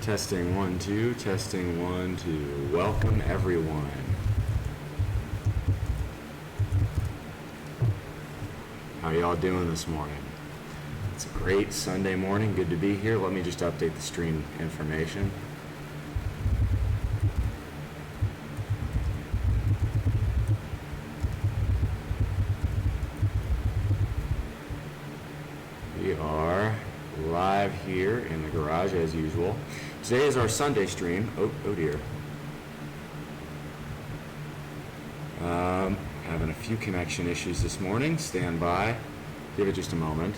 Testing 1 2, testing 1 2. Welcome everyone. How y'all doing this morning? It's a great Sunday morning. Good to be here. Let me just update the stream information. We are live here in the garage as usual. Today is our Sunday stream. Oh dear. Having a few connection issues this morning. Stand by. Give it just a moment.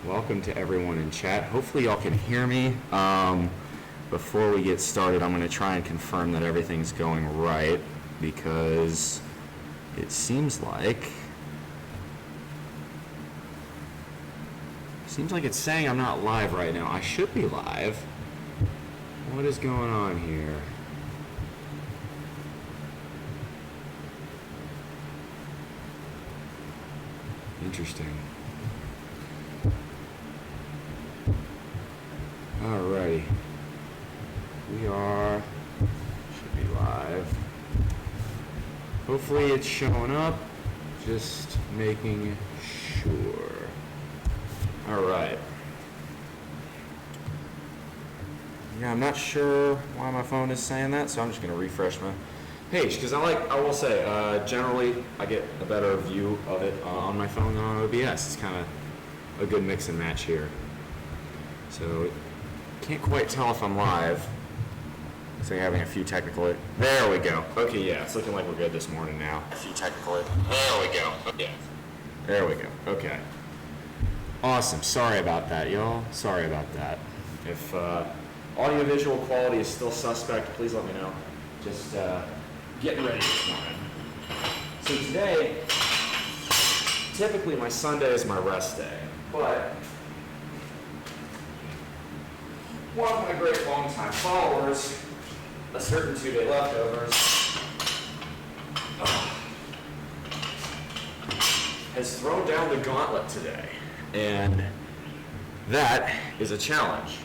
Welcome to everyone in chat. Hopefully y'all can hear me. Before we get started, I'm going to try and confirm that everything's going right, because it seems like it's saying I'm not live right now. I should be live. What is going on here? Interesting. Alrighty. Should be live. Hopefully it's showing up. Just making sure. Alright. Yeah, I'm not sure why my phone is saying that, so I'm just going to refresh my page, because I will say, generally I get a better view of it on my phone than on OBS. It's kind of a good mix and match here. So, can't quite tell if I'm live. So having a few technical, there we go. Okay, yeah, it's looking like we're good this morning now. A few technical, there we go. Yeah, there we go. Okay. Awesome. Sorry about that, y'all. Sorry about that. If audio-visual quality is still suspect, please let me know. Just getting ready this morning. So today, typically my Sunday is my rest day, but one of my great longtime followers, a certain 2-day leftovers, has thrown down the gauntlet today. And that is a challenge.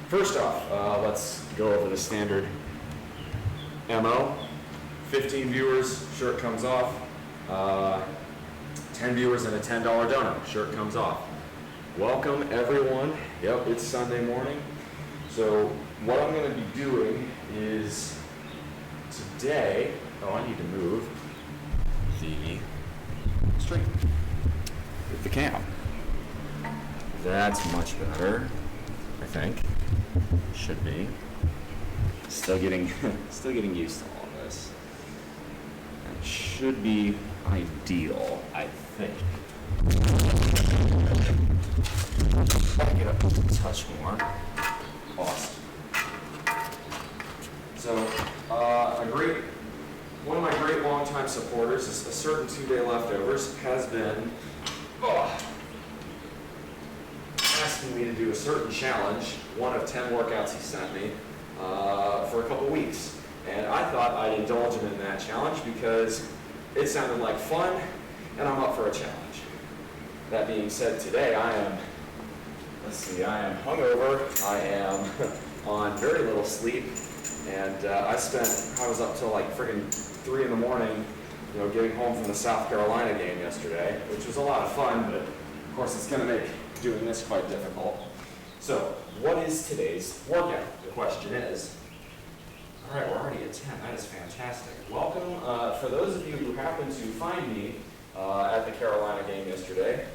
First off, let's go over the standard MO. 15 viewers, shirt comes off. 10 viewers and a $10 dono, shirt comes off. Welcome everyone. Yep, it's Sunday morning. So what I'm going to be doing is today, I need to move the string with the cam. That's much better, I think. Should be. Still getting used to all of this. That should be ideal, I think. If I get up just a touch more. Awesome. So, one of my great longtime supporters, is a certain 2-day leftovers, has been asking me to do a certain challenge, one of 10 workouts he sent me, for a couple weeks. And I thought I'd indulge him in that challenge because it sounded like fun, and I'm up for a challenge. That being said, today I am hungover, I am on very little sleep, and I was up till like friggin' 3 in the morning, getting home from the South Carolina game yesterday, which was a lot of fun, but of course it's going to make doing this quite difficult. So, what is today's workout? The question is. All right, we're already at 10. That is fantastic. Welcome. For those of you who happened to find me at the Carolina game yesterday,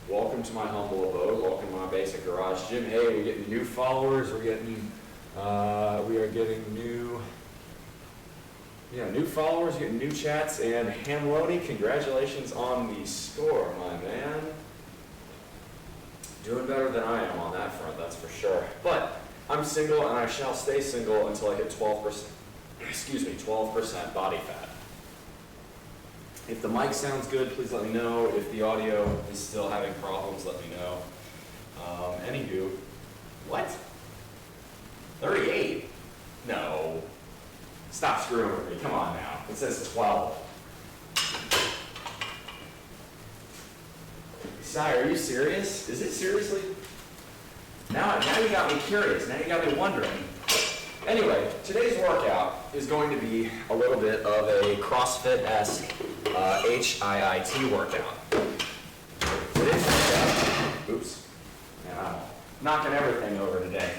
welcome to my humble abode. Welcome to my basic garage gym. Hey, we're getting new followers. We are getting new followers, getting new chats, and Hamloni, congratulations on the score, my man. Doing better than I am on that front, that's for sure. But I'm single, and I shall stay single until I hit 12% body fat. If the mic sounds good, please let me know. If the audio is still having problems, let me know. Anywho, what? 38? No. Stop screwing with me, come on now. It says 12. Si, are you serious? Is it seriously? Now now you got me curious. Now you got me wondering. Anyway, today's workout is going to be a little bit of a CrossFit-esque HIIT workout. Today's workout, oops, yeah, I'm knocking everything over today.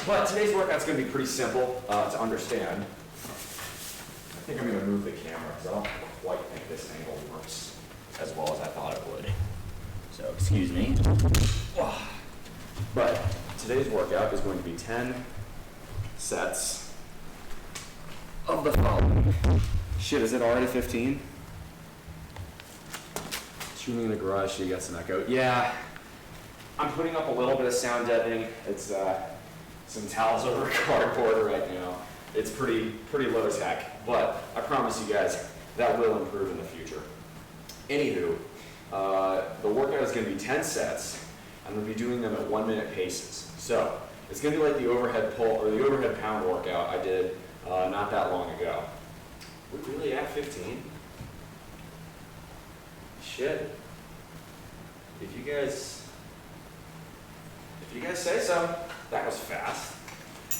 But today's workout's going to be pretty simple to understand. I think I'm going to move the camera because I don't quite think this angle works as well as I thought it would. So, excuse me. But today's workout is going to be 10 sets of the following. Shit, is it already 15? Shooting in the garage, so you got some echo. Yeah, I'm putting up a little bit of sound deadening. It's some towels over cardboard right now. It's pretty low tech, but I promise you guys that will improve in the future. Anywho, the workout is going to be 10 sets. I'm going to be doing them at 1 minute paces. So it's going to be like the overhead pull or the overhead pound workout I did not that long ago. We're really at 15. Shit. If you guys say so, that was fast.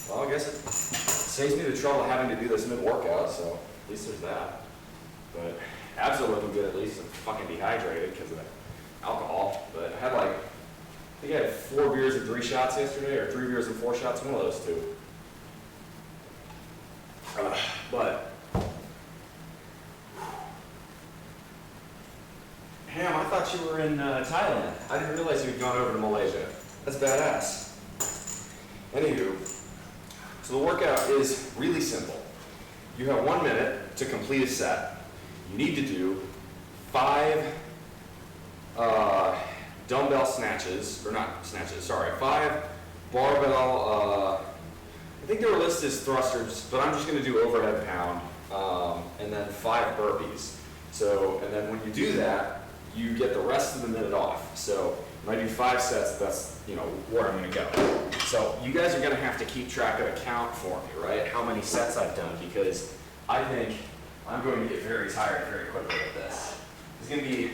Well, I guess it saves me the trouble of having to do this mid-workout, so at least there's that. But abs are looking good at least. I'm fucking dehydrated because of the alcohol. But I had I think I had 4 beers and 3 shots yesterday, or 3 beers and 4 shots, one of those two. But, Ham, I thought you were in Thailand. I didn't realize you had gone over to Malaysia. That's badass. Anywho, so the workout is really simple. You have 1 minute to complete a set. You need to do 5 dumbbell snatches, or not snatches, sorry, 5 barbell, I think they were listed as thrusters, but I'm just going to do overhead pound, and then 5 burpees. So, and then when you do that, you get the rest of the minute off. So when I do 5 sets, that's, where I'm going to go. So you guys are going to have to keep track of a count for me, right? How many sets I've done, because I think I'm going to get very tired very quickly with this. It's going to be,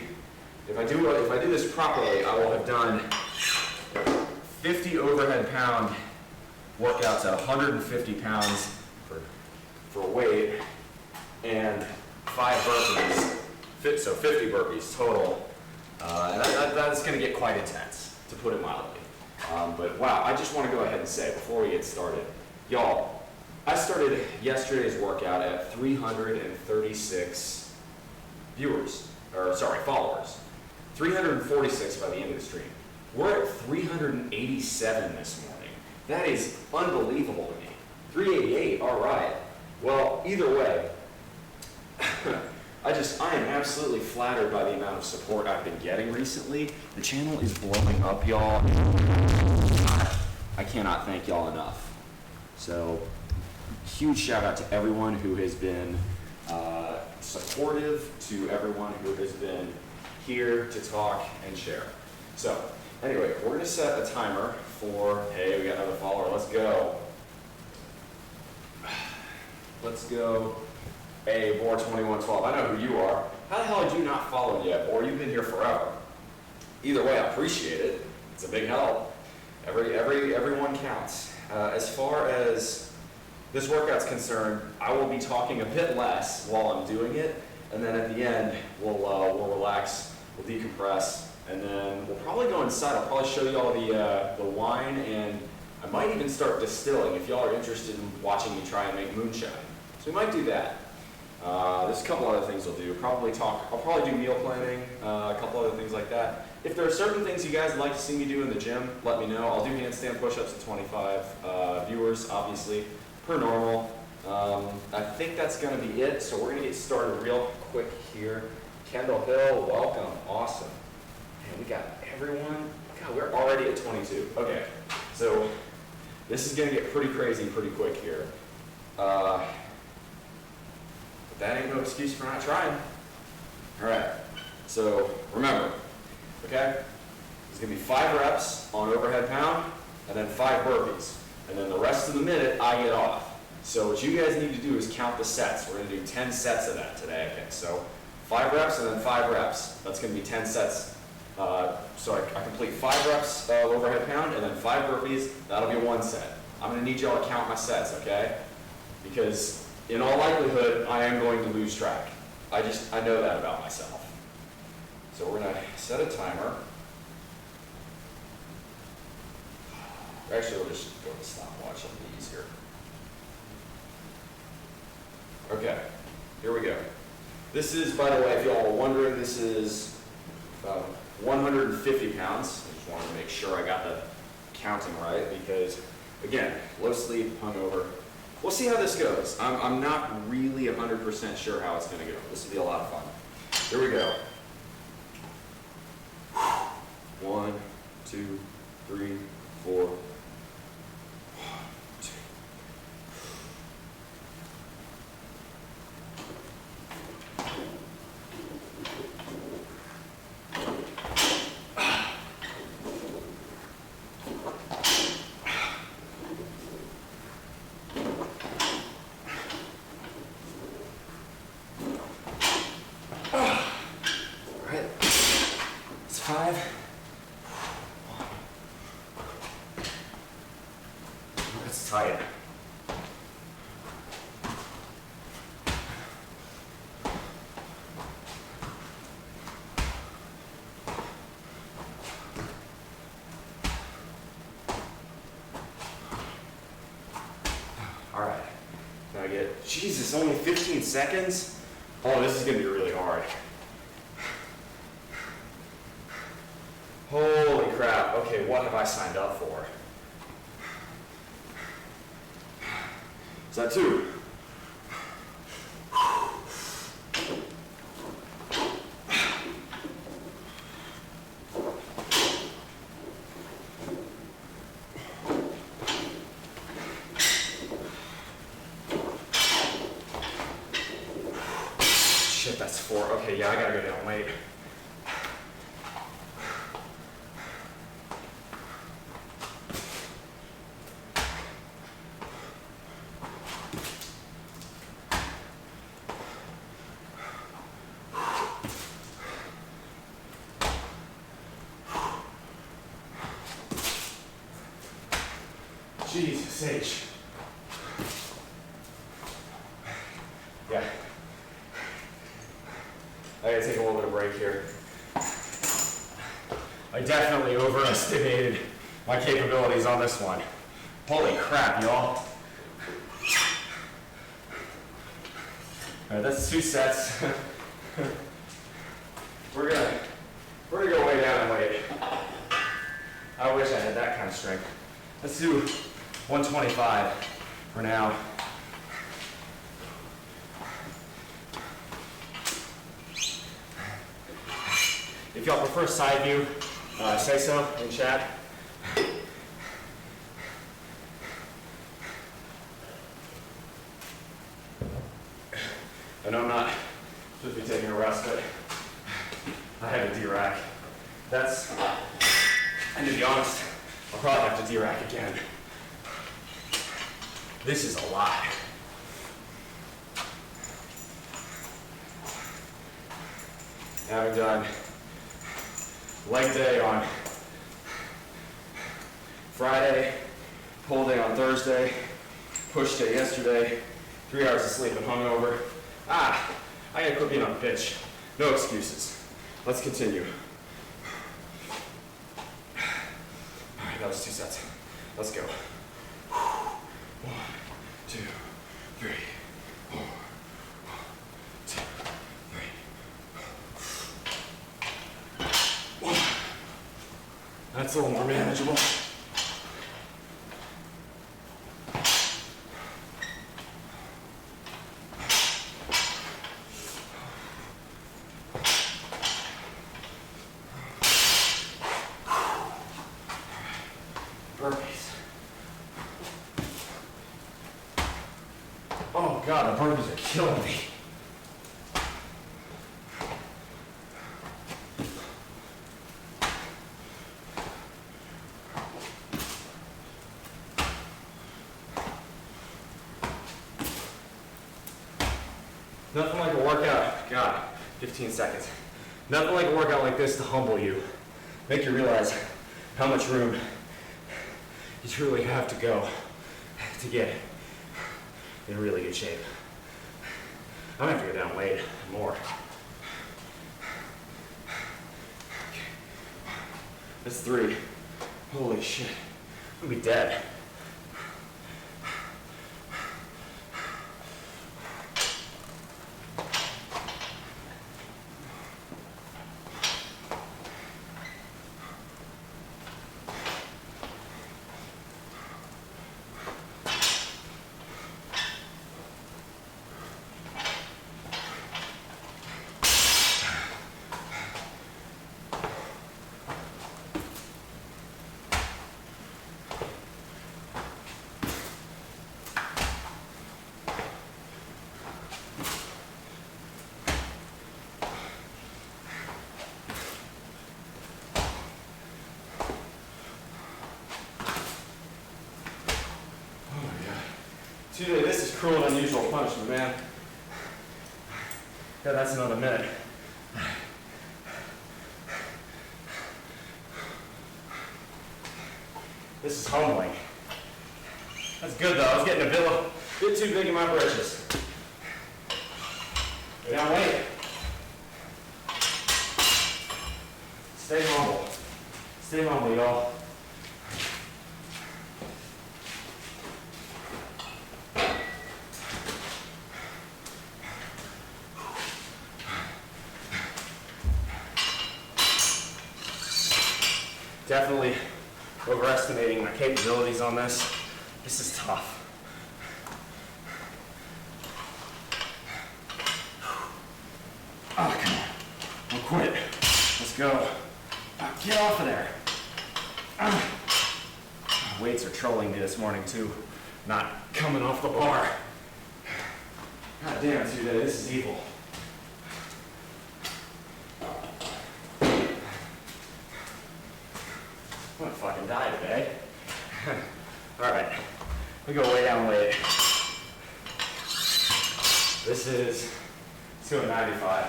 if I do this properly, I will have done 50 overhead pound workouts at 150 pounds for weight, and 5 burpees, so 50 burpees total. And that's going to get quite intense, to put it mildly. But wow, I just want to go ahead and say, before we get started, y'all, I started yesterday's workout at 336 followers. 346 by the end of the stream. We're at 387 this morning. That is unbelievable to me. 388, all right. Well, either way, I am absolutely flattered by the amount of support I've been getting recently. The channel is blowing up, y'all. I cannot thank y'all enough. So, huge shout out to everyone who has been supportive, to everyone who has been here to talk and share. So, anyway, we're going to set a timer for, hey, we got another follower, let's go. Let's go. Hey, Boar2112, I know who you are. How the hell had you not followed yet, Boar? You've been here forever. Either way, I appreciate it. It's a big help. Everyone counts. As far as this workout's concerned, I will be talking a bit less while I'm doing it, and then at the end, we'll relax, we'll decompress, and then we'll probably go inside. I'll probably show you all the wine, and I might even start distilling if y'all are interested in watching me try and make moonshine. So we might do that. There's a couple other things we'll do. I'll probably do meal planning, a couple other things like that. If there are certain things you guys would like to see me do in the gym, let me know. I'll do handstand push-ups to 25 viewers, obviously, per normal. I think that's going to be it, so we're going to get started real quick here. Kendall Hill, welcome. Awesome. Man, we got everyone. God, we're already at 22. Okay, so this is going to get pretty crazy pretty quick here. But that ain't no excuse for not trying. All right, so remember, okay? There's gonna be 5 reps on overhead pound, and then 5 burpees. And then the rest of the minute, I get off. So what you guys need to do is count the sets. We're gonna do 10 sets of that today, okay? So 5 reps and then 5 reps. That's gonna be 10 sets So I complete 5 reps of overhead pound and then 5 burpees. That'll be 1 set. I'm going to need y'all to count my sets, okay? Because in all likelihood, I am going to lose track. I know that about myself. So we're going to set a timer. Actually, we'll just go to stopwatch. It'll be easier. Okay, here we go. This is, by the way, if y'all are wondering, this is 150 pounds. I just wanted to make sure I got the counting right because, again, low sleep, hungover. We'll see how this goes. I'm not really 100% sure how it's going to go. This will be a lot of fun. Here we go. 1, 2, 3, 4. It's tight. All right. Now I get, Jesus, only 15 seconds? Oh, this is going to be really hard. Holy crap. Okay, what have I signed up for? Is that 2? Shit, that's 4. Okay, yeah, I gotta go down weight. Jesus H. Yeah. I gotta take a little bit of break here. I definitely overestimated my capabilities on this one. Holy crap, y'all. All right, that's 2 sets. We're gonna go way down in weight. I wish I had that kind of strength. Let's do 125 for now. If y'all prefer side view, say so in chat. I know I'm not supposed to be taking a rest, but I had a D-rack. And to be honest, I'll probably have to D-rack again. This is a lot. Having done leg day on Friday, pull day on Thursday, push day yesterday, 3 hours of sleep and hungover. I gotta quit being on the pitch. No excuses. Let's continue. All right, that was 2 sets. Let's go. 1, 2, 3, 4. 1, 2, 3. 1. That's a little more manageable. Burpees. Oh God, the burpees are killing me. Nothing like a workout, God, 15 seconds. Nothing like a workout like this to humble you. make you realize how much room you truly have to go to get in really good shape. I'm gonna have to go down weight more. That's 3. Holy shit. I'm gonna be dead. Dude, this is cruel and unusual punishment, man. Yeah, that's another minute. This is humbling. That's good though. I was getting a bit too big in my britches. Now wait. Stay humble. Stay humble, y'all. Definitely overestimating my capabilities on this. This is tough. Oh, come on. Don't quit. Let's go. Oh, get off of there. Weights are trolling me this morning too. Not coming off the bar. God damn, today, this is evil. I'm gonna fucking die today. Alright, we go way down weight. This is 295.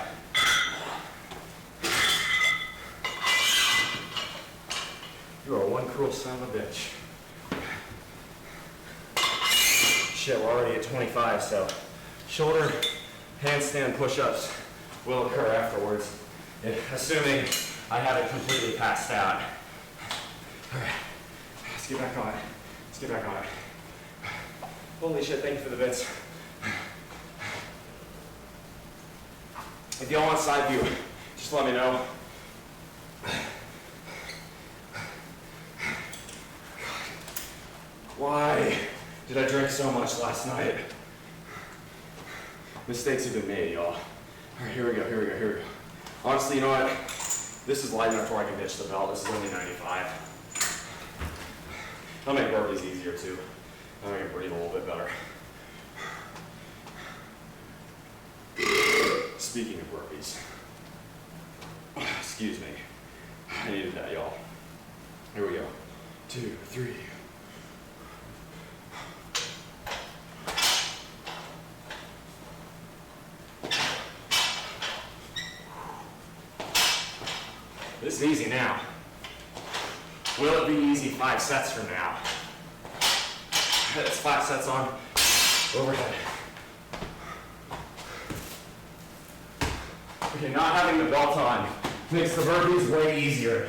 You are one cruel son of a bitch. Shit, we're already at 25, so shoulder handstand push-ups will occur afterwards, assuming I haven't completely passed out. All right, let's get back on it. Let's get back on it. Holy shit, thank you for the bits. If y'all want side view, just let me know. Why did I drink so much last night? Mistakes have been made, y'all. All right, here we go. Honestly, you know what? This is light enough where I can ditch the belt. This is only 95. I'll make burpees easier too. I'll make it breathe a little bit better. Speaking of burpees, excuse me. I needed that, y'all. Here we go. 2, 3. This is easy now. Will it be easy 5 sets from now? That's 5 sets on overhead. Okay, not having the belt on makes the burpees way easier.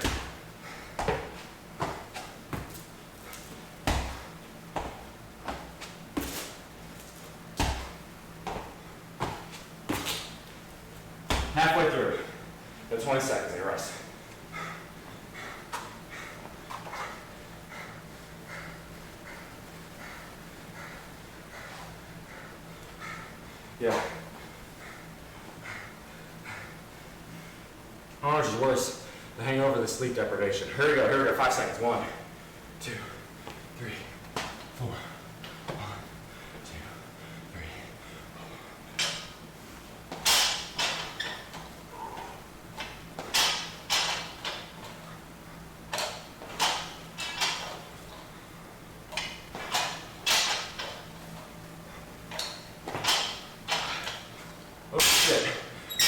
Halfway through. Got 20 seconds, you rest. Yeah. How much is worse? The hangover, the sleep deprivation. Here we go, 5 seconds. 1, 2, 3, 4. 1, 2, 3. Oh shit,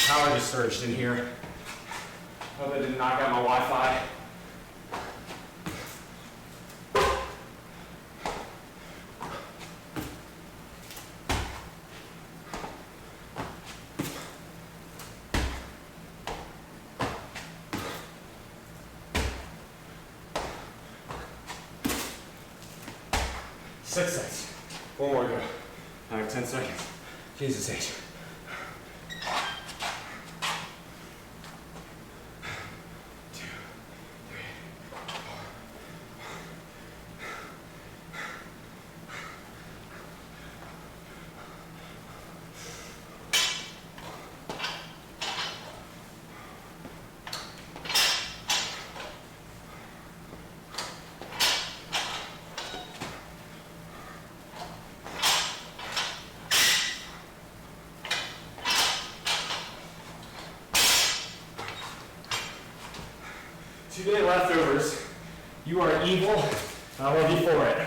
power just surged in here. Hope I didn't knock out my Wi-Fi. 6 sets. 4 more to go. I have 10 seconds. Jesus H. Today leftovers, you are evil, and I love you for it.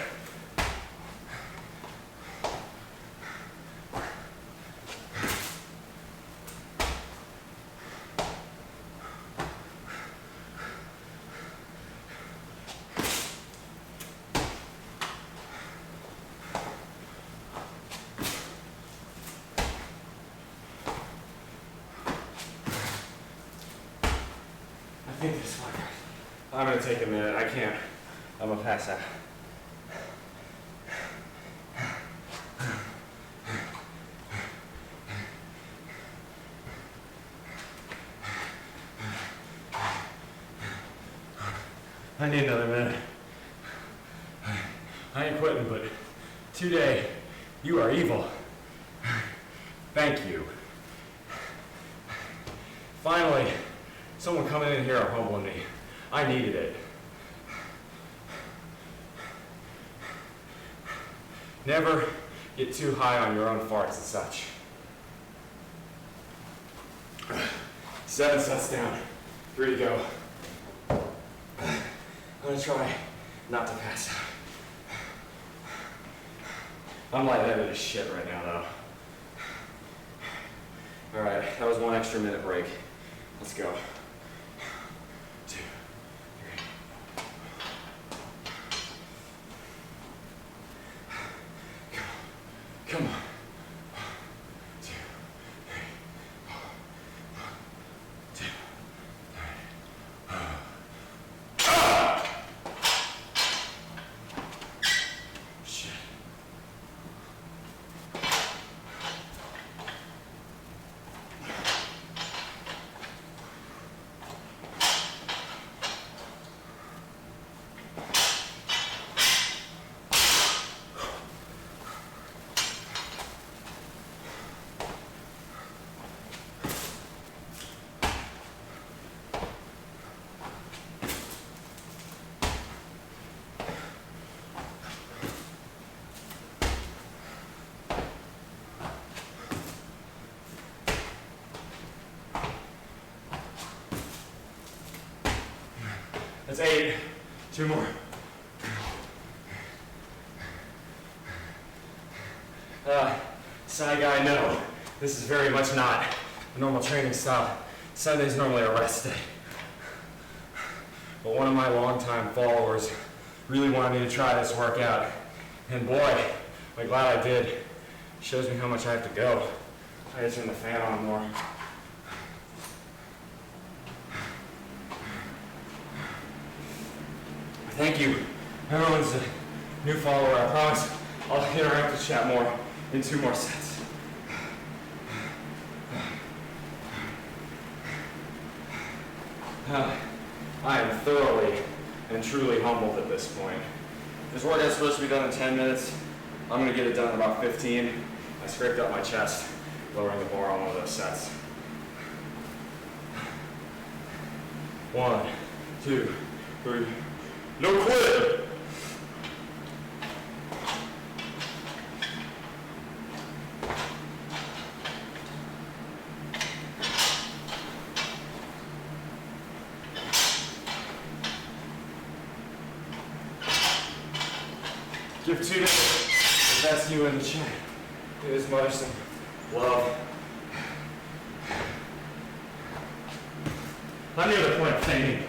I think this one. I'm gonna take a minute. I can't. I'm gonna pass out. I need another minute. I ain't quitting, but today, you are evil. Thank you. Finally, someone coming in here are humbling me. I needed it. Never get too high on your own farts and such. 7 sets down. 3 to go. I'm gonna try not to pass out. I'm lightheaded as shit right now, though. All right, that was 1 extra minute break. Let's go. 2, 3. Come on. 1, 2, 3, 4. 1, 2, 3. Shit. That's 8. 2 more. Side guy, no. This is very much not a normal training style. Sunday's normally a rest day. But one of my longtime followers really wanted me to try this workout. And boy, I'm glad I did. It shows me how much I have to go. I gotta turn the fan on more. Thank you. Everyone's a new follower. I promise I'll interact with chat more in 2 more sets. I am thoroughly and truly humbled at this point. This workout's supposed to be done in 10 minutes. I'm going to get it done in about 15. I scraped up my chest, lowering the bar on one of those sets. 1, 2, 3. No quit! Give 2 minutes the best you in the chat. Give his mother some love. I'm near the point of fainting.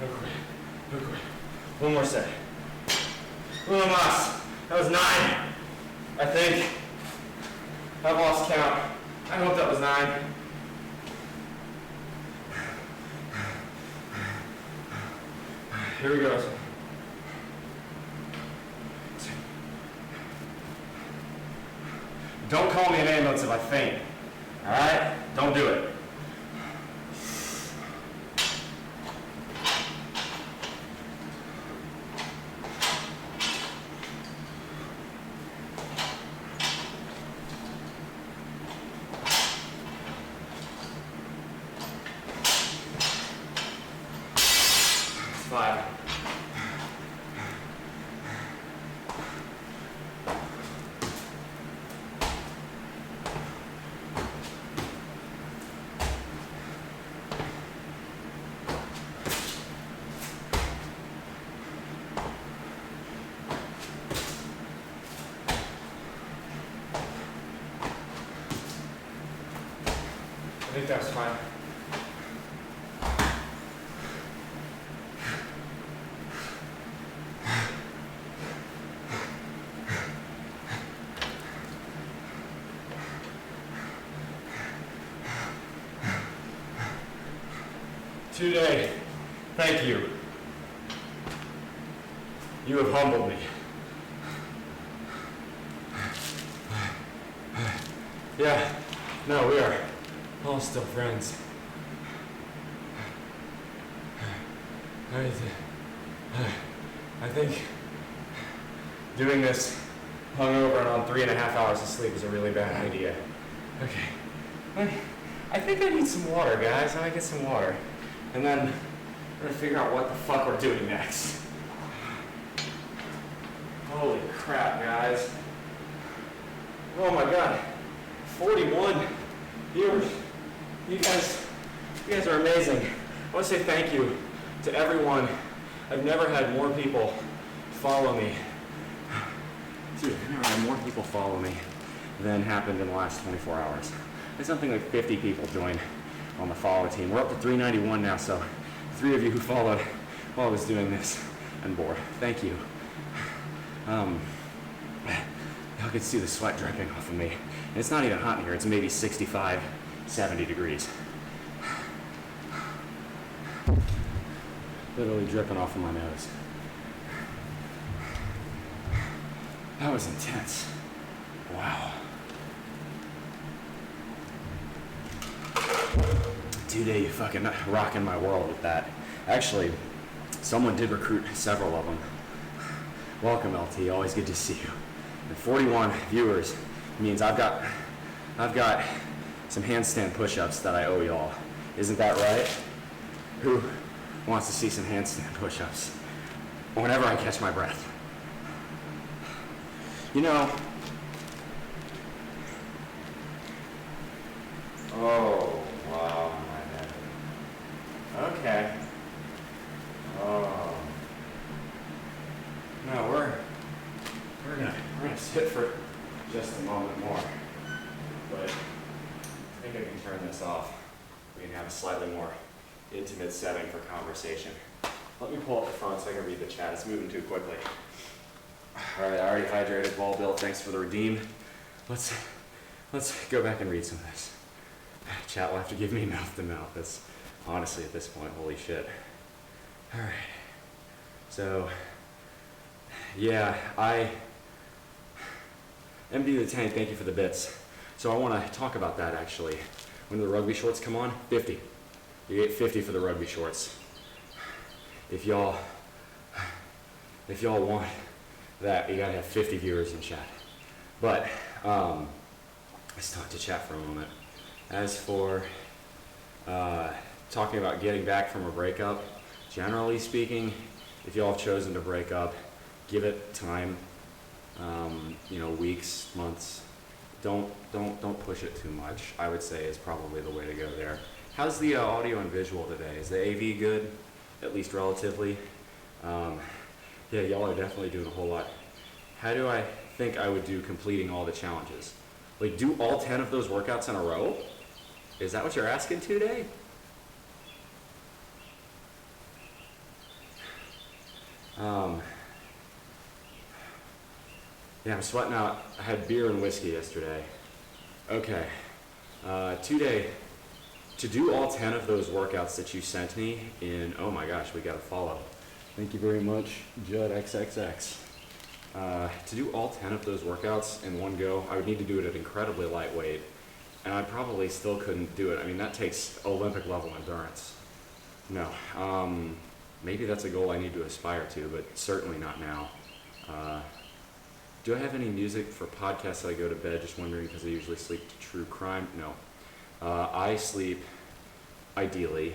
No quit. 1 more set. Unos. That was 9. I think. I've lost count. I hope that was 9. Here we go. Don't call me an ambulance if I faint. All right? Don't do it. It's 5. I think that's fine. Today, thank you. You have humbled me. Yeah, no, we are all still friends. I think doing this hungover and on 3.5 hours of sleep is a really bad idea. Okay. I think I need some water, guys. I might get some water. And then we're gonna figure out what the fuck we're doing next. Holy crap, guys. Oh my god. 41 viewers. You guys are amazing. I want to say thank you to everyone. I've never had more people follow me. Dude, I've never had more people follow me than happened in the last 24 hours. There's something like 50 people joined on the follow team. We're up to 391 now, so 3 of you who followed while I was doing this and more. Thank you. Y'all can see the sweat dripping off of me. And it's not even hot in here. It's maybe 65, 70 degrees. Literally dripping off of my nose. That was intense. Wow. Today you fucking rocking my world with that. Actually, someone did recruit several of them. Welcome, LT. Always good to see you. And 41 viewers means I've got some handstand push-ups that I owe y'all. Isn't that right? Who wants to see some handstand push-ups whenever I catch my breath? You know, oh, wow, my head. Okay. Oh. No, we're gonna sit for just a moment more. But I think I can turn this off. We can have a slightly more intimate setting for conversation. Let me pull up the phone so I can read the chat. It's moving too quickly. All right, I already hydrated. Ball Bill, thanks for the redeem. Let's go back and read some of this. Chat will have to give me mouth to mouth. That's honestly at this point, holy shit. All right. So, yeah, MD the Tank, thank you for the bits. So I want to talk about that actually. When the rugby shorts come on, 50. You get 50 for the rugby shorts. If y'all want that, you gotta have 50 viewers in chat. But let's talk to chat for a moment. As for talking about getting back from a breakup, generally speaking, if y'all have chosen to break up, give it time. Weeks, months. Don't push it too much. I would say is probably the way to go there. How's the audio and visual today? Is the AV good, at least relatively? Yeah, y'all are definitely doing a whole lot. How do I think I would do completing all the challenges? Like, do all 10 of those workouts in a row? Is that what you're asking today? Yeah, I'm sweating out. I had beer and whiskey yesterday. Okay. Today, to do all 10 of those workouts that you sent me in, oh my gosh, we got to follow. Thank you very much, Judd XXX. To do all 10 of those workouts in one go, I would need to do it at incredibly lightweight, and I probably still couldn't do it. I mean, that takes Olympic level endurance. No. Maybe that's a goal I need to aspire to, but certainly not now. Do I have any music for podcasts that I go to bed? Just wondering because I usually sleep to true crime. No. I sleep, ideally.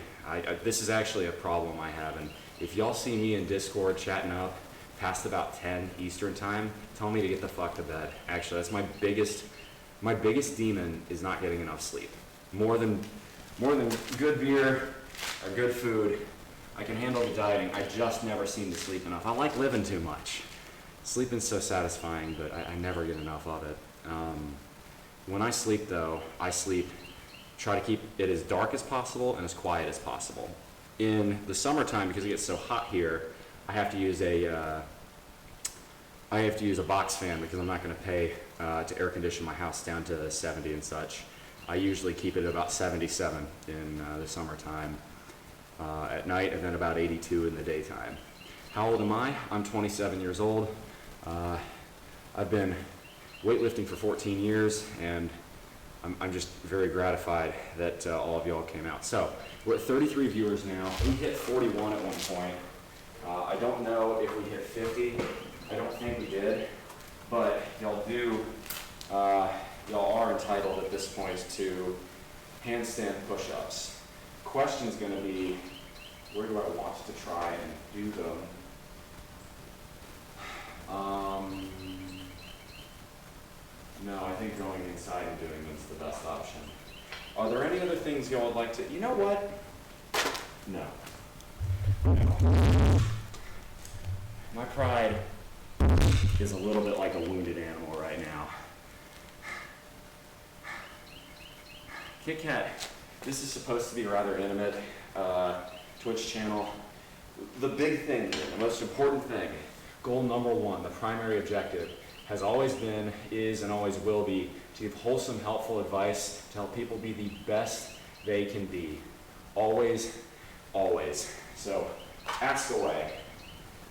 This is actually a problem I have, and if y'all see me in Discord chatting up past about 10 Eastern time, tell me to get the fuck to bed. Actually, that's my biggest demon is not getting enough sleep. More than good beer or good food, I can handle the dieting. I just never seem to sleep enough. I like living too much. Sleeping's so satisfying, but I never get enough of it. When I sleep, though, try to keep it as dark as possible and as quiet as possible. In the summertime, because it gets so hot here, I have to use a box fan because I'm not going to pay to air condition my house down to 70 and such. I usually keep it at about 77 in the summertime at night, and then about 82 in the daytime. How old am I? I'm 27 years old. I've been weightlifting for 14 years, and I'm just very gratified that all of y'all came out. So we're at 33 viewers now. We hit 41 at one point. I don't know if we hit 50. I don't think we did, but y'all are entitled at this point to handstand push-ups. Question's going to be, where do I want to try and do them? No, I think going inside and doing them is the best option. Are there any other things y'all would like to, you know what? No. My pride is a little bit like a wounded animal right now. Kit Kat, this is supposed to be a rather intimate Twitch channel. The big thing, the most important thing, goal number one, the primary objective, has always been, is, and always will be to give wholesome, helpful advice to help people be the best they can be. Always, always. So, ask away.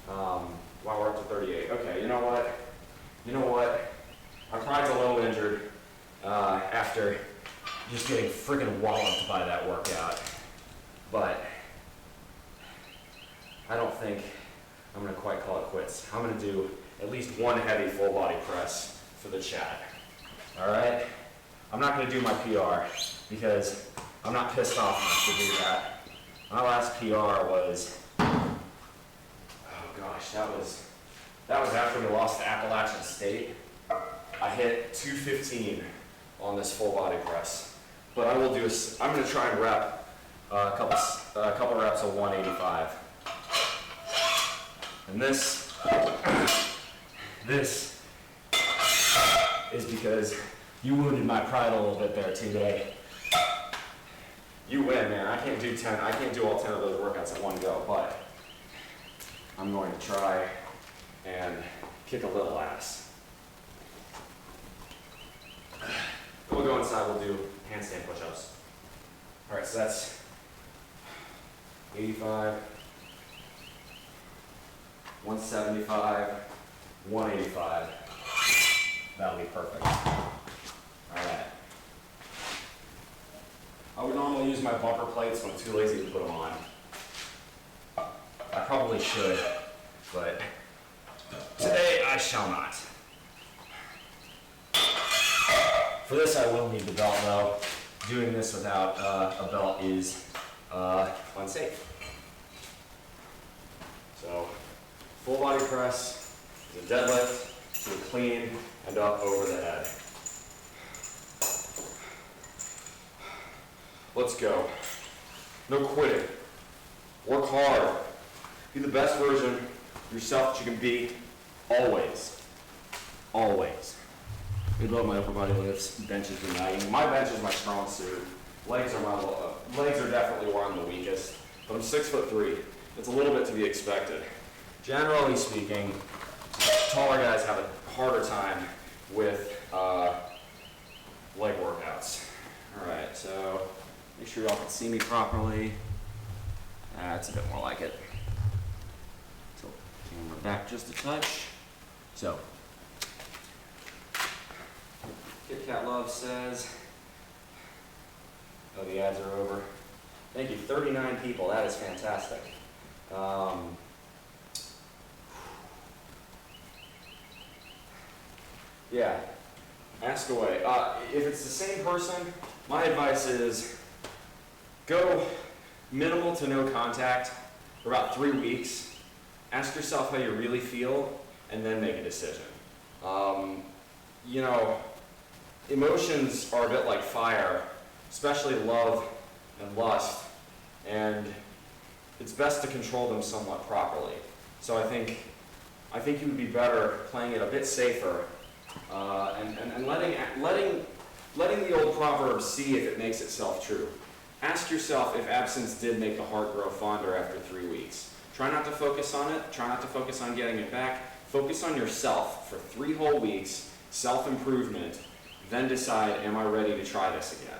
Wow, we're up to 38. Okay, you know what? My pride's a little injured after just getting freaking walloped by that workout. But I don't think I'm gonna quite call it quits. I'm gonna do at least one heavy full body press for the chat. All right? I'm not gonna do my PR because I'm not pissed off enough to do that. My last PR was, oh gosh, that was after we lost to Appalachian State. I hit 215 on this full body press. But I'm gonna try and rep a couple reps of 185. And this is because you wounded my pride a little bit there today. You win, man. I can't do all 10 of those workouts at one go, but I'm going to try and kick a little ass. We'll go inside, we'll do handstand push-ups. All right, so that's 85, 175, 185. That'll be perfect. All right. I would normally use my bumper plates, but I'm too lazy to put them on. I probably should, but today I shall not. For this, I will need the belt, though. Doing this without a belt is unsafe. So, full body press is a deadlift to a clean and up over the head. Let's go. No quitting. Work hard. Be the best version of yourself that you can be, always. Always. I love my upper body lifts, benches and nagging. My bench is my strong suit. Legs are definitely where I'm the weakest. But I'm 6'3". It's a little bit to be expected. Generally speaking, taller guys have a harder time with leg workouts. All right, so make sure y'all can see me properly. That's a bit more like it. So camera back just a touch. So, Kit Kat Love says, oh, the ads are over. Thank you, 39 people, that is fantastic. Yeah, ask away. If it's the same person, my advice is go minimal to no contact for about 3 weeks. Ask yourself how you really feel, and then make a decision. You know, emotions are a bit like fire, especially love and lust, and it's best to control them somewhat properly. So I think you would be better playing it a bit safer, and letting the old proverb see if it makes itself true. Ask yourself if absence did make the heart grow fonder after 3 weeks. Try not to focus on it. Try not to focus on getting it back. Focus on yourself for 3 whole weeks, self-improvement, then decide, am I ready to try this again?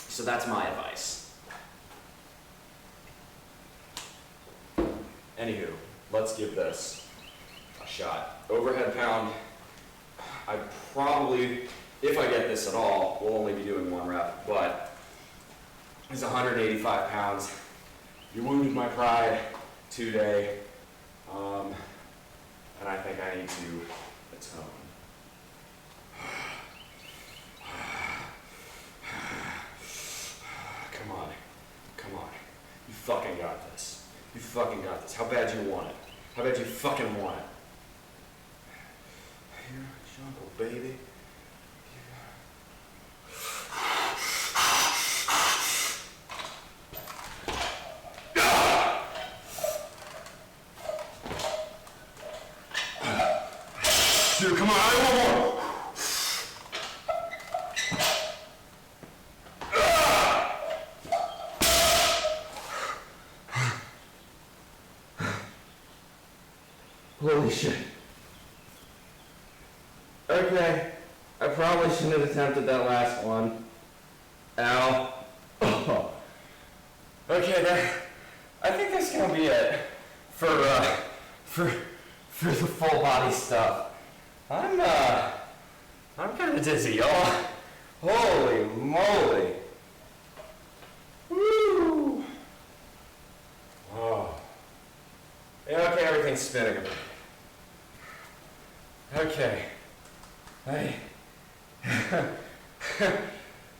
So that's my advice. Anywho, let's give this a shot. Overhead pound, I probably, if I get this at all, will only be doing 1 rep, but it's 185 pounds. You wounded my pride today, and I think I need to atone. Come on. You fucking got this. You fucking got this. How bad you want it? How bad you fucking want it? Here, jungle, baby. Dude, come on, I want more. Holy shit. Okay, I probably shouldn't have attempted that last one. Ow. Oh. Okay, I think that's gonna be it for the full body stuff. I'm kind of dizzy, y'all. Holy moly. Woo. Oh. Yeah, okay, everything's spinning a bit. Okay. Well,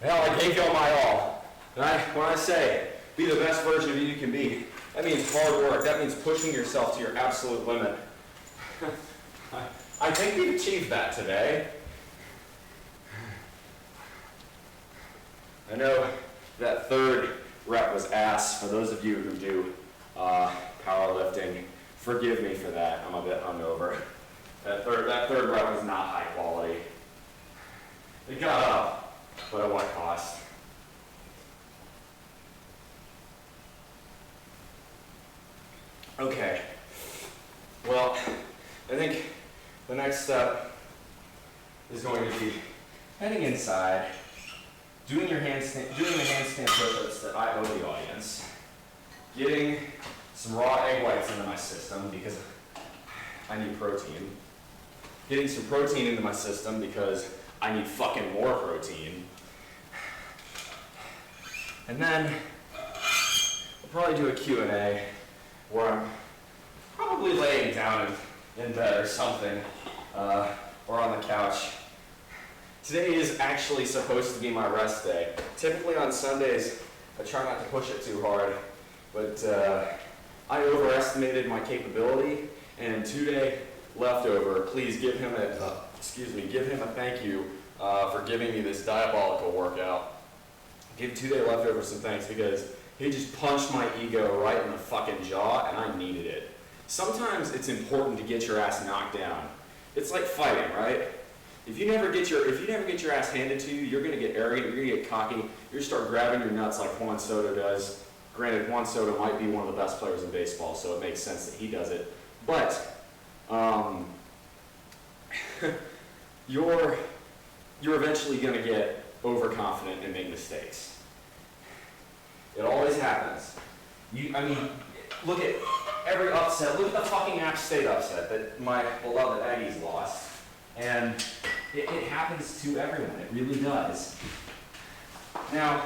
I gave y'all my all. And when I say be the best version of you you can be, that means hard work. That means pushing yourself to your absolute limit. I think we've achieved that today. I know that 3rd rep was ass. For those of you who do powerlifting, forgive me for that. I'm a bit hungover. That third rep was not high quality. It got up, but at what cost? Okay. Well, I think the next step is going to be heading inside, doing the handstand push-ups that I owe the audience, getting some raw egg whites into my system because I need protein, getting some protein into my system because I need fucking more protein, and then I'll probably do a Q&A where I'm probably laying down in bed or something, or on the couch. Today is actually supposed to be my rest day. Typically on Sundays, I try not to push it too hard, but I overestimated my capability, and today leftover, please give him a thank you for giving me this diabolical workout. Give Today Leftover some thanks because he just punched my ego right in the fucking jaw, and I needed it. Sometimes it's important to get your ass knocked down. It's like fighting, right? If you never get your ass handed to you, you're gonna get arrogant, you're gonna get cocky, you're gonna start grabbing your nuts like Juan Soto does. Granted, Juan Soto might be one of the best players in baseball, so it makes sense that he does it. But you're eventually going to get overconfident and make mistakes. It always happens. Look at every upset. Look at the fucking App State upset that my beloved Aggies lost. And it happens to everyone. It really does. Now,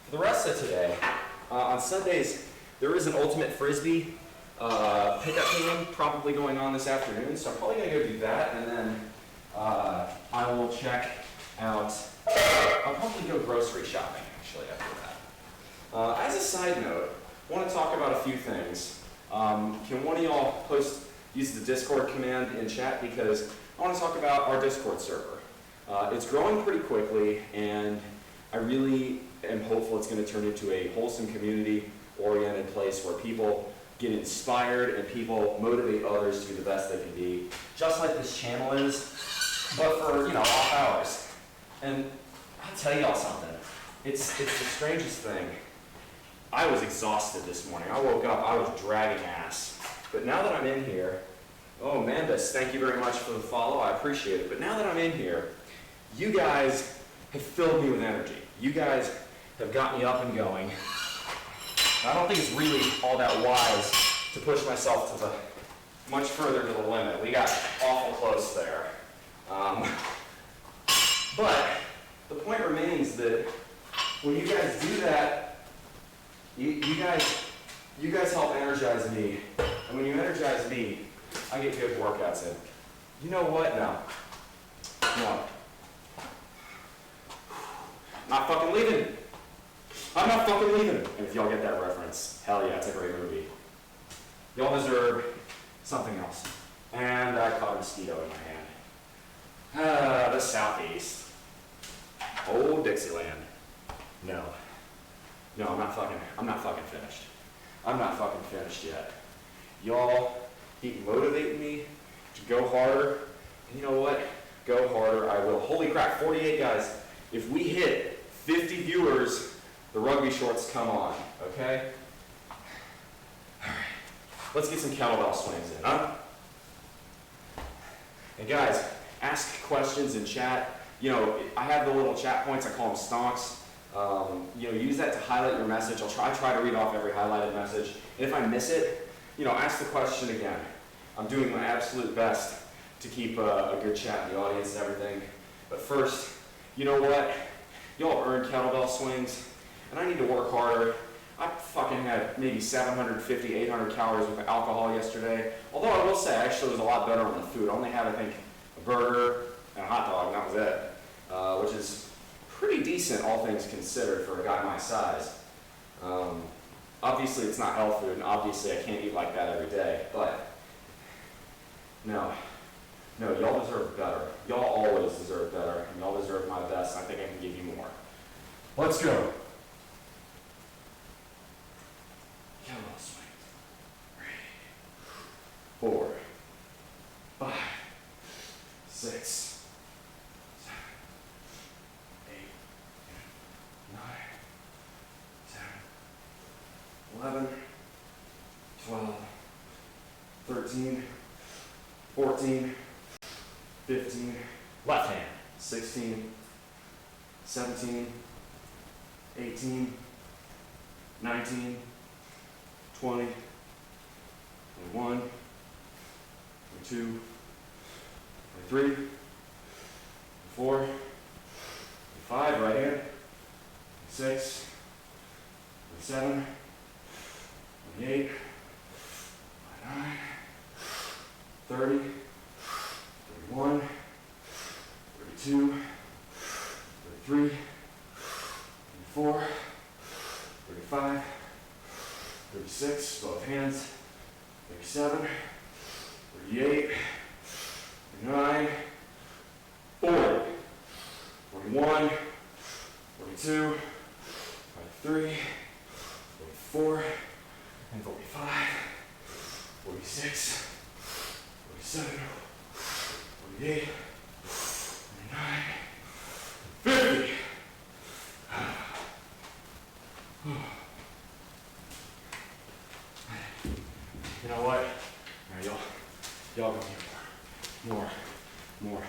for the rest of today, on Sundays, there is an Ultimate Frisbee pickup game probably going on this afternoon, so I'm probably going to go do that, and then I will check out, I'll probably go grocery shopping, actually, after that. As a side note, I want to talk about a few things. Can one of y'all use the Discord command in chat, because I want to talk about our Discord server. It's growing pretty quickly, and I really am hopeful it's going to turn into a wholesome, community-oriented place where people get inspired and people motivate others to be the best they can be, just like this channel is, but for, off hours. And I'll tell y'all something. It's the strangest thing. I was exhausted this morning. I woke up, I was dragging ass. But now that I'm in here, oh, Mandus, thank you very much for the follow. I appreciate it. But now that I'm in here, you guys have filled me with energy. You guys have got me up and going. I don't think it's really all that wise to push myself to much further to the limit. We got awful close there. But the point remains that when you guys do that, you guys help energize me. And when you energize me, I get good workouts in. You know what? No. Not fucking leaving. I'm not fucking leaving. And if y'all get that reference, hell yeah, it's a great movie. Y'all deserve something else. And I caught a mosquito in my hand. The Southeast. Old Dixieland. No, I'm not fucking finished. I'm not fucking finished yet. Y'all keep motivating me to go harder. And you know what? Go harder, I will. Holy crap, 48 guys. If we hit 50 viewers, the rugby shorts come on, okay? All right, let's get some kettlebell swings in, huh? And guys, ask questions in chat. I have the little chat points, I call them stonks. Use that to highlight your message. I try to read off every highlighted message. And if I miss it, ask the question again. I'm doing my absolute best to keep a good chat in the audience and everything. But first, you know what? Y'all earned kettlebell swings, and I need to work harder. I fucking had maybe 750, 800 calories with alcohol yesterday. Although I will say, I actually was a lot better on the food. I only had, I think, a burger and a hot dog, and that was it. Which is pretty decent, all things considered, for a guy my size. Obviously, it's not health food, and obviously I can't eat like that every day, but no, y'all deserve better. Y'all always deserve better, and y'all deserve my best, and I think I can give you more. Let's go. Kettlebell swings. 3, 4, 5, 6, 7, 8, 9, 10, 11, 12, 13, 14, 15, left hand, 16, 17, 18, 19, 20, 21, 22, 23, 24, 25, right hand, 26, 27, 28, 29, 30, 31, 32, 33, 34, 35, 36, both hands, 37, 38, 39, 40, 41, 42, 43, 44, and 45, 46, 47, 48, 49, 50. You know what? Now y'all give me more. more.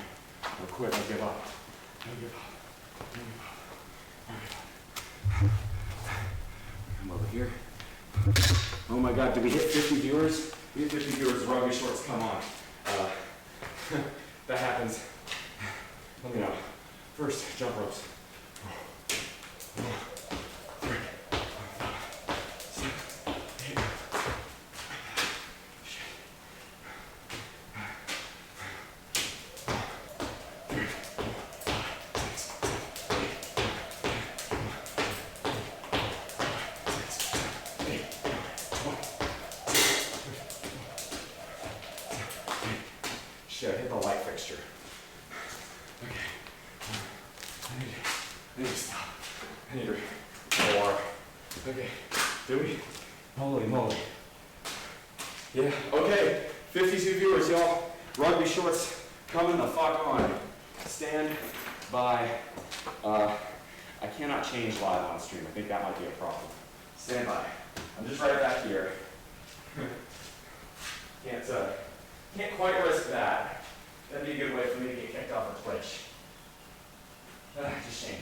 I'll quit. I'll give up. I'll give up. I'll give up. I'll give up. Come over here. Oh my God, did we hit 50 viewers? We hit 50 viewers, rugby shorts, come on. That happens. Let me know. First, jump ropes. Shit, I hit the light fixture. Okay. I need to stop. I need to more. Okay. Do we? Holy moly. Yeah. Okay. 52 viewers, y'all. Rugby shorts coming the fuck on. Stand by. I cannot change live on stream. I think that might be a problem. Stand by. I'm just right back here. Can't quite risk that. That'd be a good way for me to get kicked off the Twitch. It's a shame.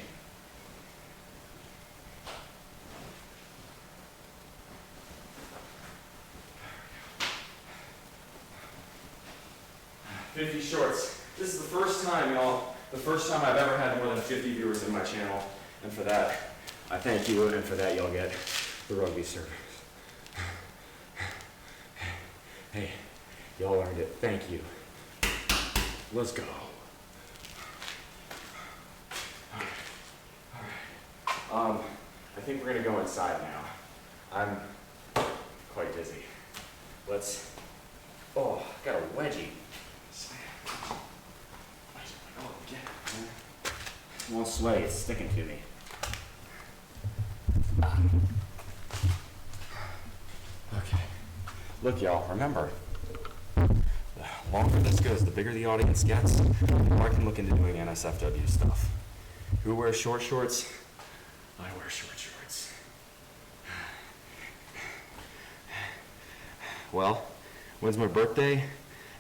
$50 shorts. This is the first time, y'all, the first time I've ever had more than 50 viewers in my channel. And for that, I thank you, and for that, y'all get the rugby service. Hey, y'all learned it. Thank you. Let's go. All right. I think we're gonna go inside now. I'm quite dizzy. Let's, oh, I got a wedgie. Oh, get it. It won't sway, it's sticking to me. Okay. Look, y'all, remember, the longer this goes, the bigger the audience gets, the more I can look into doing NSFW stuff. Who wears short shorts? I wear short shorts. Well, when's my birthday?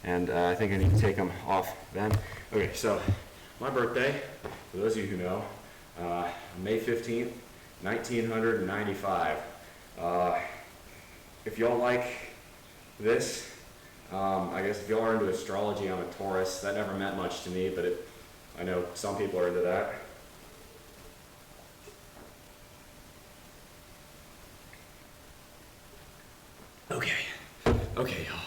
And I think I need to take them off then. Okay, so my birthday, for those of you who know, May 15th, 1995. If y'all like this, I guess if y'all are into astrology, I'm a Taurus. That never meant much to me, but I know some people are into that. Okay, y'all.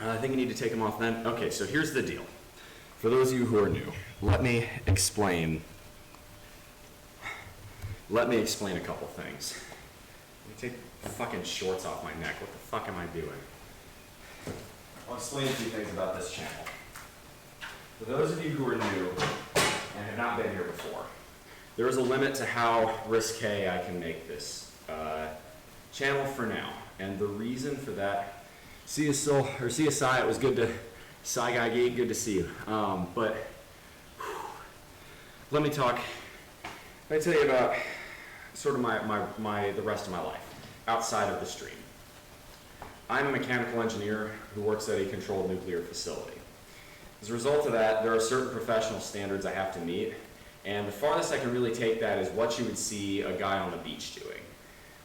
I think I need to take them off then. Okay, so here's the deal. For those of you who are new, let me explain a couple things. Let me take the fucking shorts off my neck. What the fuck am I doing? I'll explain a few things about this channel. For those of you who are new and have not been here before, there is a limit to how risque I can make this channel for now. And the reason for that, see you still, or see you, Cy, it was good to, Cy Guy Geek, good to see you. But let me tell you about sort of the rest of my life outside of the stream. I'm a mechanical engineer who works at a controlled nuclear facility. As a result of that, there are certain professional standards I have to meet, and the farthest I can really take that is what you would see a guy on the beach doing.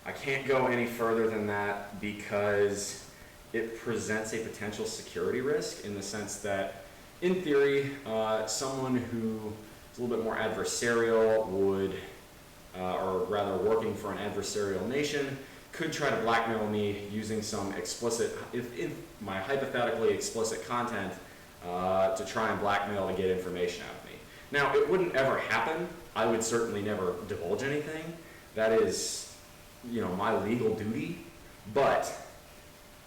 I can't go any further than that because it presents a potential security risk in the sense that, in theory, someone who is a little bit more adversarial would, or rather working for an adversarial nation, could try to blackmail me using some explicit, if my hypothetically explicit content, to try and blackmail and get information out of me. Now, it wouldn't ever happen. I would certainly never divulge anything. That is, my legal duty, but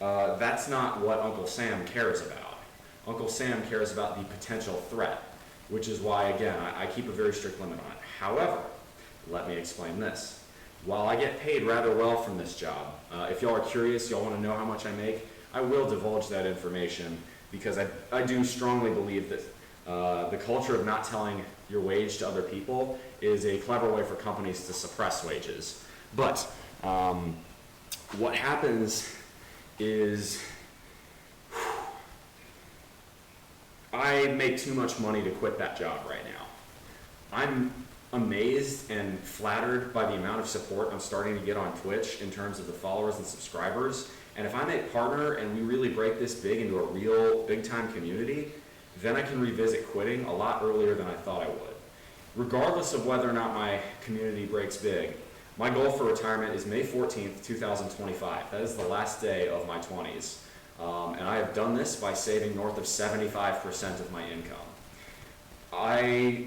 that's not what Uncle Sam cares about. Uncle Sam cares about the potential threat, which is why, again, I keep a very strict limit on it. However, let me explain this. While I get paid rather well from this job, if y'all are curious, y'all want to know how much I make, I will divulge that information because I do strongly believe that the culture of not telling your wage to other people is a clever way for companies to suppress wages. But what happens is I make too much money to quit that job right now. I'm amazed and flattered by the amount of support I'm starting to get on Twitch in terms of the followers and subscribers. And if I make partner and we really break this big into a real big time community, then I can revisit quitting a lot earlier than I thought I would. Regardless of whether or not my community breaks big, my goal for retirement is May 14th, 2025. That is the last day of my 20s. And I have done this by saving north of 75% of my income. I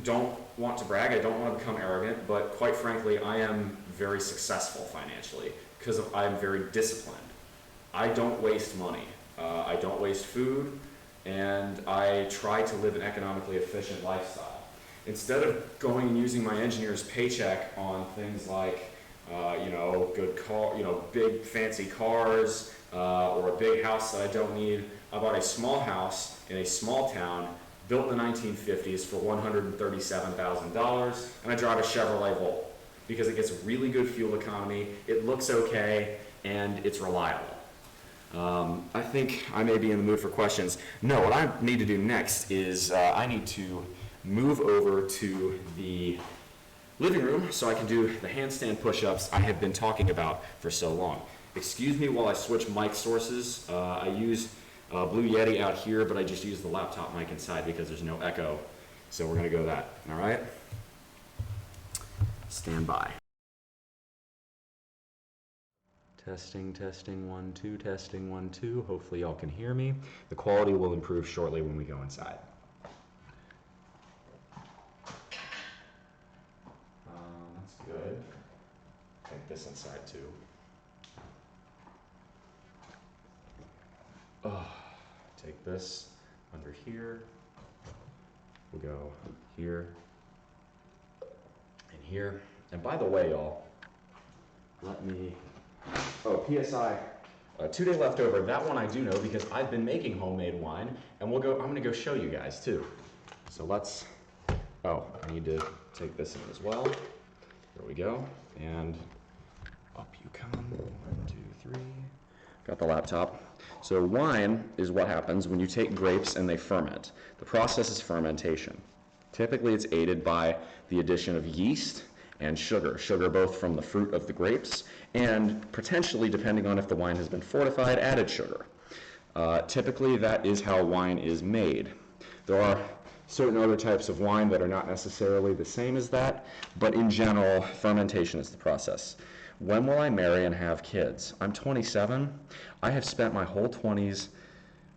don't want to brag, I don't want to become arrogant, but quite frankly, I am very successful financially because I'm very disciplined. I don't waste money. I don't waste food, and I try to live an economically efficient lifestyle. Instead of going and using my engineer's paycheck on things like, good car, big fancy cars, or a big house that I don't need, I bought a small house in a small town, built in the 1950s for $137,000, and I drive a Chevrolet Volt because it gets really good fuel economy, it looks okay, and it's reliable. I think I may be in the mood for questions. No, what I need to do next is I need to move over to the living room so I can do the handstand push-ups I have been talking about for so long. Excuse me while I switch mic sources. I use Blue Yeti out here, but I just use the laptop mic inside because there's no echo. So we're gonna go that, all right? Stand by. Testing, testing, 1, 2, testing, 1, 2. Hopefully y'all can hear me. The quality will improve shortly when we go inside. That's good. Take this inside too. Take this under here. We'll go here and here. And by the way, y'all, PSI, 2-day leftover. That one I do know because I've been making homemade wine, and I'm gonna go show you guys too. So I need to take this in as well. There we go. And up you come. 1, 2, 3. Got the laptop. So wine is what happens when you take grapes and they ferment. The process is fermentation. Typically it's aided by the addition of yeast and sugar both from the fruit of the grapes and potentially, depending on if the wine has been fortified, added sugar. Typically that is how wine is made. There are certain other types of wine that are not necessarily the same as that, but in general, fermentation is the process. When will I marry and have kids? I'm 27. I have spent my whole 20s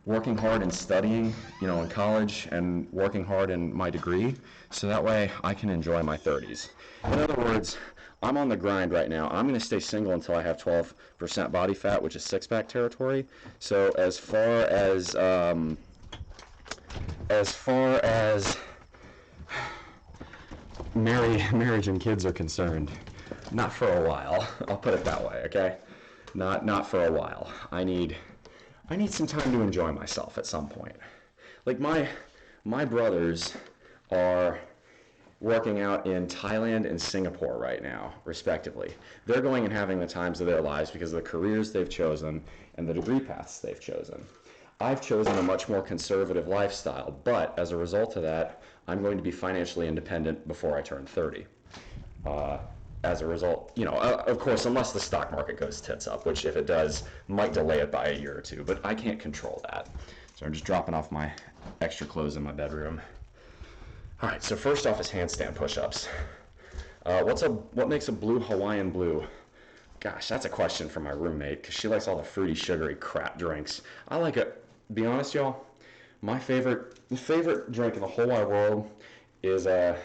working hard and studying, in college and working hard in my degree, so that way I can enjoy my 30s. In other words, I'm on the grind right now. I'm gonna stay single until I have 12% body fat, which is six-pack territory. So as far as marriage and kids are concerned, not for a while. I'll put it that way, okay? Not for a while. I need some time to enjoy myself at some point. Like my brothers are working out in Thailand and Singapore right now, respectively. They're going and having the times of their lives because of the careers they've chosen and the degree paths they've chosen. I've chosen a much more conservative lifestyle, but as a result of that, I'm going to be financially independent before I turn 30. As a result, of course, unless the stock market goes tits up, which if it does, might delay it by a year or two, but I can't control that. So I'm just dropping off my extra clothes in my bedroom. All right, so first off is handstand push-ups. What makes a blue Hawaiian blue? Gosh, that's a question for my roommate, because she likes all the fruity, sugary crap drinks. I like it. Be honest, y'all, my favorite drink in the whole wide world is a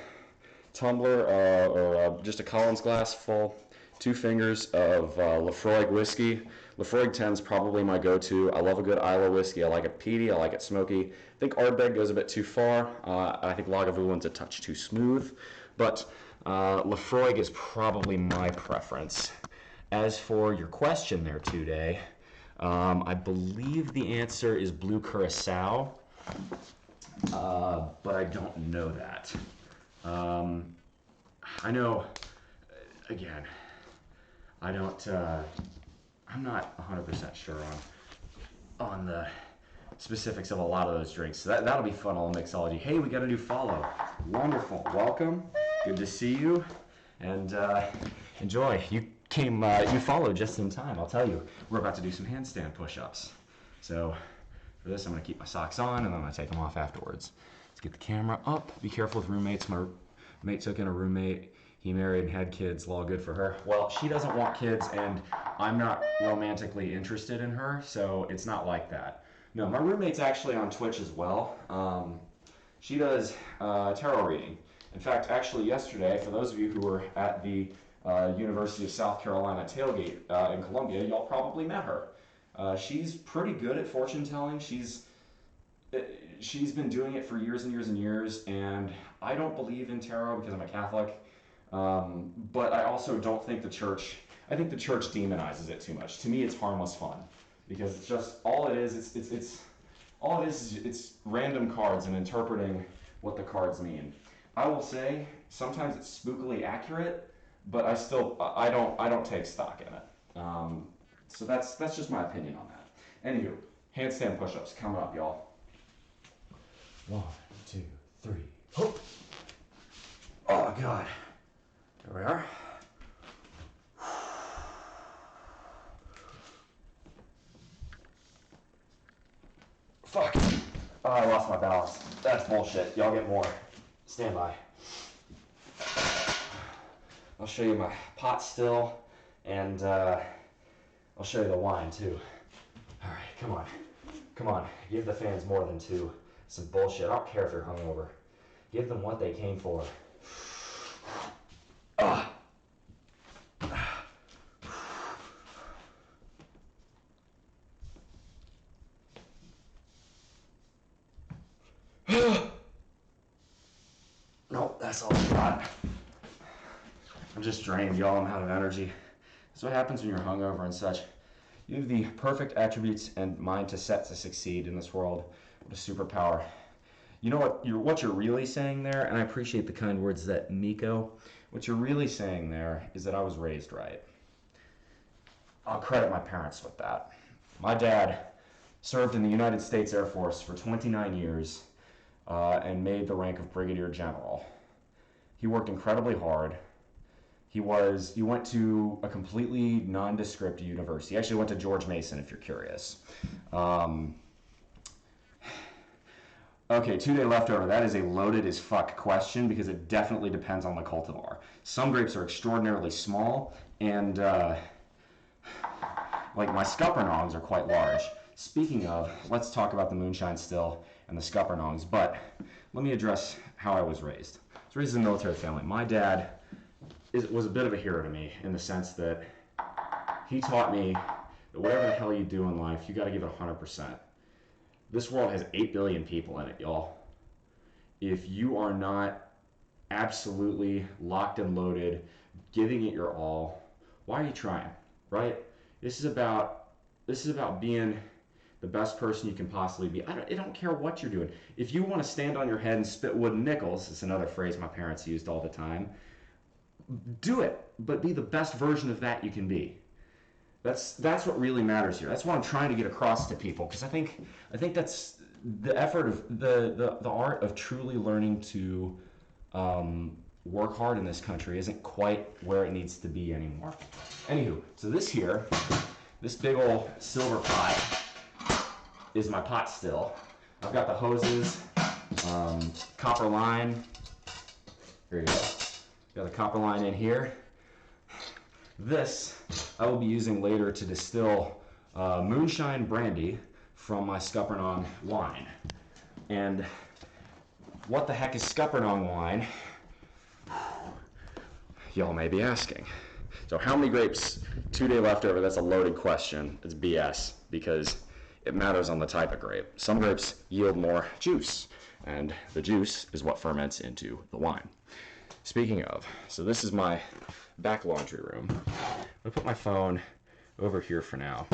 tumbler or just a Collins glass full, 2 fingers of Lafroig whiskey. Lafroig 10 is probably my go-to. I love a good Isla whiskey. I like it peaty. I like it smoky. I think Ardbeg goes a bit too far. I think Lagavulin a touch too smooth. But Lafroig is probably my preference. As for your question there, 2-day, I believe the answer is blue curacao, but I don't know that. I know, again, I'm not 100% sure on the specifics of a lot of those drinks. So that'll be fun on Mixology. Hey, we got a new follow. Wonderful. Welcome. Good to see you. And enjoy. You followed just in time. I'll tell you, we're about to do some handstand push-ups. So for this, I'm going to keep my socks on, and then I'm going to take them off afterwards. Let's get the camera up. Be careful with roommates. My mate took in a roommate. He married and had kids. All good for her. Well, she doesn't want kids, and I'm not romantically interested in her, so it's not like that. No, my roommate's actually on Twitch as well. She does tarot reading. In fact, actually yesterday, for those of you who were at the University of South Carolina tailgate in Columbia, y'all probably met her. She's pretty good at fortune telling. She's been doing it for years and years and years, and I don't believe in tarot because I'm a Catholic, but I also don't think the church demonizes it too much. To me, it's harmless fun because it's just all it is. It's random cards and interpreting what the cards mean. I will say sometimes it's spookily accurate, but I don't take stock in it. So that's just my opinion on that. Anywho, handstand push-ups coming up, y'all. 1, 2, 3, hoop. Oh God. There we are. Fuck. Oh, I lost my balance. That's bullshit. Y'all get more. Stand by. I'll show you my pot still, and I'll show you the wine too. All right, come on. Come on. Give the fans more than 2. Some bullshit. I don't care if you're hungover. Give them what they came for. Nope, that's all I got. I'm just drained, y'all. I'm out of energy. That's what happens when you're hungover and such. You have the perfect attributes and mind to set to succeed in this world. What a superpower. You know what you're really saying there, and I appreciate the kind words that Miko. What you're really saying there is that I was raised right. I'll credit my parents with that. My dad served in the United States Air Force for 29 years and made the rank of brigadier general. He worked incredibly hard. He went to a completely nondescript university. He actually went to George Mason, if you're curious. Okay, 2-day leftover. That is a loaded as fuck question because it definitely depends on the cultivar. Some grapes are extraordinarily small, and like my Scuppernongs are quite large. Speaking of, let's talk about the moonshine still and the Scuppernongs, but let me address how I was raised. I was raised in a military family. My dad was a bit of a hero to me in the sense that he taught me that whatever the hell you do in life, you got to give it 100%. This world has 8 billion people in it, y'all. If you are not absolutely locked and loaded, giving it your all, why are you trying, right? This is about being the best person you can possibly be. I don't care what you're doing. If you want to stand on your head and spit wooden nickels, it's another phrase my parents used all the time, do it, but be the best version of that you can be. That's what really matters here. That's what I'm trying to get across to people, because I think that's the effort of the art of truly learning to work hard in this country isn't quite where it needs to be anymore. Anywho, so this big old silver pot is my pot still. I've got the hoses, copper line. Here you go. Got the copper line in here. This I will be using later to distill moonshine brandy from my Scuppernong wine. And what the heck is Scuppernong wine? Y'all may be asking. So how many grapes? 2-day leftover, that's a loaded question. It's BS because it matters on the type of grape. Some grapes yield more juice, and the juice is what ferments into the wine. Speaking of, so this is my back laundry room. I'll put my phone over here for now.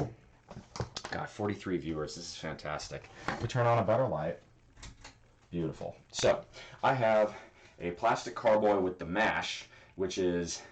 God, 43 viewers, this is fantastic. We turn on a better light. Beautiful. So, I have a plastic carboy with the mash, which is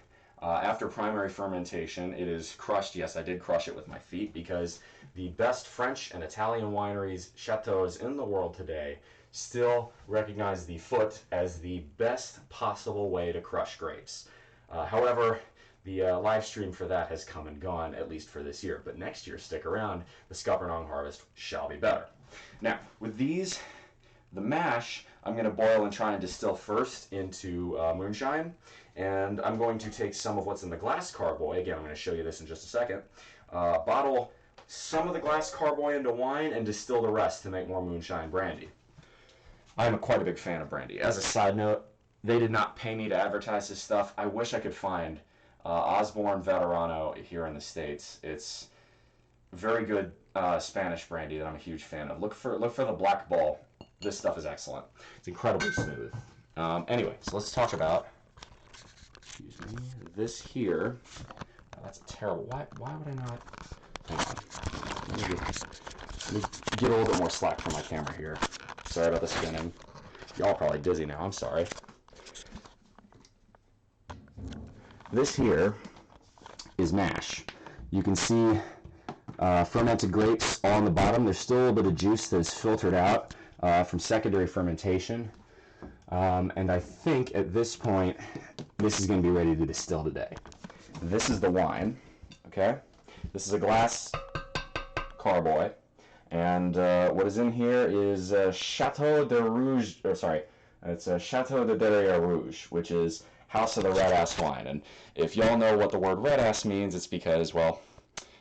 After primary fermentation, it is crushed. Yes, I did crush it with my feet because the best French and Italian wineries, chateaus in the world today still recognize the foot as the best possible way to crush grapes. However, the live stream for that has come and gone, at least for this year. But next year, stick around. The Scuppernong harvest shall be better. Now, with these, the mash, I'm going to boil and try and distill first into moonshine. And I'm going to take some of what's in the glass carboy. Again, I'm going to show you this in just a second. Bottle some of the glass carboy into wine and distill the rest to make more moonshine brandy. I'm quite a big fan of brandy. As a side note, they did not pay me to advertise this stuff. I wish I could find Osborne Veterano here in the States. It's very good Spanish brandy that I'm a huge fan of. Look for the Black Bull. This stuff is excellent. It's incredibly smooth. Anyway, so let's talk about, excuse me, this here. Oh, that's terrible. Why would I not? Hang on. Let me get a little bit more slack from my camera here. Sorry about the spinning. Y'all probably dizzy now. I'm sorry. This here is mash. You can see fermented grapes on the bottom. There's still a little bit of juice that's filtered out from secondary fermentation. And I think at this point, this is going to be ready to distill today. This is the wine, okay? This is a glass carboy. And what is in here is Chateau de Rouge, or sorry, it's Chateau de Derrière Rouge, which is House of the Red Ass Wine. And if y'all know what the word red ass means, it's because, well,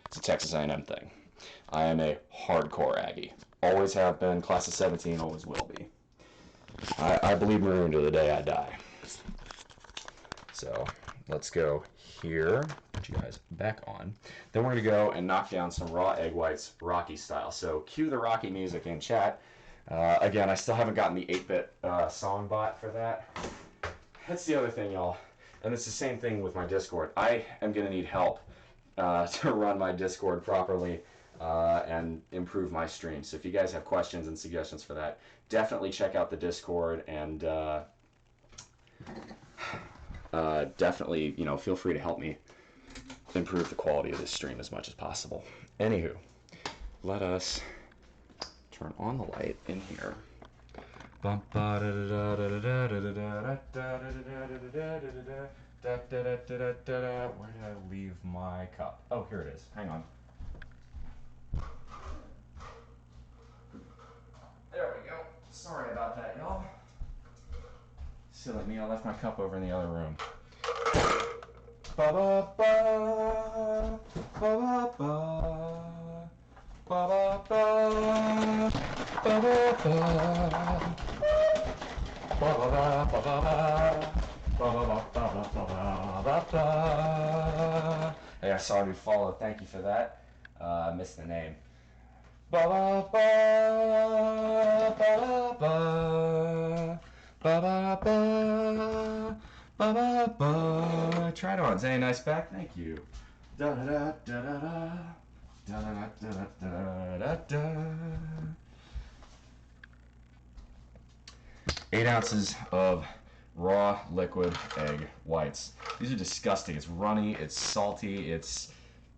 it's a Texas A&M thing. I am a hardcore Aggie. Always have been, class of 17, always will be. I believe Maroon to the day I die. So let's go here, put you guys back on. Then we're going to go and knock down some raw egg whites, Rocky style. So cue the Rocky music in chat. Again, I still haven't gotten the 8-bit song bot for that. That's the other thing, y'all. And it's the same thing with my Discord. I am going to need help to run my Discord properly and improve my stream. So if you guys have questions and suggestions for that, definitely check out the Discord and definitely, feel free to help me improve the quality of this stream as much as possible. Anywho, let us turn on the light in here. Where did I leave my cup? Oh, here it is. Hang on. There we go. Sorry about that, y'all. Silly me, I left my cup over in the other room. Ba ba ba ba ba ba ba ba ba ba. Hey, I saw you follow. Thank you for that. I missed the name. Ba ba ba ba ba ba ba ba ba ba ba. Try it on. Say nice back. Thank you. Da da da da da da da da da da da. 8 ounces of raw liquid egg whites. These are disgusting. It's runny, it's salty, it's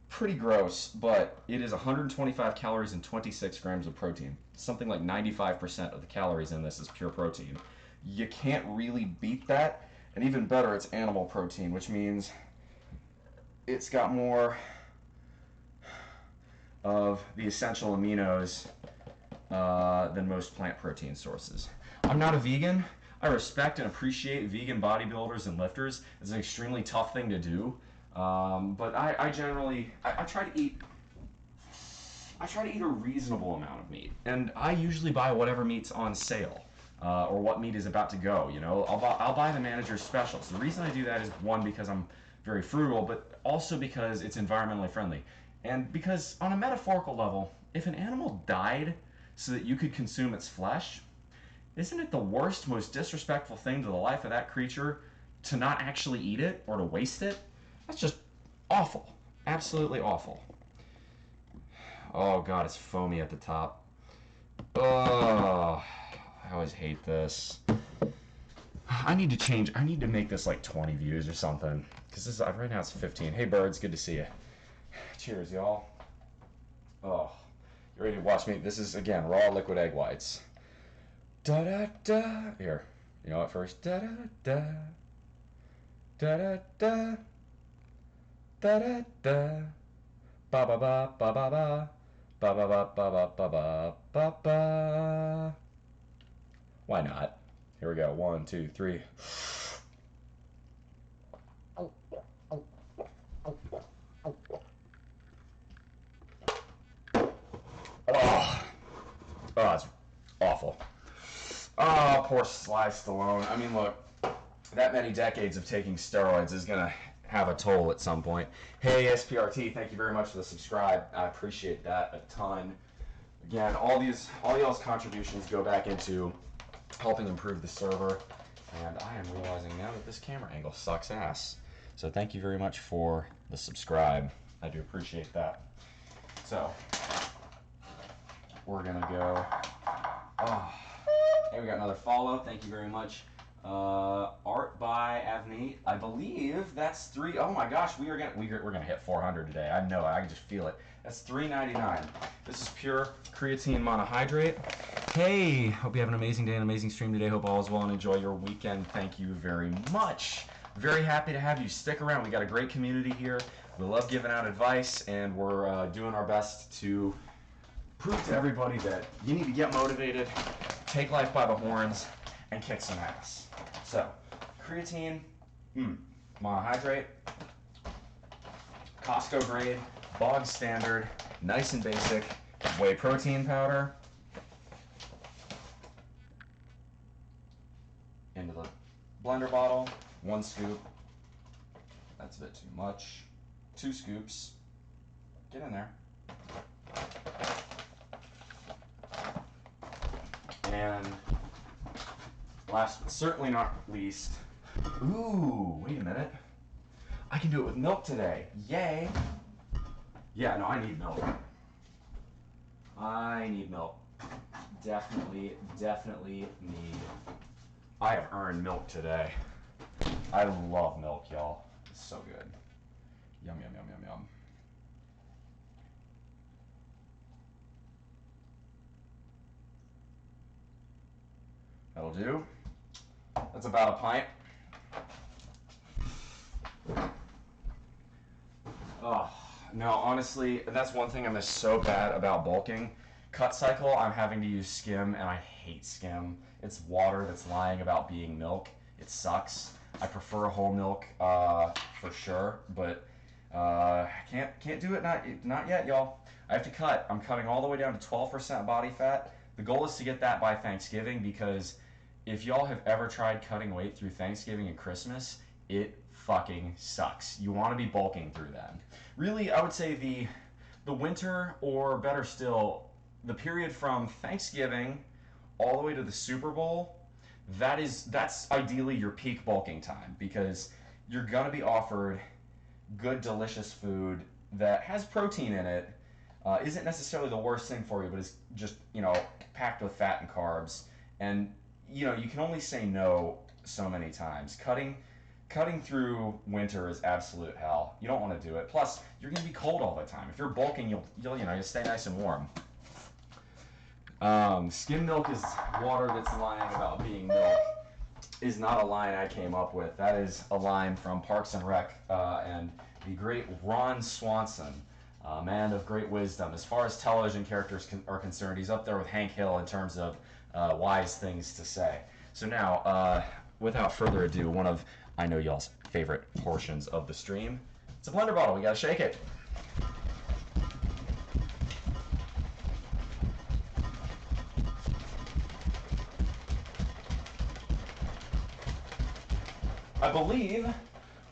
pretty gross, but it is 125 calories and 26 grams of protein. Something like 95% of the calories in this is pure protein. You can't really beat that, and even better, it's animal protein, which means it's got more of the essential aminos than most plant protein sources. I'm not a vegan. I respect and appreciate vegan bodybuilders and lifters. It's an extremely tough thing to do. But I generally try to eat a reasonable amount of meat, and I usually buy whatever meat's on sale or what meat is about to go. I'll buy the manager's specials. The reason I do that is, one, because I'm very frugal, but also because it's environmentally friendly, and because on a metaphorical level, if an animal died so that you could consume its flesh, isn't it the worst, most disrespectful thing to the life of that creature to not actually eat it or to waste it? That's just awful. Absolutely awful. Oh god, it's foamy at the top. Oh, I always hate this. I need to change. I need to make this like 20 views or something. Because this right now it's 15. Hey, birds, good to see you. Cheers, y'all. Oh, you ready to watch me? This is, again, raw liquid egg whites. Da-da-da. Here. You know what first? Da-da-da. Da-da-da. Da-da-da. Ba-ba-ba, ba-ba-ba. Ba-ba-ba-ba-ba-ba-ba-ba. Why not? Here we go. 1, 2, 3. Oh, it's awful. Oh, poor Sly Stallone. I mean, look, that many decades of taking steroids is going to have a toll at some point. Hey, SPRT, thank you very much for the subscribe. I appreciate that a ton. Again, all y'all's contributions go back into helping improve the server, and I am realizing now that this camera angle sucks ass. So thank you very much for the subscribe. I do appreciate that. So, we're gonna go. Oh, hey, we got another follow. Thank you very much. Art by Avneet. I believe that's 3. Oh my gosh, we're gonna hit 400 today. I know. I can just feel it. That's $3.99. This is pure creatine monohydrate. Hey, hope you have an amazing day, an amazing stream today. Hope all is well and enjoy your weekend. Thank you very much. Very happy to have you. Stick around. We got a great community here. We love giving out advice, and we're doing our best to prove to everybody that you need to get motivated, take life by the horns, and kick some ass. So, creatine, monohydrate, Costco grade, bog standard, nice and basic, whey protein powder, into the blender bottle, 1 scoop, that's a bit too much, 2 scoops, get in there, and last but certainly not least, ooh, wait a minute, I can do it with milk today, yay. Yeah, no, I need milk. I need milk. Definitely need. I have earned milk today. I love milk, y'all. It's so good. Yum, yum, yum, yum, yum. That'll do. That's about a pint. Oh, no, honestly, that's one thing I miss so bad about bulking. Cut cycle, I'm having to use skim, and I hate skim. It's water that's lying about being milk. It sucks. I prefer whole milk for sure, but I can't do it not yet, y'all. I have to cut. I'm cutting all the way down to 12% body fat. The goal is to get that by Thanksgiving, because if y'all have ever tried cutting weight through Thanksgiving and Christmas, it fucking sucks. You want to be bulking through that. Really, I would say the winter, or better still, the period from Thanksgiving all the way to the Super Bowl, that's ideally your peak bulking time, because you're gonna be offered good, delicious food that has protein in it. Isn't necessarily the worst thing for you, but it's just, packed with fat and carbs. And you can only say no so many times. Cutting through winter is absolute hell. You don't want to do it. Plus, you're going to be cold all the time. If you're bulking, you'll stay nice and warm. Skim milk is water that's lying about being milk. Is not a line I came up with. That is a line from Parks and Rec and the great Ron Swanson, a man of great wisdom. As far as television characters are concerned, he's up there with Hank Hill in terms of wise things to say. So now, without further ado, one of I know y'all's favorite portions of the stream. It's a blender bottle. We gotta shake it. I believe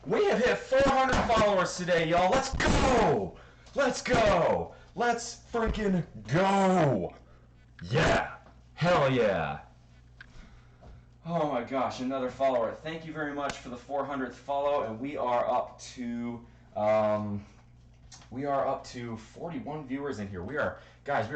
we have hit 400 followers today, y'all. Let's go! Let's go! Let's freaking go! Yeah! Hell yeah! Oh my gosh, another follower. Thank you very much for the 400th follow, and we are up to 41 viewers in here. We are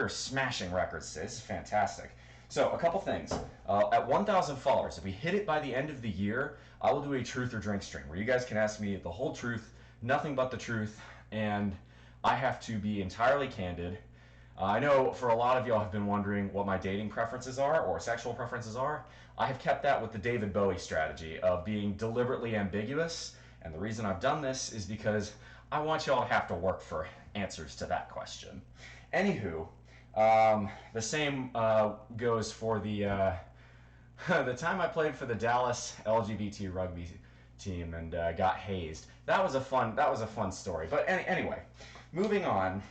smashing records today. This is fantastic. So a couple things. At 1,000 followers, if we hit it by the end of the year, I will do a truth or drink stream where you guys can ask me the whole truth, nothing but the truth, and I have to be entirely candid. I know for a lot of y'all have been wondering what my dating preferences are or sexual preferences are. I have kept that with the David Bowie strategy of being deliberately ambiguous, and the reason I've done this is because I want y'all to have to work for answers to that question. Anywho, the same goes for the the time I played for the Dallas LGBT rugby team and got hazed. That was a fun story. But anyway, moving on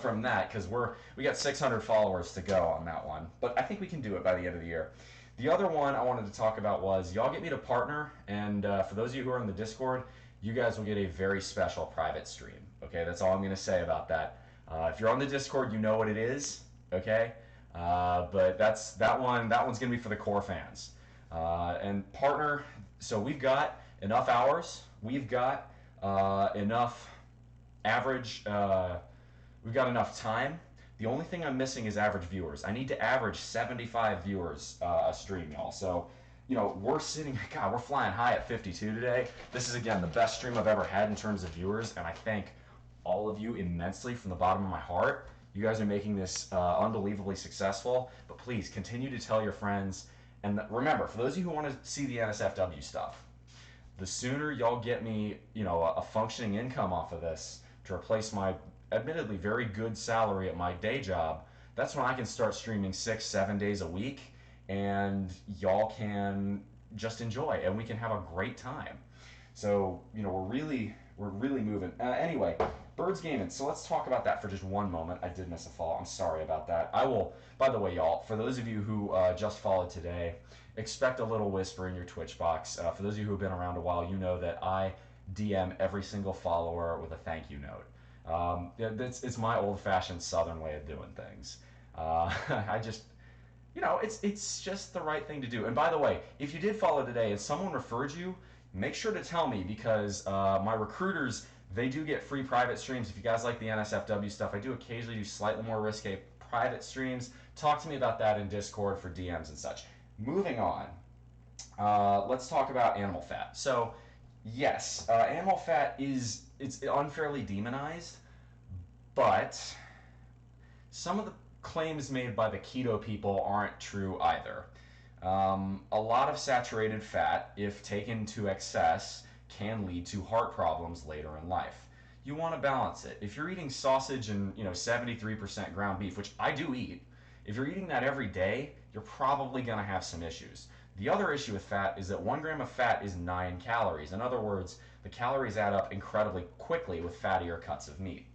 from that, because we got 600 followers to go on that one. But I think we can do it by the end of the year. The other one I wanted to talk about was y'all get me to partner, and for those of you who are in the Discord, you guys will get a very special private stream. Okay, that's all I'm going to say about that. If you're on the Discord, you know what it is. Okay, but that one's going to be for the core fans. And partner, so we've got enough hours. We've got enough average. We've got enough time. The only thing I'm missing is average viewers. I need to average 75 viewers a stream, y'all. So, we're flying high at 52 today. This is, again, the best stream I've ever had in terms of viewers, and I thank all of you immensely from the bottom of my heart. You guys are making this unbelievably successful, but please continue to tell your friends. And remember, for those of you who want to see the NSFW stuff, the sooner y'all get me, a functioning income off of this to replace my admittedly very good salary at my day job, that's when I can start streaming 6-7 days a week, and y'all can just enjoy, and we can have a great time. So, we're really moving. Anyway, Birds Gaming. So let's talk about that for just one moment. I did miss a follow. I'm sorry about that. I will, by the way, y'all, for those of you who just followed today, expect a little whisper in your Twitch box. For those of you who have been around a while, you know that I DM every single follower with a thank you note. It's my old-fashioned Southern way of doing things. I just, it's just the right thing to do. And by the way, if you did follow today and someone referred you, make sure to tell me, because my recruiters, they do get free private streams. If you guys like the NSFW stuff, I do occasionally do slightly more risque private streams. Talk to me about that in Discord for DMs and such. Moving on, let's talk about animal fat. So, yes, animal fat it's unfairly demonized, but some of the claims made by the keto people aren't true either. A lot of saturated fat, if taken to excess, can lead to heart problems later in life. You want to balance it. If you're eating sausage and 73% ground beef, which I do eat, if you're eating that every day, you're probably going to have some issues. The other issue with fat is that 1 gram of fat is 9 calories. In other words, the calories add up incredibly quickly with fattier cuts of meat.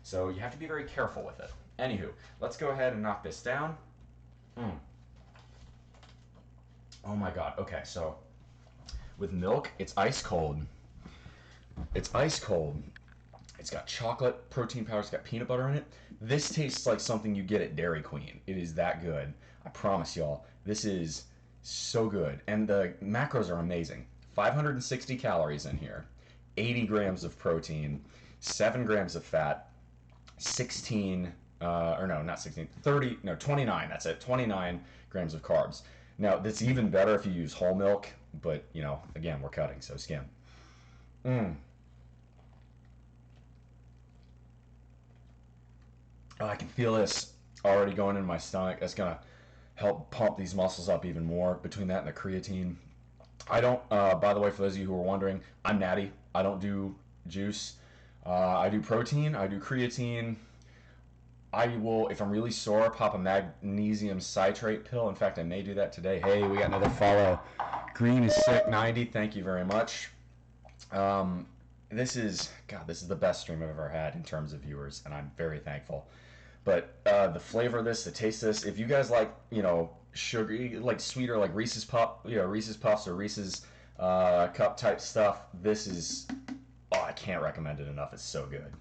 So you have to be very careful with it. Anywho, let's go ahead and knock this down. Oh my god. Okay, so with milk, it's ice cold. It's ice cold. It's got chocolate, protein powder, it's got peanut butter in it. This tastes like something you get at Dairy Queen. It is that good. I promise y'all. This is so good. And the macros are amazing. 560 calories in here, 80 grams of protein, 7 grams of fat, 29, that's it, 29 grams of carbs. Now, that's even better if you use whole milk, but, again, we're cutting, so skim. Oh, I can feel this already going in my stomach. That's going to help pump these muscles up even more between that and the creatine. I don't, by the way, for those of you who are wondering, I'm natty. I don't do juice. I do protein. I do creatine. I will, if I'm really sore, pop a magnesium citrate pill. In fact, I may do that today. Hey, we got another follow. Green is sick 90. Thank you very much. This is the best stream I've ever had in terms of viewers, and I'm very thankful. But the flavor of this, the taste of this, if you guys like, sugar, like sweeter, like Reese's Puffs or Reese's cup type stuff, this is, I can't recommend it enough. It's so good.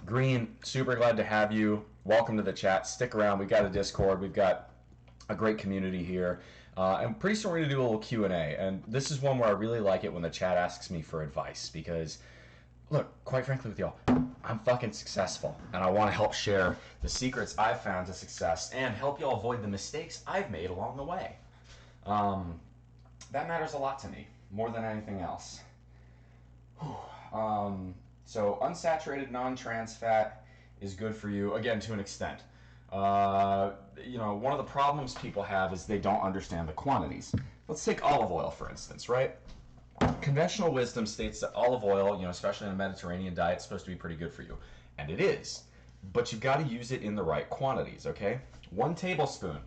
Green, super glad to have you. Welcome to the chat. Stick around. We've got a Discord. We've got a great community here. And pretty soon we're going to do a little Q&A. And this is one where I really like it when the chat asks me for advice, because Look, quite frankly with y'all, I'm fucking successful, and I want to help share the secrets I've found to success and help y'all avoid the mistakes I've made along the way. Um, that matters a lot to me, more than anything else. So unsaturated non-trans fat is good for you, again, to an extent. One of the problems people have is they don't understand the quantities. Let's take olive oil, for instance, right? Conventional wisdom states that olive oil, especially in a Mediterranean diet, is supposed to be pretty good for you. And it is. But you've got to use it in the right quantities, okay? 1 tablespoon.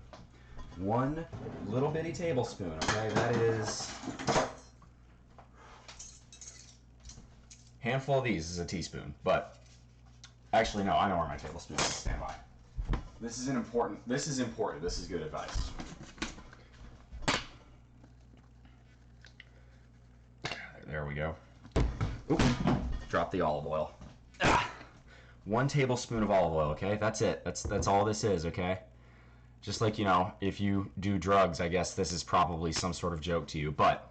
1 little bitty tablespoon, okay? That is... handful of these is a teaspoon, but... actually, no, I know where my tablespoon is. Stand by. This is important. This is good advice. There we go. Oop, drop the olive oil. 1 tablespoon of olive oil, okay? That's it. That's all this is, okay? Just like, if you do drugs, I guess this is probably some sort of joke to you, but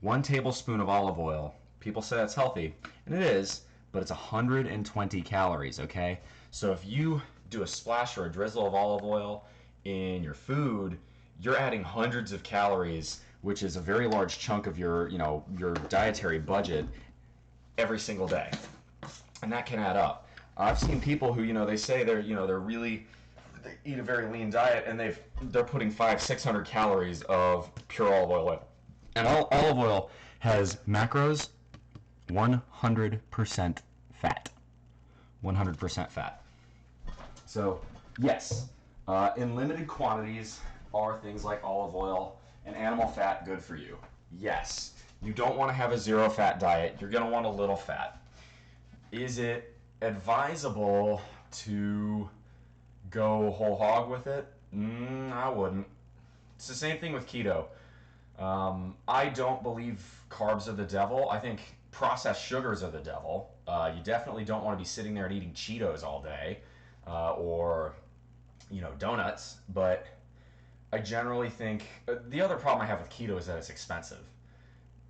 1 tablespoon of olive oil, people say that's healthy, and it is, but it's 120 calories, okay? So if you do a splash or a drizzle of olive oil in your food, you're adding hundreds of calories, which is a very large chunk of your dietary budget every single day. And that can add up. I've seen people who, they say they eat a very lean diet and they're putting 500-600 calories of pure olive oil in. And olive oil has macros 100% fat. 100% fat. So, yes, in limited quantities are things like olive oil and animal fat good for you? Yes. You don't want to have a zero fat diet. You're going to want a little fat. Is it advisable to go whole hog with it? I wouldn't. It's the same thing with keto. I don't believe carbs are the devil. I think processed sugars are the devil. You definitely don't want to be sitting there and eating Cheetos all day or donuts, but I generally think the other problem I have with keto is that it's expensive.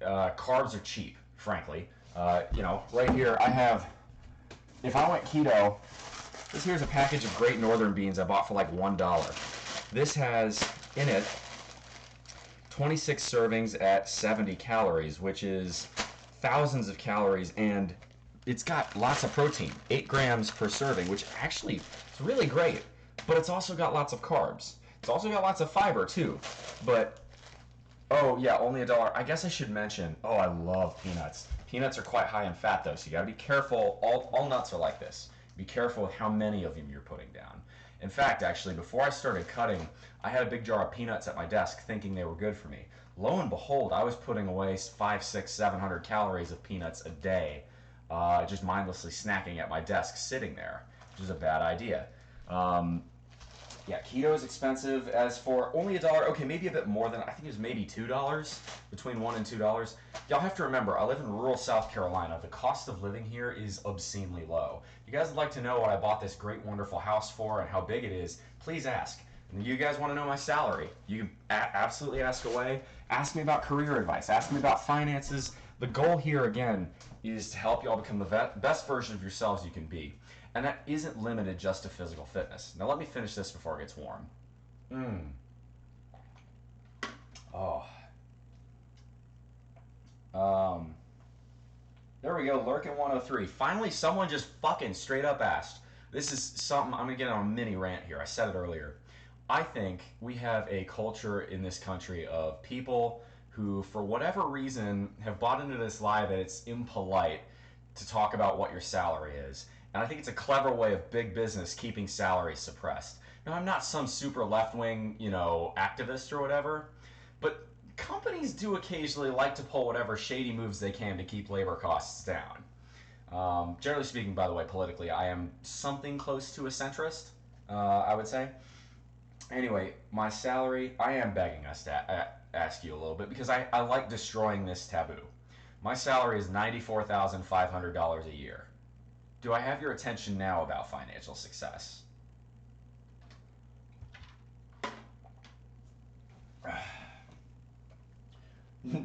Carbs are cheap, frankly. Right here I have, if I went keto, here's a package of Great Northern beans I bought for like $1. This has in it 26 servings at 70 calories, which is thousands of calories, and it's got lots of protein, 8 grams per serving, which actually is really great, but it's also got lots of carbs. It's also got lots of fiber too, but oh yeah, only $1. I guess I should mention, I love peanuts. Peanuts are quite high in fat though, so you gotta be careful. All nuts are like this. Be careful with how many of them you're putting down. In fact, actually, before I started cutting, I had a big jar of peanuts at my desk thinking they were good for me. Lo and behold, I was putting away 500, 600, 700 calories of peanuts a day, just mindlessly snacking at my desk sitting there, which is a bad idea. Yeah, keto is expensive. As for only $1, okay, maybe a bit more than, I think it was maybe $2, between $1 and $2. Y'all have to remember, I live in rural South Carolina. The cost of living here is obscenely low. If you guys would like to know what I bought this great, wonderful house for and how big it is, please ask. And you guys want to know my salary, you can absolutely ask away. Ask me about career advice. Ask me about finances. The goal here, again, is to help y'all become the best version of yourselves you can be. And that isn't limited just to physical fitness. Now let me finish this before it gets warm. There we go, Lurkin103. Finally, someone just fucking straight up asked. This is something, I'm gonna get on a mini rant here. I said it earlier. I think we have a culture in this country of people who, for whatever reason, have bought into this lie that it's impolite to talk about what your salary is. And I think it's a clever way of big business keeping salaries suppressed. Now, I'm not some super left-wing, activist or whatever, but companies do occasionally like to pull whatever shady moves they can to keep labor costs down. Generally speaking, by the way, politically, I am something close to a centrist, I would say. Anyway, my salary, I am begging us to ask you a little bit because I like destroying this taboo. My salary is $94,500 a year. Do I have your attention now about financial success?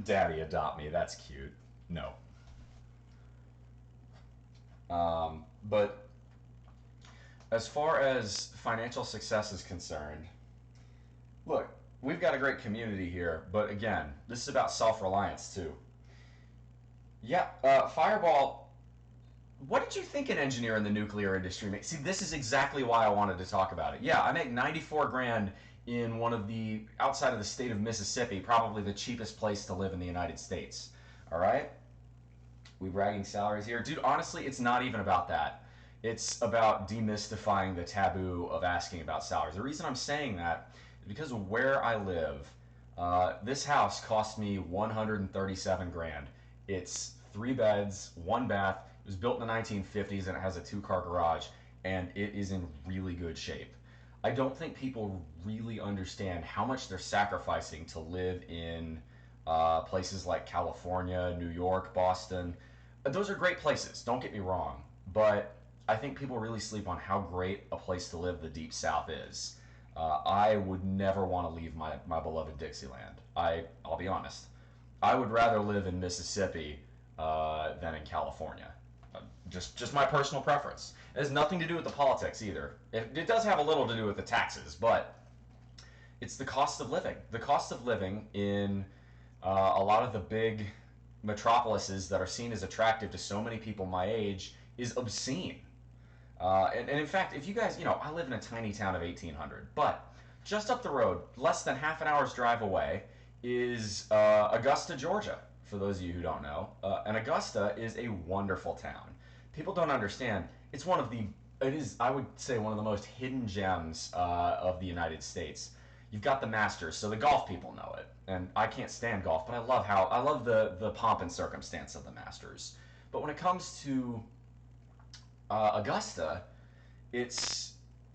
Daddy, adopt me. That's cute. No. But as far as financial success is concerned, look, we've got a great community here, but again, this is about self-reliance too. Yeah, Fireball, what did you think an engineer in the nuclear industry makes? See, this is exactly why I wanted to talk about it. Yeah, I make 94 grand in one of the, outside of the state of Mississippi, probably the cheapest place to live in the United States. All right? We bragging salaries here. Dude, honestly, it's not even about that. It's about demystifying the taboo of asking about salaries. The reason I'm saying that is because of where I live. This house cost me 137 grand. It's 3 beds, 1 bath. It was built in the 1950s and it has a 2-car garage, and it is in really good shape. I don't think people really understand how much they're sacrificing to live in places like California, New York, Boston. Those are great places, don't get me wrong, but I think people really sleep on how great a place to live the Deep South is. I would never want to leave my beloved Dixieland. I'll be honest. I would rather live in Mississippi than in California. Just my personal preference. It has nothing to do with the politics either. It does have a little to do with the taxes, but it's the cost of living. The cost of living in a lot of the big metropolises that are seen as attractive to so many people my age is obscene. And in fact, if you guys, I live in a tiny town of 1,800, but just up the road, less than half an hour's drive away, is Augusta, Georgia, for those of you who don't know. And Augusta is a wonderful town. People don't understand. It is, I would say, one of the most hidden gems of the United States. You've got the Masters, so the golf people know it. And I can't stand golf, but I love the pomp and circumstance of the Masters. But when it comes to Augusta, it's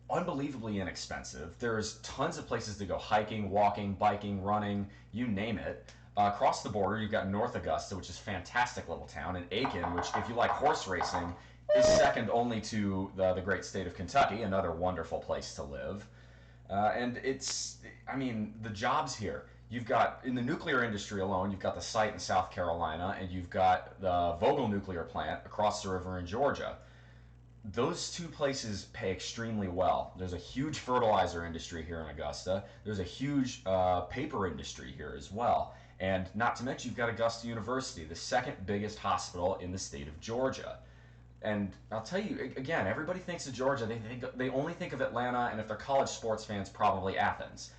unbelievably inexpensive. There's tons of places to go hiking, walking, biking, running, you name it. Across the border, you've got North Augusta, which is a fantastic little town, and Aiken, which, if you like horse racing, is second only to the great state of Kentucky, another wonderful place to live. And the jobs here. You've got, in the nuclear industry alone, you've got the site in South Carolina, and you've got the Vogtle nuclear plant across the river in Georgia. Those two places pay extremely well. There's a huge fertilizer industry here in Augusta. There's a huge paper industry here as well. And not to mention, you've got Augusta University, the second biggest hospital in the state of Georgia. And I'll tell you, again, everybody thinks of Georgia. They only think of Atlanta, and if they're college sports fans, probably Athens.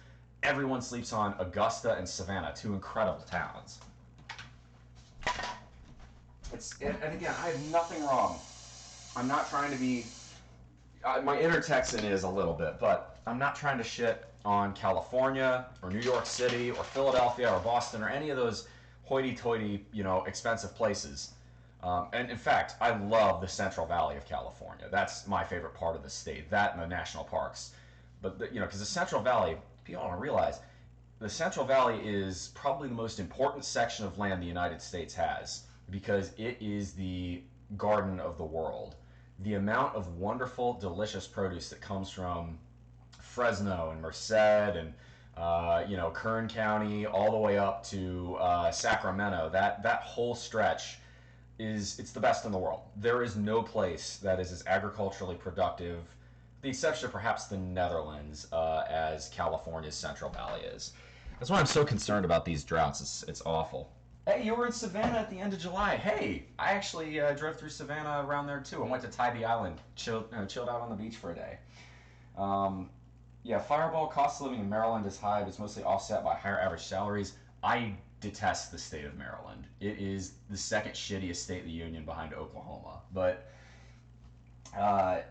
Everyone sleeps on Augusta and Savannah, two incredible towns. And again, I have nothing wrong. I'm not trying to be, my inner Texan is a little bit, but I'm not trying to shit on California or New York City or Philadelphia or Boston or any of those hoity-toity, expensive places. And in fact, I love the Central Valley of California. That's my favorite part of the state, that and the national parks. But, because the Central Valley, people don't realize, the Central Valley is probably the most important section of land the United States has, because it is the garden of the world. The amount of wonderful, delicious produce that comes from Fresno and Merced and Kern County all the way up to Sacramento, that whole stretch it's the best in the world. There is no place that is as agriculturally productive, with the exception of perhaps the Netherlands, as California's Central Valley is. That's why I'm so concerned about these droughts. It's awful. Hey, you were in Savannah at the end of July. Hey, I actually drove through Savannah around there too. I went to Tybee Island, chilled out on the beach for a day. Fireball, cost of living in Maryland is high, but it's mostly offset by higher average salaries. I detest the state of Maryland. It is the second shittiest state in the union behind Oklahoma. But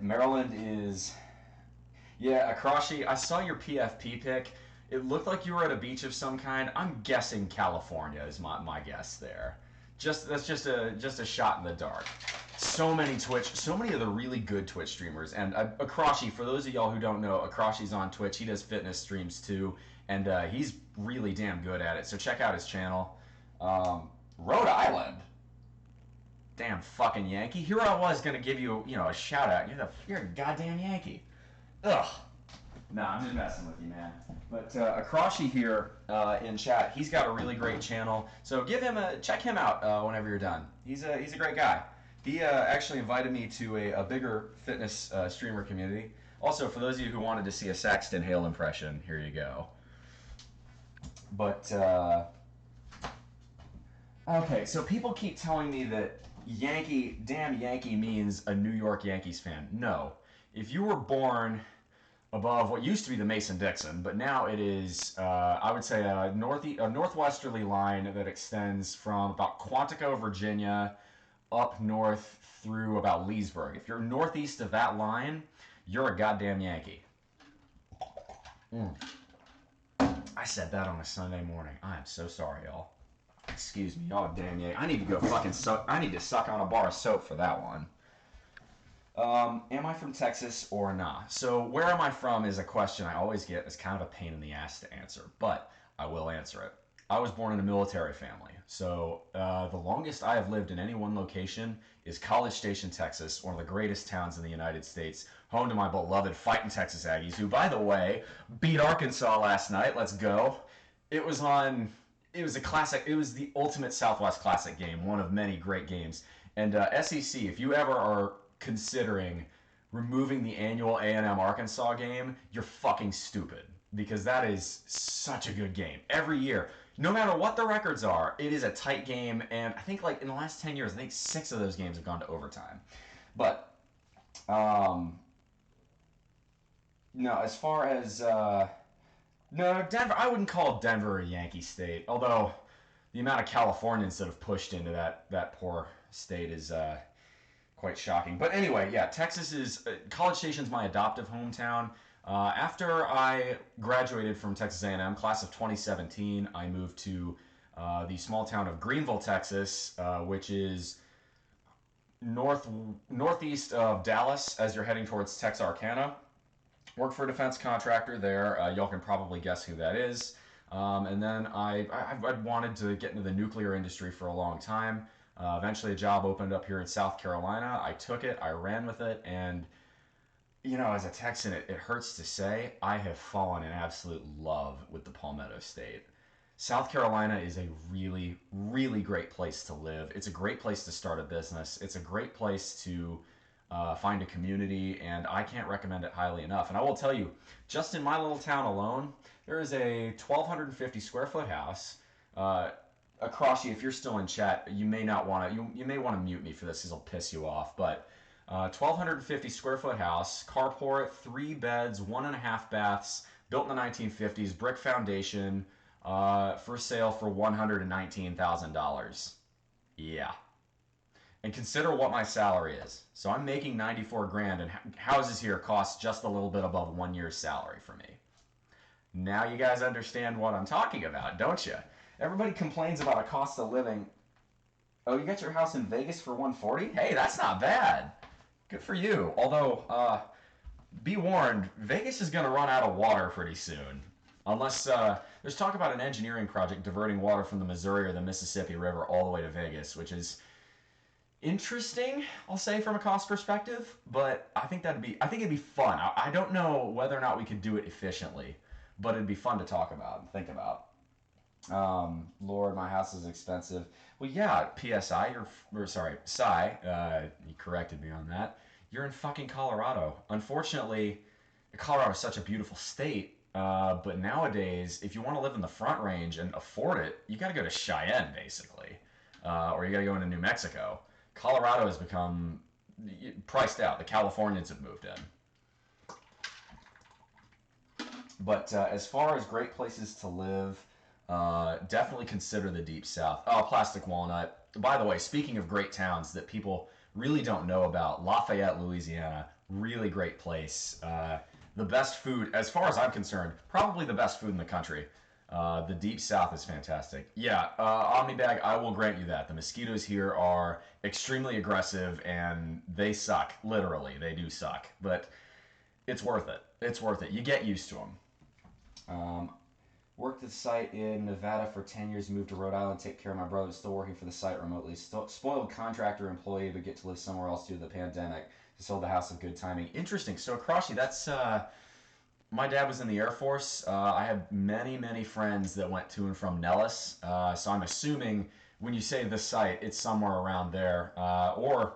Maryland is... Yeah, Akarashi, I saw your PFP pic. It looked like you were at a beach of some kind. I'm guessing California is my guess there. That's just a shot in the dark. So many of the really good Twitch streamers, and Akarashi, for those of y'all who don't know, Akarashi's on Twitch. He does fitness streams too, and he's really damn good at it. So check out his channel. Rhode Island. Damn fucking Yankee. Here I was gonna give you a shout out. You're a goddamn Yankee. Ugh. Nah, I'm just messing with you, man. But Akarashi here in chat, he's got a really great channel. So check him out whenever you're done. He's a great guy. He actually invited me to a bigger fitness streamer community. Also, for those of you who wanted to see a Saxton Hale impression, here you go. But okay, so people keep telling me that damn Yankee means a New York Yankees fan. No, if you were born above what used to be the Mason-Dixon, but now it is, I would say, a northwesterly line that extends from about Quantico, Virginia, up north through about Leesburg. If you're northeast of that line, you're a goddamn Yankee. I said that on a Sunday morning. I am so sorry, y'all. Excuse me, y'all damn Yankee. I need to go fucking suck. I need to suck on a bar of soap for that one. Am I from Texas or not? So where am I from is a question I always get. It's kind of a pain in the ass to answer, but I will answer it. I was born in a military family. So the longest I have lived in any one location is College Station, Texas, one of the greatest towns in the United States, home to my beloved fighting Texas Aggies, who, by the way, beat Arkansas last night. Let's go. It was a classic. It was the ultimate Southwest Classic game, one of many great games. And SEC, if you ever are considering removing the annual A&M Arkansas game, you're fucking stupid, because that is such a good game. Every year, no matter what the records are, it is a tight game, and I think like in the last 10 years, I think 6 of those games have gone to overtime. But, no, as far as, no, Denver, I wouldn't call Denver a Yankee state, although the amount of Californians that have pushed into that poor state is, quite shocking. But anyway, yeah, Texas is College Station's my adoptive hometown. After I graduated from Texas A&M, class of 2017, I moved to the small town of Greenville, Texas, which is northeast of Dallas as you're heading towards Texarkana. Worked for a defense contractor there. Y'all can probably guess who that is. And then I'd wanted to get into the nuclear industry for a long time. Eventually a job opened up here in South Carolina. I took it, I ran with it, and you know, as a Texan, it hurts to say, I have fallen in absolute love with the Palmetto State. South Carolina is a really, really great place to live. It's a great place to start a business. It's a great place to find a community, and I can't recommend it highly enough. And I will tell you, just in my little town alone, there is a 1,250 square foot house. Across you, if you're still in chat, you may not want to. You may want to mute me for this, because it'll piss you off. But 1,250 square foot house, carport, 3 beds, 1.5 baths, built in the 1950s, brick foundation, for sale for $119,000. Yeah. And consider what my salary is. So I'm making 94 grand, and houses here cost just a little bit above 1 year's salary for me. Now you guys understand what I'm talking about, don't you? Everybody complains about a cost of living. Oh, you got your house in Vegas for 140? Hey, that's not bad. Good for you. Although, be warned, Vegas is going to run out of water pretty soon. Unless, there's talk about an engineering project diverting water from the Missouri or the Mississippi River all the way to Vegas, which is interesting, I'll say, from a cost perspective. But I think it'd be fun. I don't know whether or not we could do it efficiently, but it'd be fun to talk about and think about. Lord, my house is expensive. Well, yeah, PSI, Psy, you corrected me on that. You're in fucking Colorado. Unfortunately, Colorado is such a beautiful state, but nowadays, if you want to live in the Front Range and afford it, you gotta go to Cheyenne, basically. Or you gotta go into New Mexico. Colorado has become priced out. The Californians have moved in. But as far as great places to live, definitely consider the Deep South. Oh, Plastic Walnut. By the way, speaking of great towns that people really don't know about, Lafayette, Louisiana, really great place. The best food, as far as I'm concerned, probably the best food in the country. The Deep South is fantastic. Yeah, Omnibag, I will grant you that. The mosquitoes here are extremely aggressive, and they suck. Literally, they do suck. But it's worth it. It's worth it. You get used to them. Worked at the site in Nevada for 10 years, moved to Rhode Island, take care of my brother, still working for the site remotely. Spoiled contractor employee, but get to live somewhere else due to the pandemic. Sold the house of good timing. Interesting. So, Akroshi, that's, my dad was in the Air Force. I have many, many friends that went to and from Nellis. So I'm assuming when you say the site, it's somewhere around there. Or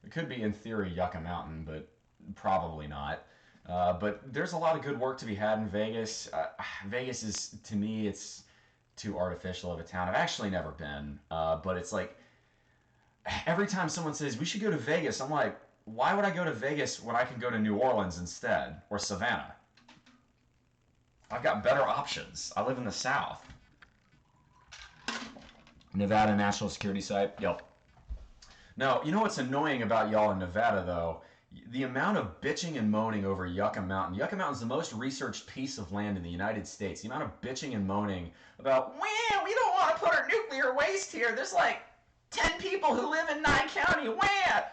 It could be, in theory, Yucca Mountain, but probably not. But there's a lot of good work to be had in Vegas. Vegas is, to me, it's too artificial of a town. I've actually never been, but it's like every time someone says we should go to Vegas, I'm like, why would I go to Vegas when I can go to New Orleans instead or Savannah? I've got better options. I live in the South. Nevada National Security Site. Yep. Now, you know what's annoying about y'all in Nevada, though? The amount of bitching and moaning over Yucca Mountain. Yucca Mountain is the most researched piece of land in the United States. The amount of bitching and moaning about, well, we don't want to put our nuclear waste here. There's like 10 people who live in Nye County. Well,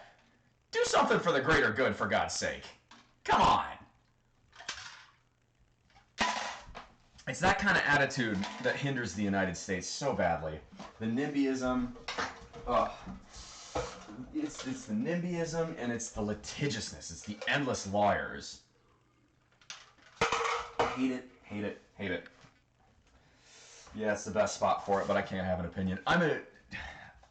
do something for the greater good, for God's sake. Come on. It's that kind of attitude that hinders the United States so badly. The NIMBYism. It's the NIMBYism and it's the litigiousness. It's the endless lawyers. Hate it, hate it, hate it. Yeah, it's the best spot for it, but I can't have an opinion.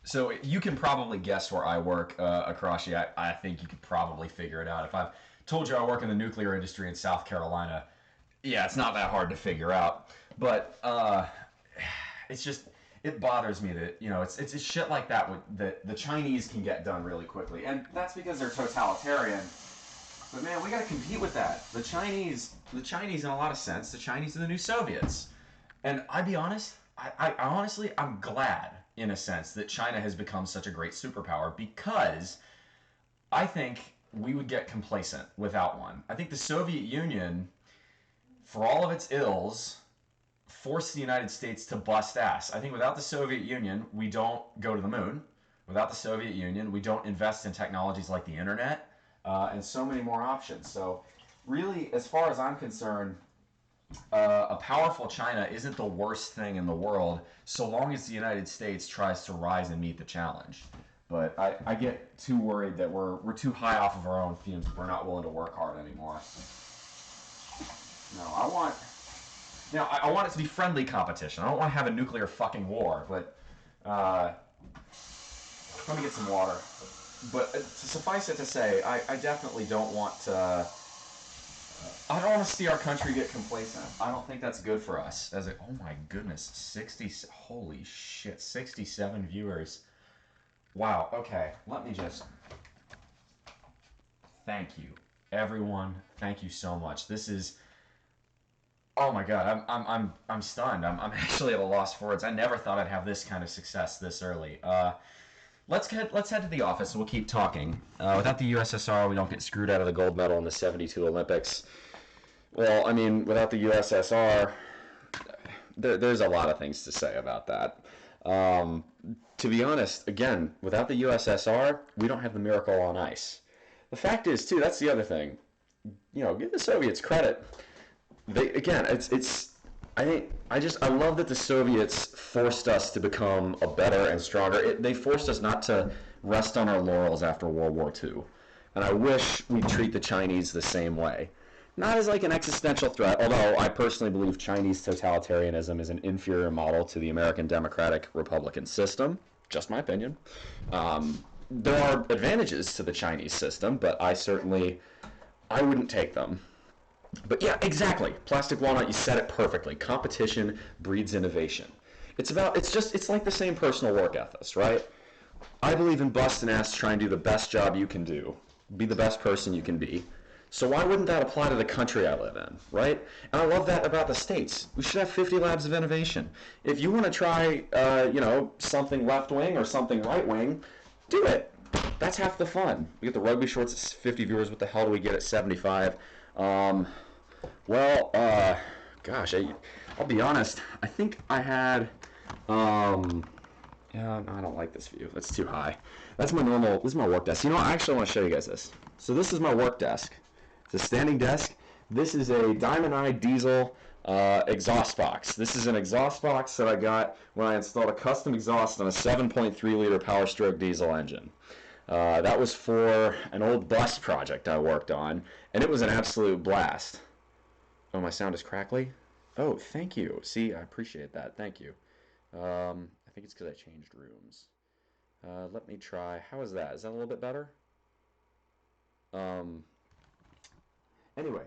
So you can probably guess where I work, Akarashi. I think you could probably figure it out. If I've told you I work in the nuclear industry in South Carolina, yeah, it's not that hard to figure out. But it's just, it bothers me that, it's shit like that the Chinese can get done really quickly. And that's because they're totalitarian. But man, we got to compete with that. The Chinese, in a lot of sense, the Chinese are the new Soviets. And I'd be honest, I honestly, I'm glad, in a sense, that China has become such a great superpower, because I think we would get complacent without one. I think the Soviet Union, for all of its ills, forced the United States to bust ass. I think without the Soviet Union, we don't go to the moon. Without the Soviet Union, we don't invest in technologies like the internet, and so many more options. So really, as far as I'm concerned, a powerful China isn't the worst thing in the world, so long as the United States tries to rise and meet the challenge. But I get too worried that we're too high off of our own fumes. We're not willing to work hard anymore. No, I want it to be friendly competition. I don't want to have a nuclear fucking war, but let me get some water. But to suffice it to say, I definitely don't want to. I don't want to see our country get complacent. I don't think that's good for us. Oh my goodness, 60, holy shit, 67 viewers. Wow. Okay, let me just. Thank you, everyone. Thank you so much. This is. Oh my god, I'm stunned. I'm actually at a loss for words. I never thought I'd have this kind of success this early. Let's head to the office and we'll keep talking. Without the USSR, we don't get screwed out of the gold medal in the '72 Olympics. Well, I mean, without the USSR, there's a lot of things to say about that. To be honest, again, without the USSR, we don't have the miracle on ice. The fact is, too, that's the other thing. Give the Soviets credit. I love that the Soviets forced us to become a better and stronger. They forced us not to rest on our laurels after World War II. And I wish we'd treat the Chinese the same way. Not as like an existential threat, although I personally believe Chinese totalitarianism is an inferior model to the American democratic republican system. Just my opinion. There are advantages to the Chinese system, but I wouldn't take them. But yeah, exactly. Plastic Walnut, you said it perfectly. Competition breeds innovation. It's like the same personal work ethics, right? I believe in busting ass, trying to do the best job you can do. Be the best person you can be. So why wouldn't that apply to the country I live in, right? And I love that about the States. We should have 50 labs of innovation. If you want to try, something left-wing or something right-wing, do it. That's half the fun. We get the rugby shorts at 50 viewers. What the hell do we get at 75? Gosh, I'll be honest. I think I had, yeah, no, I don't like this view. That's too high. This is my work desk. I actually want to show you guys this. So this is my work desk. It's a standing desk. This is a Diamond Eye diesel exhaust box. This is an exhaust box that I got when I installed a custom exhaust on a 7.3 liter Power Stroke diesel engine. That was for an old bus project I worked on, and it was an absolute blast. Oh, my sound is crackly? Oh, thank you. See, I appreciate that. Thank you. I think it's because I changed rooms. Let me try. How is that? Is that a little bit better? Um, anyway,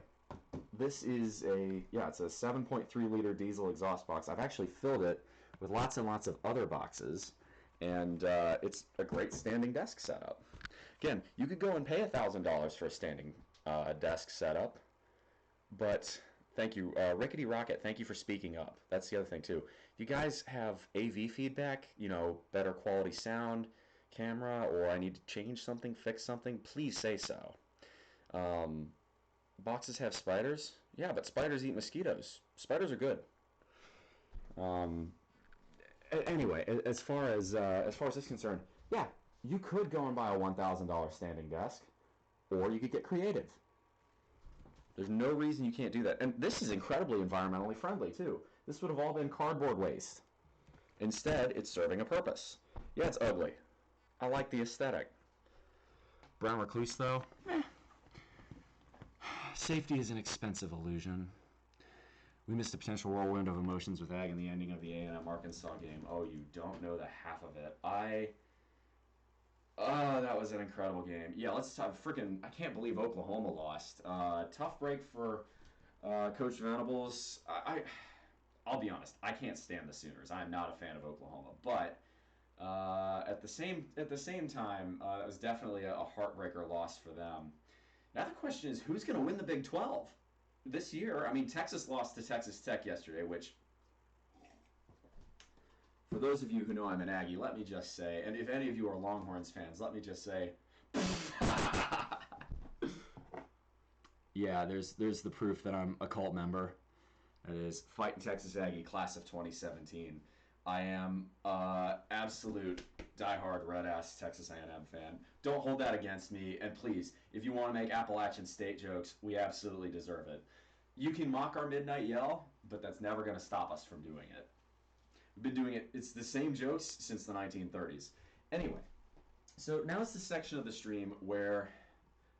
this is it's a 7.3 liter diesel exhaust box. I've actually filled it with lots and lots of other boxes, and it's a great standing desk setup. Again, you could go and pay $1,000 for a standing desk setup, but thank you, Rickety Rocket. Thank you for speaking up. That's the other thing too. If you guys have AV feedback, better quality sound, camera, or I need to change something, fix something, please say so. Boxes have spiders? Yeah, but spiders eat mosquitoes. Spiders are good. Anyway, as far as this is concerned, yeah, you could go and buy a $1,000 standing desk, or you could get creative. There's no reason you can't do that. And this is incredibly environmentally friendly, too. This would have all been cardboard waste. Instead, it's serving a purpose. Yeah, it's ugly. I like the aesthetic. Brown recluse, though? Safety is an expensive illusion. We missed a potential whirlwind of emotions with Ag and the ending of the A&M Arkansas game. Oh, you don't know the half of it. That was an incredible game. Yeah, let's talk. I can't believe Oklahoma lost. Tough break for Coach Venables. I'll be honest. I can't stand the Sooners. I'm not a fan of Oklahoma, but at the same time, it was definitely a heartbreaker loss for them. Now the question is, who's going to win the Big 12 this year? I mean, Texas lost to Texas Tech yesterday, which, for those of you who know I'm an Aggie, let me just say, and if any of you are Longhorns fans, let me just say, yeah, there's the proof that I'm a cult member. That is Fighting Texas Aggie, class of 2017. I am absolute diehard red-ass Texas A&M fan. Don't hold that against me, and please, if you want to make Appalachian State jokes, we absolutely deserve it. You can mock our midnight yell, but that's never going to stop us from doing it. We've been doing it. It's the same jokes since the 1930s. Anyway, so now it's the section of the stream where...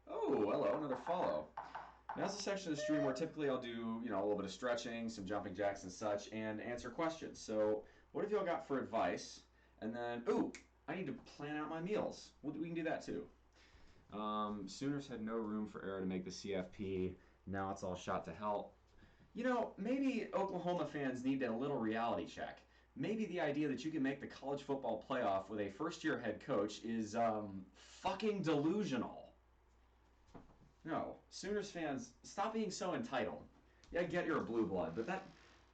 Oh, hello, another follow. Now's the section of the stream where typically I'll do, a little bit of stretching, some jumping jacks and such, and answer questions. So what have y'all got for advice? And then, I need to plan out my meals. We can do that too. Sooners had no room for error to make the CFP. Now it's all shot to hell. Maybe Oklahoma fans need a little reality check. Maybe the idea that you can make the college football playoff with a first-year head coach is fucking delusional. No, Sooners fans, stop being so entitled. Yeah, I get you're a blue blood, but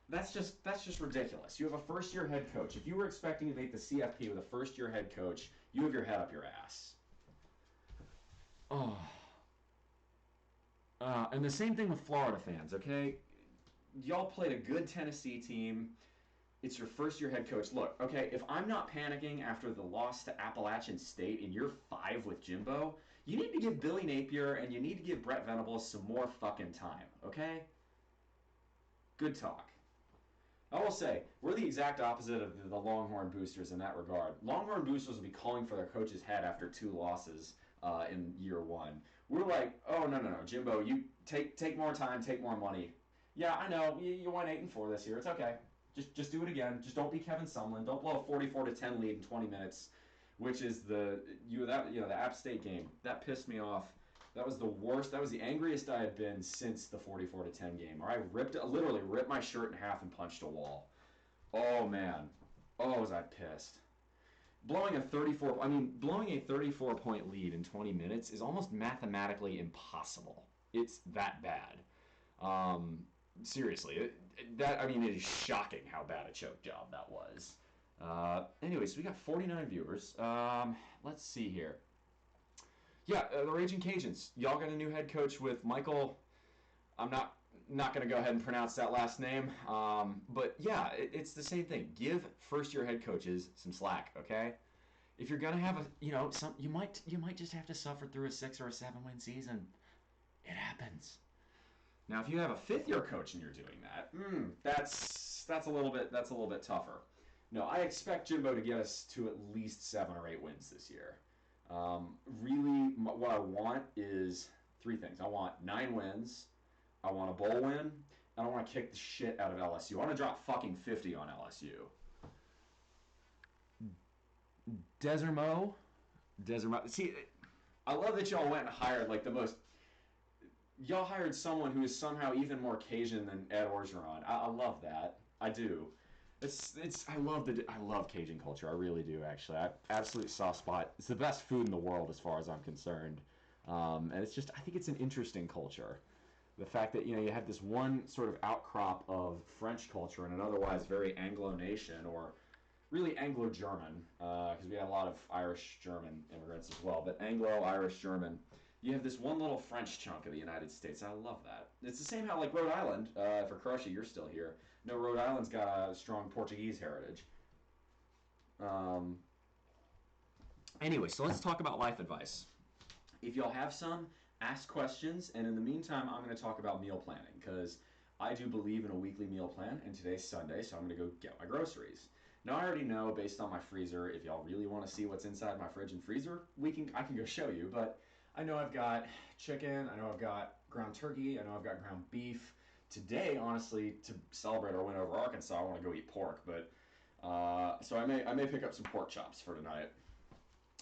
that's just ridiculous. You have a first-year head coach. If you were expecting to make the CFP with a first-year head coach, you have your head up your ass. Oh. And the same thing with Florida fans, okay? Y'all played a good Tennessee team. It's your first-year head coach. Look, okay, if I'm not panicking after the loss to Appalachian State in year 5 with Jimbo, you need to give Billy Napier and you need to give Brett Venables some more fucking time, okay? Good talk. I will say, we're the exact opposite of the Longhorn boosters in that regard. Longhorn boosters will be calling for their coach's head after 2 losses in year 1. We're like, oh, no, Jimbo, you take more time, take more money. Yeah, I know, you won 8-4 this year, it's okay. Just do it again. Just don't be Kevin Sumlin. Don't blow a 44-10 lead in 20 minutes, which is the App State game. That pissed me off. That was the worst. That was the angriest I had been since the 44-10 game. Or I literally ripped my shirt in half and punched a wall. Oh man. Oh, was I pissed. Blowing a 34-point lead in 20 minutes is almost mathematically impossible. It's that bad. Seriously, it is shocking how bad a choke job that was. Anyway, so we got 49 viewers. Let's see here. Yeah, the Raging Cajuns. Y'all got a new head coach with Michael. I'm not going to go ahead and pronounce that last name. But yeah, it's the same thing. Give first-year head coaches some slack, okay? If you're going to have you might just have to suffer through a 6 or a 7-win season. It happens. Now, if you have a 5th-year coach and you're doing that, that's a little bit tougher. No, I expect Jimbo to get us to at least 7 or 8 wins this year. Really, what I want is 3 things. I want 9 wins, I want a bowl win, and I want to kick the shit out of LSU. I want to drop fucking 50 on LSU. Desermo. See, I love that y'all went and hired like the most. Y'all hired someone who is somehow even more Cajun than Ed Orgeron. I love that. I do. I love Cajun culture. I really do actually. Absolute soft spot. It's the best food in the world as far as I'm concerned. And it's just I think it's an interesting culture. The fact that you have this one sort of outcrop of French culture in an otherwise very Anglo nation, or really Anglo-German, because we had a lot of Irish-German immigrants as well, but Anglo-Irish-German. You have this one little French chunk of the United States. I love that. It's the same how like Rhode Island, for Crushy, you're still here. No, Rhode Island's got a strong Portuguese heritage. Um, anyway, so let's talk about life advice. If y'all have some, ask questions, and in the meantime, I'm going to talk about meal planning, because I do believe in a weekly meal plan, and today's Sunday, so I'm going to go get my groceries. Now, I already know, based on my freezer, if y'all really want to see what's inside my fridge and freezer, I can go show you, but I know I've got chicken, I know I've got ground turkey, I know I've got ground beef. Today, honestly, to celebrate our win over Arkansas, I want to go eat pork, but so I may pick up some pork chops for tonight.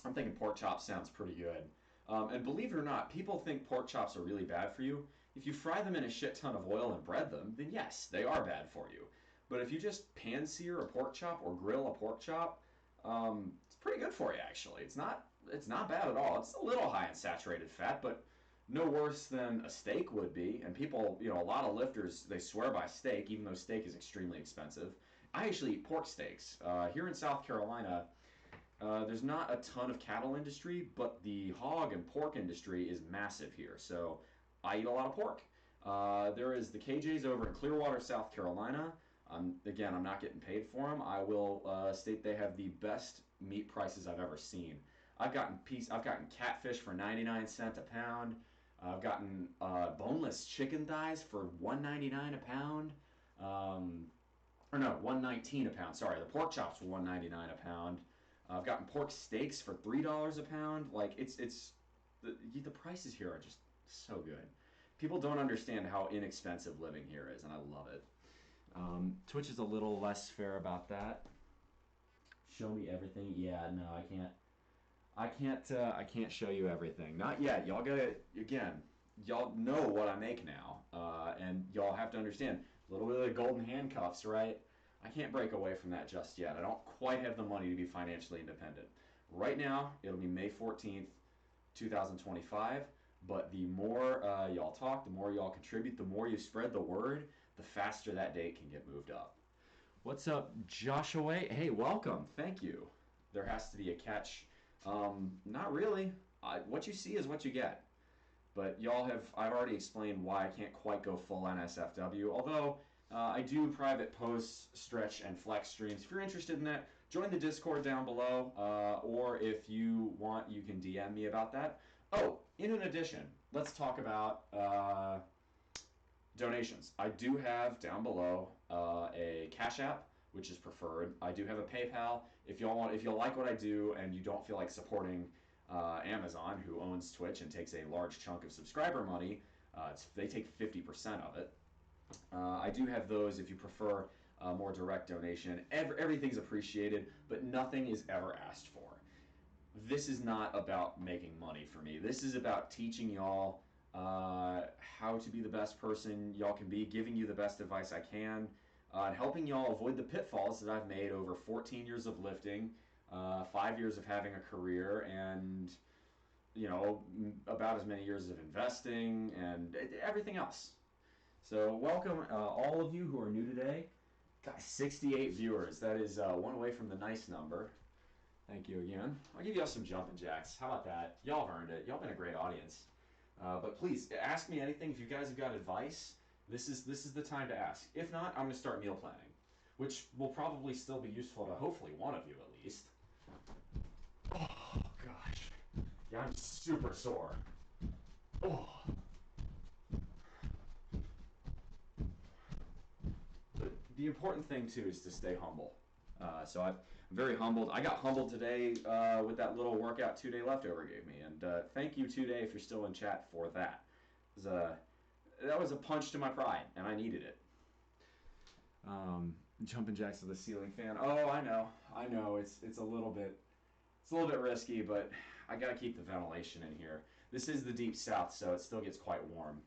I'm thinking pork chops sounds pretty good. And believe it or not, people think pork chops are really bad for you. If you fry them in a shit ton of oil and bread them, then yes, they are bad for you. But if you just pan sear a pork chop or grill a pork chop, it's pretty good for you actually. It's not bad at all. It's a little high in saturated fat, but no worse than a steak would be. And people, a lot of lifters, they swear by steak, even though steak is extremely expensive. I actually eat pork steaks. Here in South Carolina, there's not a ton of cattle industry, but the hog and pork industry is massive here. So I eat a lot of pork. There is the KJ's over in Clearwater, South Carolina. Again, I'm not getting paid for them. I will state they have the best meat prices I've ever seen. I've gotten catfish for 99 cents a pound. I've gotten boneless chicken thighs for 1.99 a pound. Or no, 1.19 a pound. Sorry, the pork chops were 1.99 a pound. I've gotten pork steaks for $3 a pound. Like the prices here are just so good. People don't understand how inexpensive living here is, and I love it. Twitch is a little less fair about that. Show me everything. Yeah, no, I can't. I can't show you everything. Not yet. Y'all gotta again. Y'all know what I make now, and y'all have to understand a little bit of the golden handcuffs, right? I can't break away from that just yet. I don't quite have the money to be financially independent. Right now, it'll be May 14th, 2025. But the more y'all talk, the more y'all contribute, the more you spread the word, the faster that date can get moved up. What's up, Joshua? Hey, welcome. Thank you. There has to be a catch. Not really. What you see is what you get. But I've already explained why I can't quite go full NSFW, although I do private posts, stretch, and flex streams. If you're interested in that, join the Discord down below, or if you want, you can DM me about that. Oh, in addition, let's talk about donations. I do have down below a Cash App, which is preferred. I do have a PayPal. If you like what I do and you don't feel like supporting Amazon, who owns Twitch and takes a large chunk of subscriber money, they take 50% of it. I do have those if you prefer more direct donation. Everything's appreciated, but nothing is ever asked for. This is not about making money for me. This is about teaching y'all how to be the best person y'all can be, giving you the best advice I can, and helping y'all avoid the pitfalls that I've made over 14 years of lifting, 5 years of having a career, and about as many years of investing and everything else. So welcome all of you who are new today. Got 68 viewers. That is one away from the nice number. Thank you again. I'll give y'all some jumping jacks. How about that? Y'all have earned it. Y'all been a great audience. But please, ask me anything. If you guys have got advice, this is the time to ask. If not, I'm going to start meal planning, which will probably still be useful to hopefully one of you at least. Oh, gosh. Yeah, I'm super sore. Oh. The important thing, too, is to stay humble. So I'm very humbled. I got humbled today with that little workout 2-day leftover gave me. And thank you, 2-day, if you're still in chat for that. That was a punch to my pride, and I needed it. Jumping jacks to the ceiling fan. Oh, I know. It's a little bit risky, but I gotta keep the ventilation in here. This is the deep south, so it still gets quite warm.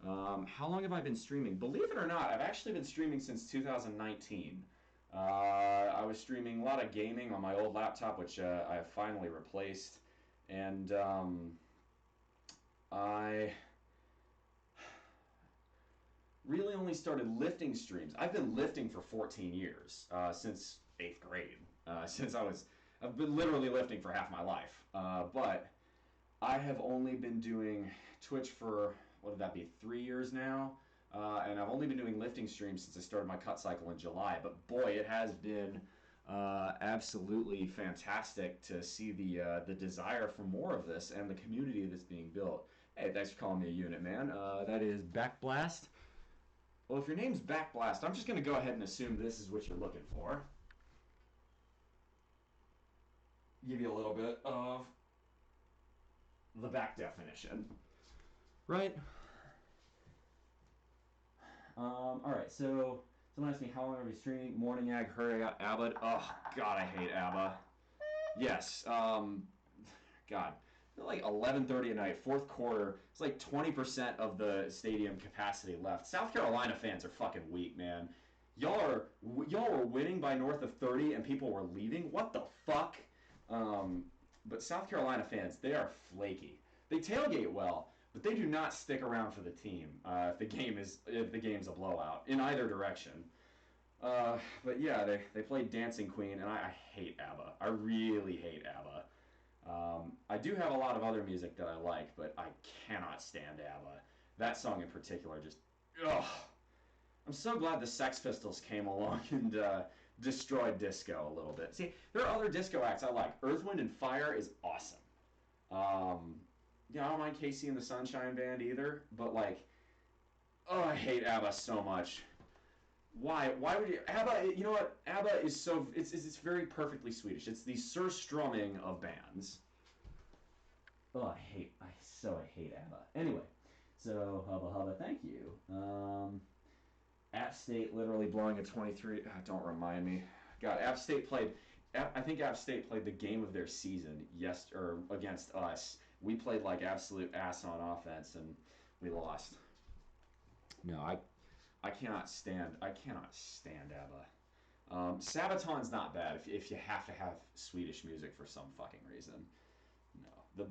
How long have I been streaming? Believe it or not, I've actually been streaming since 2019. I was streaming a lot of gaming on my old laptop, which I have finally replaced. And I really only started lifting streams. I've been lifting for 14 years, since 8th grade. I've been literally lifting for half my life. But I have only been doing Twitch for, what would that be, 3 years now? And I've only been doing lifting streams since I started my cut cycle in July. But boy, it has been absolutely fantastic to see the desire for more of this and the community that's being built. Hey, thanks for calling me a unit, man. That is Backblast. Well, if your name's Backblast, I'm just going to go ahead and assume this is what you're looking for. Give you a little bit of the back definition. Right? Alright, so someone asked me how long are we streaming? Morning Ag, hurry, I got ABBA. Oh, God, I hate ABBA. Yes, God. Like 11:30 at night, fourth quarter. It's like 20% of the stadium capacity left. South Carolina fans are fucking weak, man. Y'all were winning by north of 30 and people were leaving. What the fuck? But South Carolina fans, they are flaky. They tailgate well, but they do not stick around for the team if the game's a blowout in either direction. But yeah, they played Dancing Queen, and I hate ABBA. I really hate ABBA. I do have a lot of other music that I like, but I cannot stand ABBA. That song in particular just, ugh. I'm so glad the Sex Pistols came along and destroyed disco a little bit. See, there are other disco acts I like. Earth, Wind, and Fire is awesome. Yeah, I don't mind Casey and the Sunshine Band either, but like, oh, I hate ABBA so much. Why would you? ABBA, you know what? ABBA is so, it's very perfectly Swedish. It's the Surströmming of bands. Oh, I hate ABBA. Anyway, so Hubba Hubba, thank you. App State literally blowing a 23. Don't remind me. God, App State played. I think App State played the game of their season against us. We played like absolute ass on offense and we lost. No, I cannot stand ABBA. Sabaton's not bad if you have to have Swedish music for some fucking reason. No, the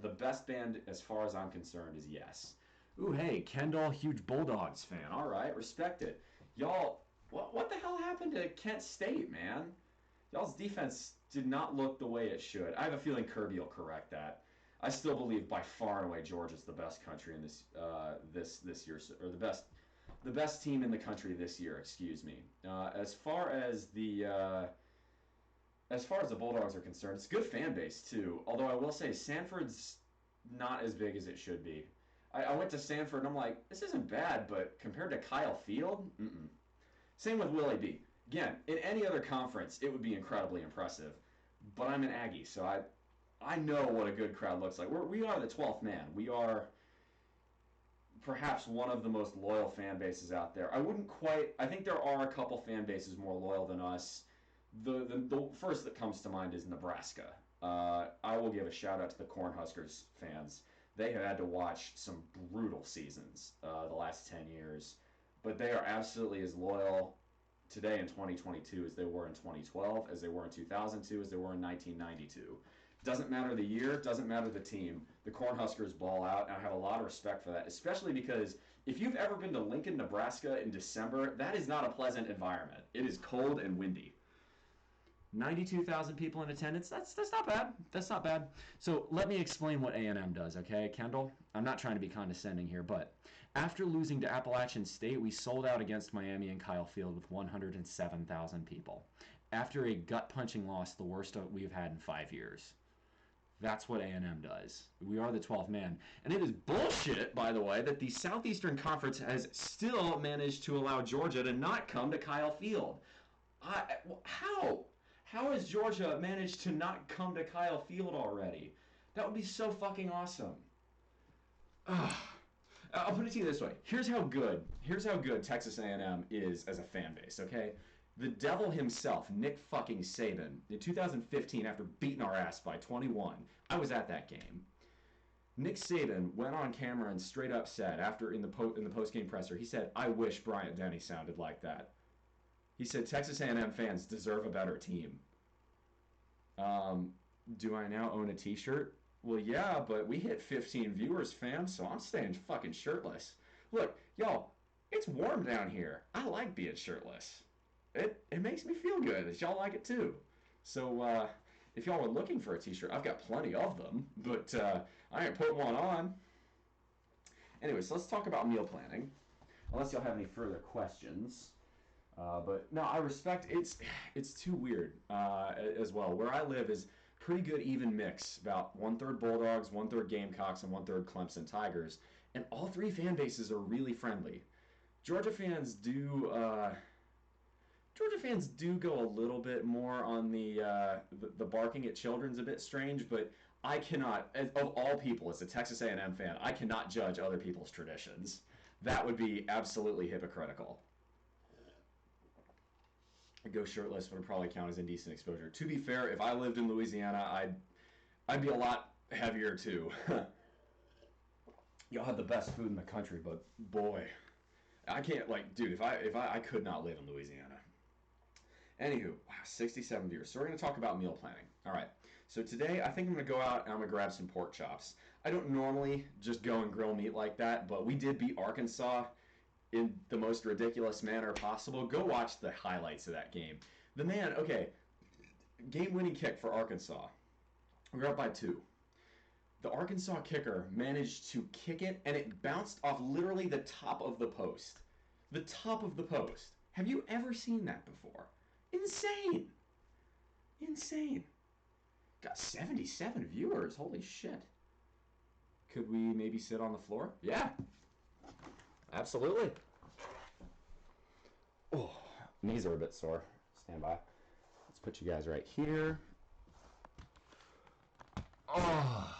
best band as far as I'm concerned is Yes. Ooh, hey, Kendall, huge Bulldogs fan. All right, respect it. Y'all, what the hell happened to Kent State, man? Y'all's defense did not look the way it should. I have a feeling Kirby will correct that. I still believe by far and away Georgia's the best country in this year, or the best team in the country this year. Excuse me. As far as the Bulldogs are concerned, it's a good fan base too. Although I will say Sanford's not as big as it should be. I went to Sanford and I'm like, this isn't bad, but compared to Kyle Field, Same with Willie B. Again, in any other conference, it would be incredibly impressive. But I'm an Aggie, so I know what a good crowd looks like. We are the 12th man. We are perhaps one of the most loyal fan bases out there. I think there are a couple fan bases more loyal than us. The first that comes to mind is Nebraska. I will give a shout out to the Cornhuskers fans. They have had to watch some brutal seasons the last 10 years. But they are absolutely as loyal today in 2022 as they were in 2012, as they were in 2002, as they were in 1992. Doesn't matter the year, doesn't matter the team. The Cornhuskers ball out, and I have a lot of respect for that, especially because if you've ever been to Lincoln, Nebraska in December, that is not a pleasant environment. It is cold and windy. 92,000 people in attendance, that's not bad. That's not bad. So let me explain what A&M does, okay, Kendall? I'm not trying to be condescending here, but after losing to Appalachian State, we sold out against Miami and Kyle Field with 107,000 people. After a gut-punching loss, the worst we've had in 5 years. That's what A&M does. We are the 12th man. And it is bullshit, by the way, that the Southeastern Conference has still managed to allow Georgia to not come to Kyle Field. How? How has Georgia managed to not come to Kyle Field already? That would be so fucking awesome. I'll put it to you this way. Here's how good Texas A&M is as a fan base, okay? The devil himself, Nick fucking Saban, in 2015, after beating our ass by 21, I was at that game. Nick Saban went on camera and straight up said, after in the post game presser, he said, "I wish Bryant Denny sounded like that." He said, "Texas A&M fans deserve a better team." Do I now own a T-shirt? Well, yeah, but we hit 15 viewers, fam, so I'm staying fucking shirtless. Look, y'all, it's warm down here. I like being shirtless. It makes me feel good. Y'all like it too. So if y'all are looking for a T-shirt, I've got plenty of them, but I ain't putting one on. Anyways, let's talk about meal planning. Unless y'all have any further questions. But no, I respect it's too weird as well. Where I live is pretty good even mix, about 1/3 Bulldogs, 1/3 Gamecocks, and 1/3 Clemson Tigers, and all three fan bases are really friendly. Georgia fans do Georgia fans do go a little bit more on the barking at children's a bit strange, but I cannot, of all people, as a Texas A&M fan, I cannot judge other people's traditions. That would be absolutely hypocritical. I'd go shirtless, but it'd probably count as indecent exposure. To be fair, if I lived in Louisiana, I'd be a lot heavier too. Y'all have the best food in the country, but boy, I can't dude. If I could not live in Louisiana. Anywho, wow, 67 viewers. So we're going to talk about meal planning. All right. So today, I think I'm going to go out and I'm going to grab some pork chops. I don't normally just go and grill meat like that, but we did beat Arkansas in the most ridiculous manner possible. Go watch the highlights of that game. The man, okay, game-winning kick for Arkansas. We were up by 2. The Arkansas kicker managed to kick it, and it bounced off literally the top of the post. The top of the post. Have you ever seen that before? Insane. Insane. Got 77 viewers. Holy shit. Could we maybe sit on the floor? Yeah. Absolutely. Oh, knees are a bit sore. Stand by. Let's put you guys right here. Oh.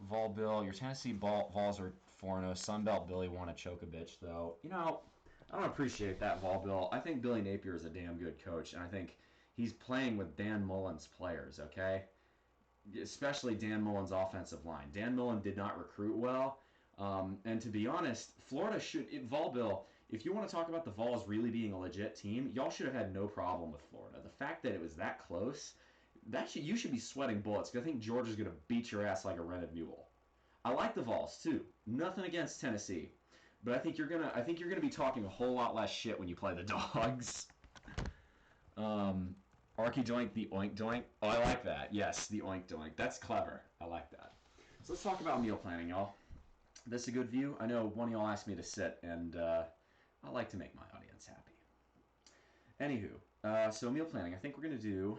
Vol Bill, your Tennessee Vols are 4-0. Sunbelt Billy won a choke a bitch, though. You know, I don't appreciate that, Vol Bill. I think Billy Napier is a damn good coach, and I think he's playing with Dan Mullen's players, okay? Especially Dan Mullen's offensive line. Dan Mullen did not recruit well, and to be honest, Florida should... Vol Bill, if you want to talk about the Vols really being a legit team, y'all should have had no problem with Florida. The fact that it was that close, you should be sweating bullets, because I think Georgia's going to beat your ass like a rented mule. I like the Vols, too. Nothing against Tennessee. But I think you're gonna be talking a whole lot less shit when you play the Dogs. Arky Doink, the Oink Doink. Oh, I like that. Yes, the Oink Doink. That's clever. I like that. So let's talk about meal planning, y'all. This a good view? I know one of y'all asked me to sit, and I like to make my audience happy. Anywho, so meal planning. I think we're gonna do.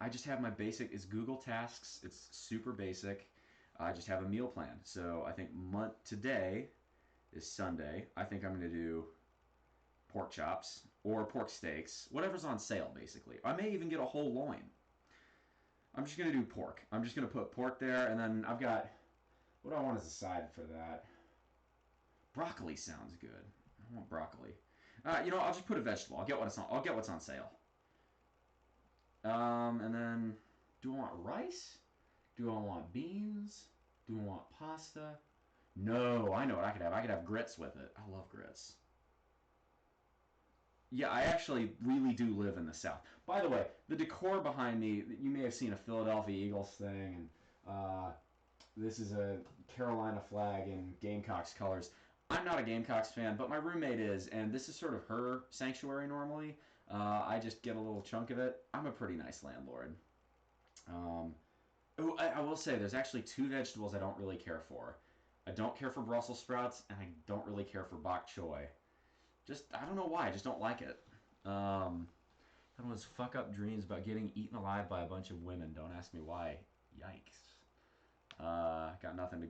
I just have my basic. It's Google Tasks. It's super basic. I just have a meal plan. So I think today is Sunday. I think I'm going to do pork chops or pork steaks, whatever's on sale, basically. I may even get a whole loin. I'm just going to do pork. I'm just going to put pork there, and then I've got, what do I want as a side for that? Broccoli sounds good. I want broccoli. I'll just put a vegetable. I'll get what's on sale. And then, do I want rice? Do I want beans? Do I want pasta? No, I know what I could have. I could have grits with it. I love grits. Yeah, I actually really do live in the South. By the way, the decor behind me, you may have seen a Philadelphia Eagles thing, and this is a Carolina flag in Gamecocks colors. I'm not a Gamecocks fan, but my roommate is, and this is sort of her sanctuary normally. I just get a little chunk of it. I'm a pretty nice landlord. I will say, there's actually 2 vegetables I don't really care for. I don't care for Brussels sprouts, and I don't really care for bok choy. I don't know why, I just don't like it. That was fuck up dreams about getting eaten alive by a bunch of women. Don't ask me why. Yikes. Got nothing to...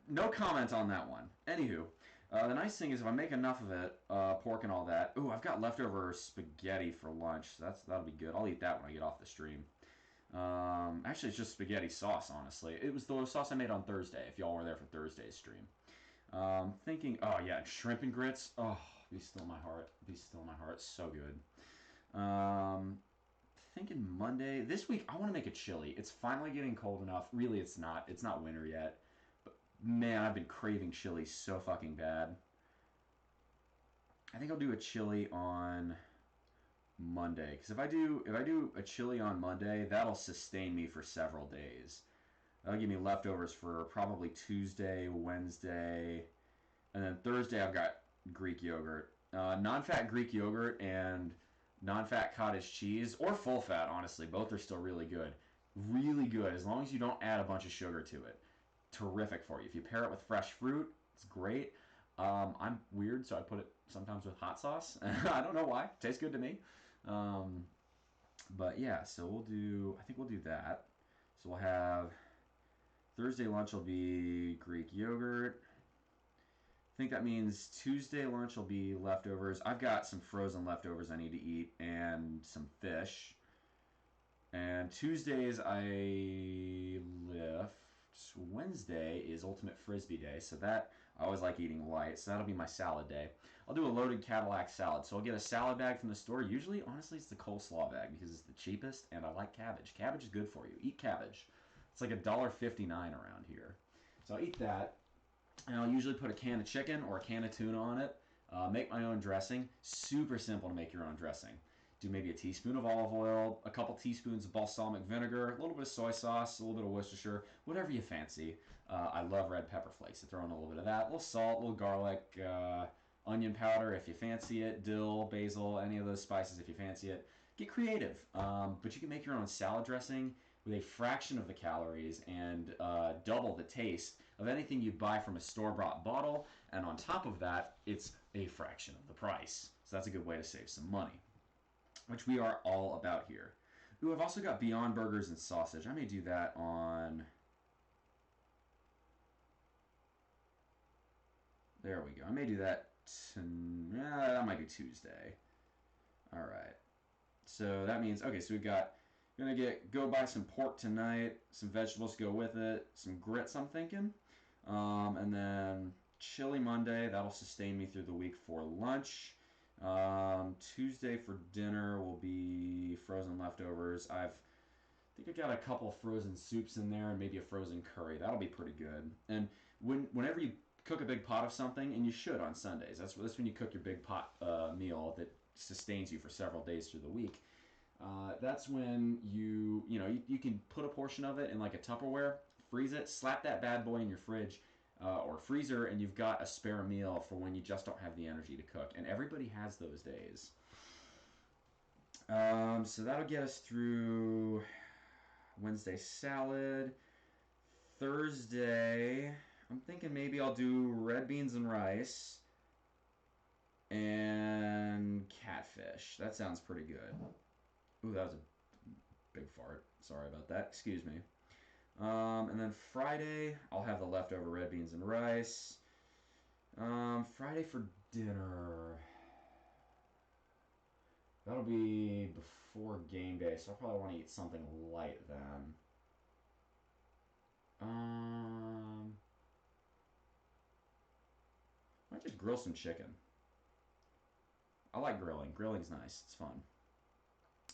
No comment on that one. Anywho, the nice thing is if I make enough of it, pork and all that... Ooh, I've got leftover spaghetti for lunch. That'll be good. I'll eat that when I get off the stream. Actually, it's just spaghetti sauce, honestly. It was the sauce I made on Thursday, if y'all were there for Thursday's stream. Thinking, oh yeah, shrimp and grits. Oh, Be still my heart. Be still my heart. So good. Thinking Monday. This week, I want to make a chili. It's finally getting cold enough. Really, it's not. It's not winter yet. But man, I've been craving chili so fucking bad. I think I'll do a chili on Monday. Because if I do a chili on Monday, that'll sustain me for several days. That'll give me leftovers for probably Tuesday, Wednesday, and then Thursday I've got Greek yogurt. Non-fat Greek yogurt and non-fat cottage cheese, or full fat, honestly. Both are still really good. Really good, as long as you don't add a bunch of sugar to it. Terrific for you. If you pair it with fresh fruit, it's great. I'm weird, so I put it sometimes with hot sauce. I don't know why. It tastes good to me. Um, but yeah, so I think we'll do that. So we'll have Thursday lunch will be Greek yogurt. I think that means Tuesday lunch will be leftovers. I've got some frozen leftovers I need to eat and some fish. And Tuesdays I lift. Wednesday is Ultimate Frisbee Day, so that I always like eating light, so that'll be my salad day. I'll do a loaded Cadillac salad. So I'll get a salad bag from the store. Usually, honestly, it's the coleslaw bag because it's the cheapest, and I like cabbage. Cabbage is good for you. Eat cabbage. It's like $1.59 around here. So I'll eat that, and I'll usually put a can of chicken or a can of tuna on it. Make my own dressing. Super simple to make your own dressing. Do maybe a teaspoon of olive oil, a couple teaspoons of balsamic vinegar, a little bit of soy sauce, a little bit of Worcestershire, whatever you fancy. I love red pepper flakes, so throw in a little bit of that. A little salt, a little garlic, onion powder if you fancy it, dill, basil, any of those spices if you fancy it. Get creative, but you can make your own salad dressing with a fraction of the calories and double the taste of anything you buy from a store-bought bottle, and on top of that, it's a fraction of the price. So that's a good way to save some money, which we are all about here. Ooh, I've also got Beyond Burgers and sausage. I may do that on... There we go. I may do that... that might be Tuesday. All right. So that means... Okay, so we've got... Go buy some pork tonight, some vegetables to go with it, some grits I'm thinking, and then chili Monday. That'll sustain me through the week for lunch. Tuesday for dinner will be frozen leftovers. I think I got a couple of frozen soups in there and maybe a frozen curry. That'll be pretty good. And whenever you cook a big pot of something, and you should on Sundays, that's when you cook your big pot meal that sustains you for several days through the week. That's when you can put a portion of it in like a Tupperware, freeze it, slap that bad boy in your fridge or freezer, and you've got a spare meal for when you just don't have the energy to cook. And everybody has those days. So that'll get us through Wednesday salad. Thursday, I'm thinking maybe I'll do red beans and rice and catfish. That sounds pretty good. Ooh, that was a big fart. Sorry about that. Excuse me. And then Friday, I'll have the leftover red beans and rice. Friday for dinner. That'll be before game day, so I'll probably want to eat something light then. Might just grill some chicken. I like grilling. Grilling's nice. It's fun.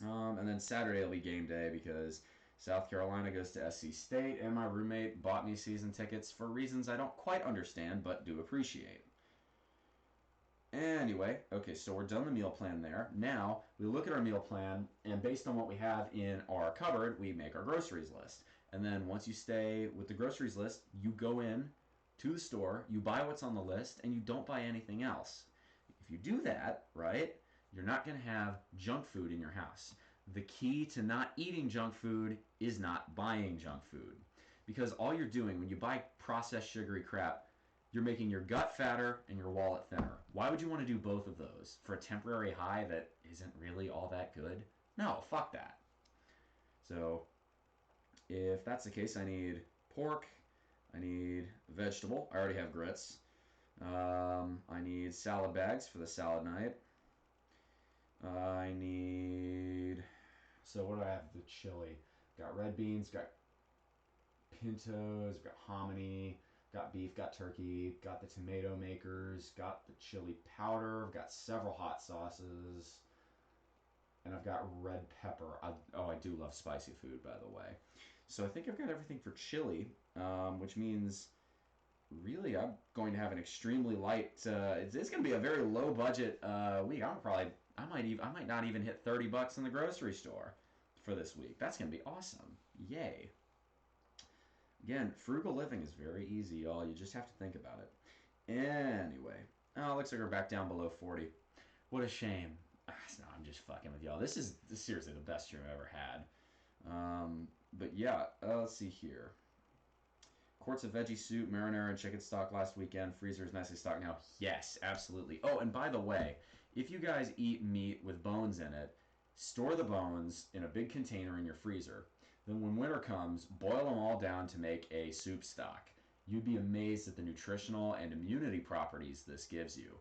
And then Saturday will be game day because South Carolina goes to SC State, and my roommate bought me season tickets for reasons I don't quite understand but do appreciate. Anyway, okay, so we're done the meal plan there. Now, we look at our meal plan, and based on what we have in our cupboard, we make our groceries list. And then once you stay with the groceries list, you go in to the store, you buy what's on the list, and you don't buy anything else. If you do that, right, you're not going to have junk food in your house. The key to not eating junk food is not buying junk food. Because all you're doing when you buy processed sugary crap, you're making your gut fatter and your wallet thinner. Why would you want to do both of those for a temporary high that isn't really all that good? No, fuck that. So if that's the case, I need pork, I need vegetable, I already have grits. I need salad bags for the salad night. I need... So what do I have? The chili. Got red beans, got pintos, got hominy, Got beef, got turkey, got the tomato makers, got the chili powder, I've got several hot sauces, and I've got red pepper. I do love spicy food, by the way. So I think I've got everything for chili, which means really I'm going to have an extremely light. It's going to be a very low budget week. I might not even hit $30 in the grocery store for this week. That's going to be awesome. Yay. Again, frugal living is very easy, y'all. You just have to think about it. Anyway, oh, looks like we're back down below 40. What a shame. No, I'm just fucking with y'all. This is seriously the best stream I've ever had. But yeah, let's see here. Quarts of veggie soup, marinara, and chicken stock last weekend. Freezer is nicely stocked now. Yes, absolutely. Oh, and by the way, if you guys eat meat with bones in it, store the bones in a big container in your freezer. Then when winter comes, boil them all down to make a soup stock. You'd be amazed at the nutritional and immunity properties this gives you.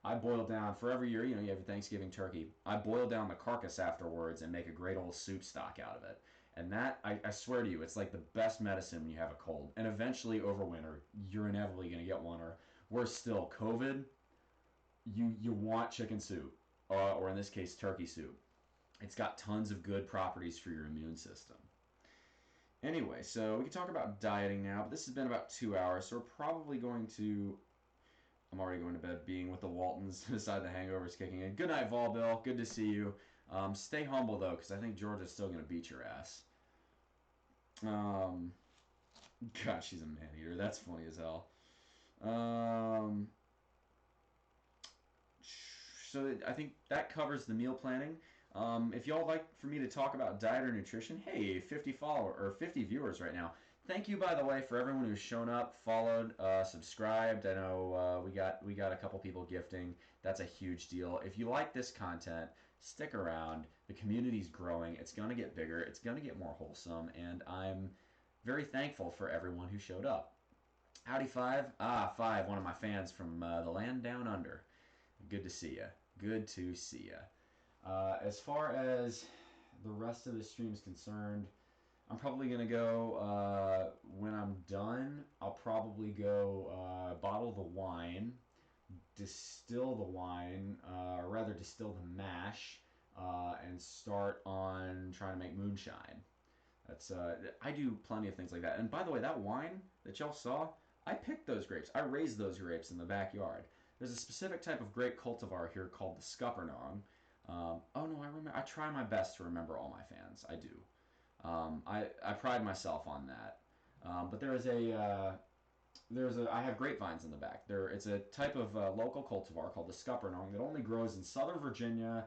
I boil down, for every year, you have your Thanksgiving turkey, I boil down the carcass afterwards and make a great old soup stock out of it. And that, I swear to you, it's like the best medicine when you have a cold. And eventually, over winter, you're inevitably going to get one. Or worse still, COVID, you want chicken soup. Or in this case, turkey soup. It's got tons of good properties for your immune system. Anyway, so we can talk about dieting now. But this has been about 2 hours, so we're probably going to... I'm already going to bed being with the Waltons. Decide the hangover's kicking in. Good night, Vol Bill. Good to see you. Stay humble, though, because I think Georgia's still going to beat your ass. God, she's a man-eater. That's funny as hell. So I think that covers the meal planning. If y'all like for me to talk about diet or nutrition, hey, 50 viewers right now. Thank you, by the way, for everyone who's shown up, followed, subscribed. I know we got a couple people gifting. That's a huge deal. If you like this content, stick around. The community's growing. It's going to get bigger. It's going to get more wholesome, and I'm very thankful for everyone who showed up. Howdy, Five. Five, one of my fans from the land down under. Good to see ya. Good to see ya. As far as the rest of the stream is concerned, I'm probably going to go, when I'm done, I'll probably go bottle the wine, distill the wine, or rather distill the mash, and start on trying to make moonshine. That's I do plenty of things like that. And by the way, that wine that y'all saw, I picked those grapes. I raised those grapes in the backyard. There's a specific type of grape cultivar here called the Scuppernong. Oh no, I remember. I try my best to remember all my fans. I do. I pride myself on that. But I have grapevines in the back. It's a type of local cultivar called the Scuppernong that only grows in Southern Virginia,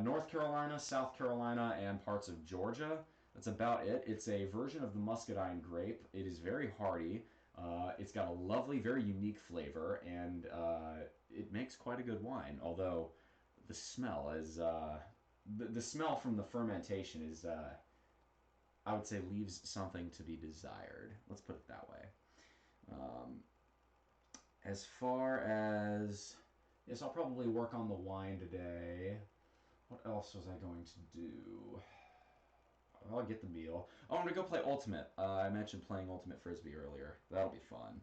North Carolina, South Carolina, and parts of Georgia. That's about it. It's a version of the muscadine grape. It is very hardy. It's got a lovely, very unique flavor, and it makes quite a good wine. Although the smell is the smell from the fermentation is I would say leaves something to be desired. Let's put it that way. As far as yes, I'll probably work on the wine today. What else was I going to do? I'll get the meal. Oh, I'm gonna go play Ultimate. I mentioned playing Ultimate Frisbee earlier. That'll be fun.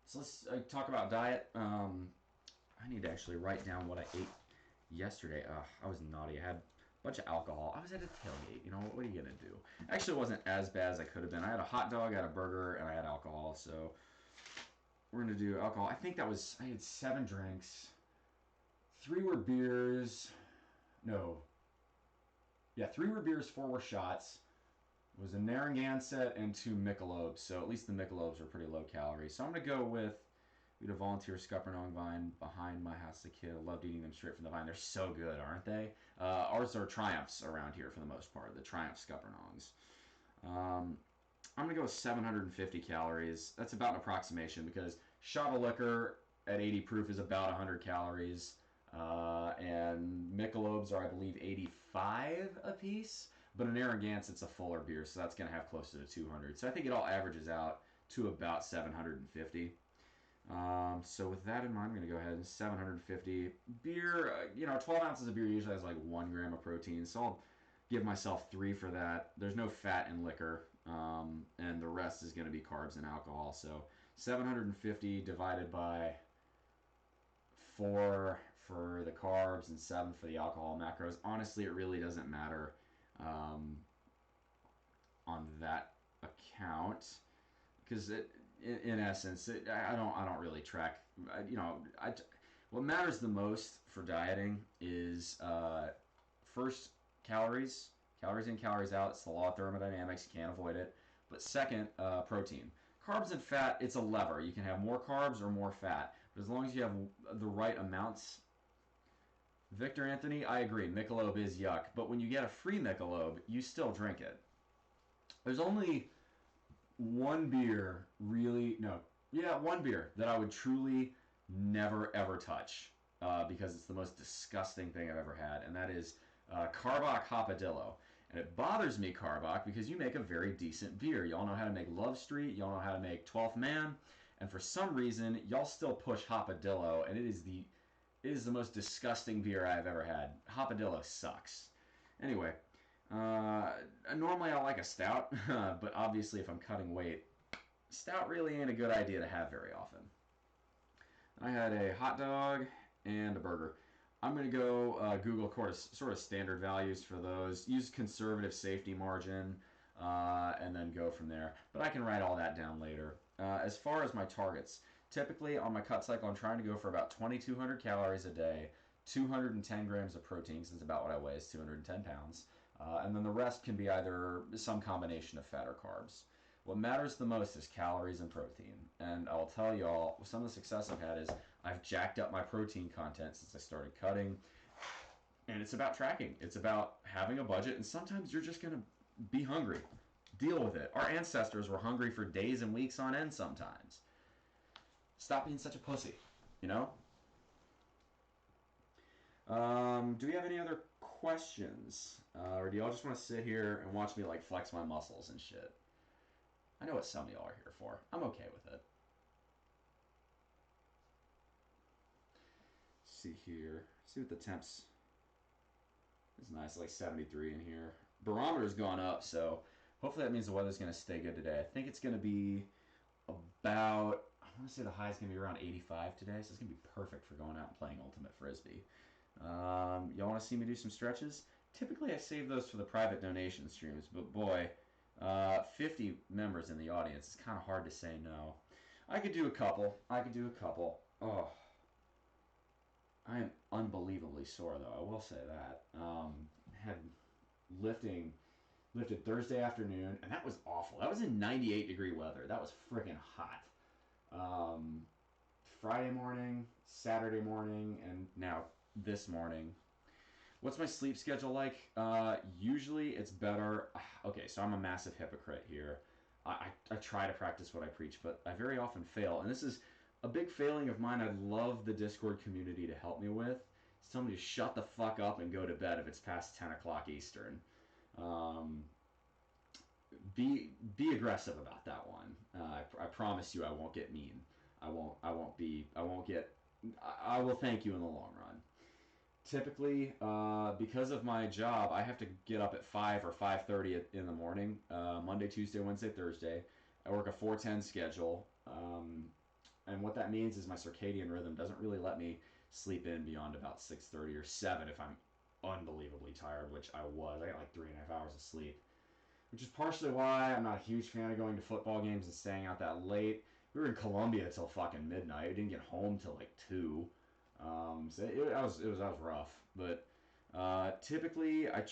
So let's talk about diet. I need to actually write down what I ate yesterday. I was naughty. I had a bunch of alcohol. I was at a tailgate. What are you gonna do? Actually, it wasn't as bad as I could have been. I had a hot dog, I had a burger, and I had alcohol. So we're gonna do alcohol. I think I had 7 drinks. 3 were beers. No. Yeah, 3 were beers, 4 were shots. It was a Narragansett and 2 Michelobs, so at least the Michelobs were pretty low calorie. So I'm going to go with, we had a volunteer Scuppernong vine behind my house as a kid. I loved eating them straight from the vine. They're so good, aren't they? Ours are Triumphs around here for the most part, the Triumph Scuppernongs. I'm going to go with 750 calories. That's about an approximation because shot of liquor at 80 proof is about 100 calories. And Michelobs are, I believe, 85 a piece. But in Narragansett's a fuller beer, so that's going to have closer to 200. So I think it all averages out to about 750. So with that in mind, I'm going to go ahead and 750. Beer, 12 ounces of beer usually has like 1 gram of protein. So I'll give myself 3 for that. There's no fat in liquor. and the rest is going to be carbs and alcohol. So 750 divided by 4 for the carbs and 7 for the alcohol macros. Honestly, it really doesn't matter on that account because in essence, I don't really track. What matters the most for dieting is first calories in, calories out. It's the law of thermodynamics. You can't avoid it. But second, protein. Carbs and fat, it's a lever. You can have more carbs or more fat. But as long as you have the right amounts. Victor Anthony, I agree. Michelob is yuck. But when you get a free Michelob, you still drink it. There's only one beer one beer that I would truly never ever touch because it's the most disgusting thing I've ever had. And that is Carbach Hopadillo. And it bothers me, Carbach, because you make a very decent beer. Y'all know how to make Love Street. Y'all know how to make 12th Man. And for some reason, y'all still push Hopadillo, and it is the most disgusting beer I've ever had. Hopadillo sucks. Anyway, normally I like a stout, but obviously if I'm cutting weight, stout really ain't a good idea to have very often. I had a hot dog and a burger. I'm going to go Google sort of standard values for those. Use conservative safety margin and then go from there. But I can write all that down later. As far as my targets, typically on my cut cycle I'm trying to go for about 2,200 calories a day, 210 grams of protein, since about what I weigh is 210 pounds. And then the rest can be either some combination of fat or carbs. What matters the most is calories and protein. And I'll tell y'all, some of the success I've had is I've jacked up my protein content since I started cutting. And it's about tracking. It's about having a budget. And sometimes you're just going to be hungry. Deal with it. Our ancestors were hungry for days and weeks on end sometimes. Stop being such a pussy, you know? Do we have any other questions? Or do y'all just want to sit here and watch me like flex my muscles and shit? I know what some of y'all are here for. I'm okay with it. Let's see here. See what the temps is. Nice, like 73 in here. Barometer's gone up, so hopefully that means the weather's going to stay good today. I think it's going to be about, I want to say the high is going to be around 85 today, so it's going to be perfect for going out and playing Ultimate Frisbee. Y'all want to see me do some stretches? Typically I save those for the private donation streams, but boy, 50 members in the audience. It's kind of hard to say no. I could do a couple. Oh, I am unbelievably sore though. I will say that. Had lifted Thursday afternoon, and that was awful. That was in 98-degree weather. That was freaking hot. Friday morning, Saturday morning, and now this morning. What's my sleep schedule like? Usually it's better. Okay, so I'm a massive hypocrite here. I try to practice what I preach, but I very often fail. And this is a big failing of mine I'd love the Discord community to help me with. Tell me to shut the fuck up and go to bed if it's past 10 o'clock Eastern. Be aggressive about that one. I promise you I won't get mean. I will thank you in the long run. Typically, because of my job, I have to get up at 5 or 5:30 in the morning, Monday, Tuesday, Wednesday, Thursday. I work a 4:10 schedule, and what that means is my circadian rhythm doesn't really let me sleep in beyond about 6:30 or 7 if I'm unbelievably tired, which I was. I got like 3.5 hours of sleep, which is partially why I'm not a huge fan of going to football games and staying out that late. We were in Columbia till fucking midnight. We didn't get home till like 2. So it was rough, but typically I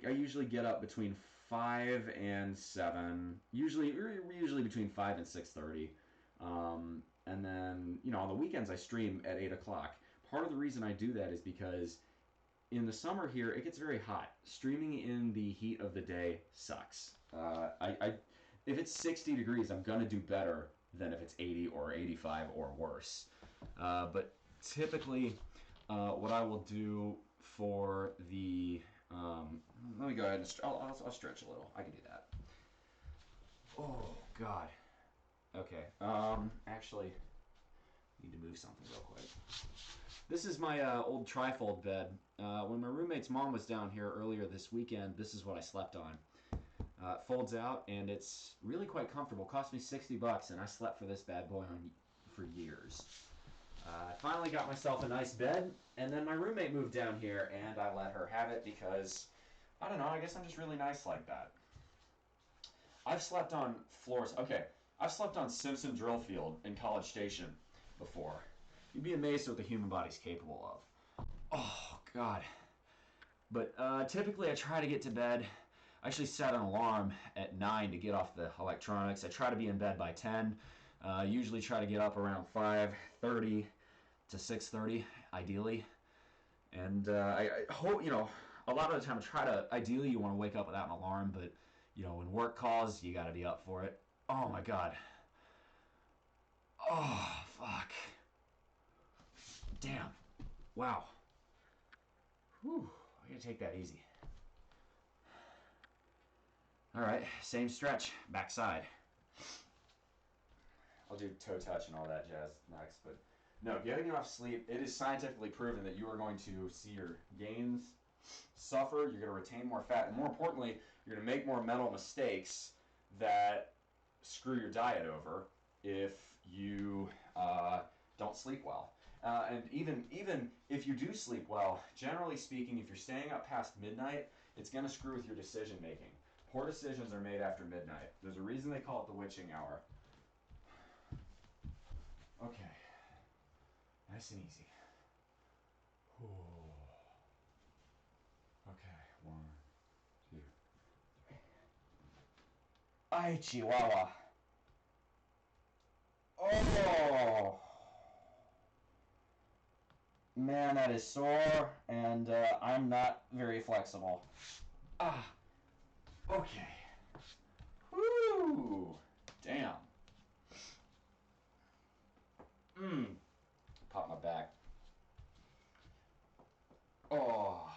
usually get up between 5 and 7, usually between 5 and 6:30, and then on the weekends I stream at 8 o'clock. Part of the reason I do that is because in the summer here it gets very hot. Streaming in the heat of the day sucks. If it's 60 degrees, I'm gonna do better than if it's 80 or 85 or worse. But typically, what I will do for the let me go ahead and I'll stretch a little. I can do that. Oh God. Okay. Actually, need to move something real quick. This is my old trifold bed. When my roommate's mom was down here earlier this weekend, this is what I slept on. It folds out and it's really quite comfortable. Cost me $60 and I slept for this bad boy for years. I finally got myself a nice bed, and then my roommate moved down here and I let her have it because, I don't know, I guess I'm just really nice like that. I've slept on floors. Okay, I've slept on Simpson Drill Field in College Station before. You'd be amazed at what the human body's capable of. Oh, God. But typically I try to get to bed. I actually set an alarm at 9 to get off the electronics. I try to be in bed by 10. Usually try to get up around 5:30 to 6:30, ideally. And I hope, a lot of the time I try to, ideally you want to wake up without an alarm, but, when work calls, you got to be up for it. Oh, my God. Oh, fuck. Damn. Wow. Whew. I gotta take that easy. All right, same stretch, backside. I'll do toe touch and all that jazz next, but no, getting enough sleep, it is scientifically proven that you are going to see your gains suffer, you're going to retain more fat, and more importantly, you're going to make more mental mistakes that screw your diet over if you don't sleep well. And even if you do sleep well, generally speaking, if you're staying up past midnight, it's going to screw with your decision making. Poor decisions are made after midnight. There's a reason they call it the witching hour. Okay. Nice and easy. Ooh. Okay, 1, 2. Ay, Chihuahua. Oh! Man, that is sore, and I'm not very flexible. Ah. Okay. Woo! Damn. Pop my back. Oh.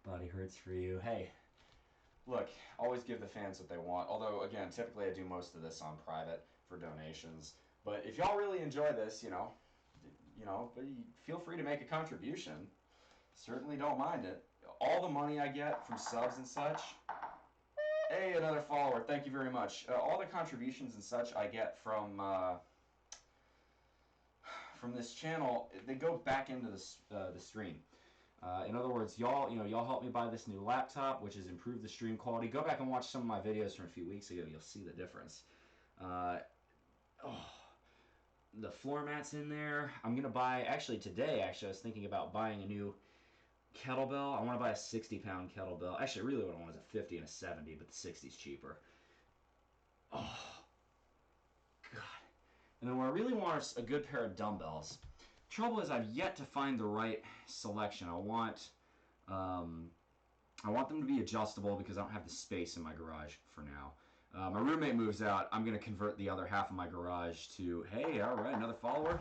Body hurts for you. Hey, look, always give the fans what they want. Although, again, typically I do most of this on private for donations. But if y'all really enjoy this, feel free to make a contribution. Certainly don't mind it. All the money I get from subs and such. Hey, another follower. Thank you very much. All the contributions and such I get from this channel, they go back into the stream. In other words, y'all helped me buy this new laptop, which has improved the stream quality. Go back and watch some of my videos from a few weeks ago. You'll see the difference. The floor mats in there. I'm gonna buy. Today, I was thinking about buying a new kettlebell. I want to buy a 60-pound kettlebell. Actually, really what I want is a 50 and a 70, but the 60's cheaper. Oh, God. And then what I really want is a good pair of dumbbells. Trouble is, I've yet to find the right selection. I want them to be adjustable because I don't have the space in my garage for now. My roommate moves out. I'm gonna convert the other half of my garage to. Hey, all right, another follower.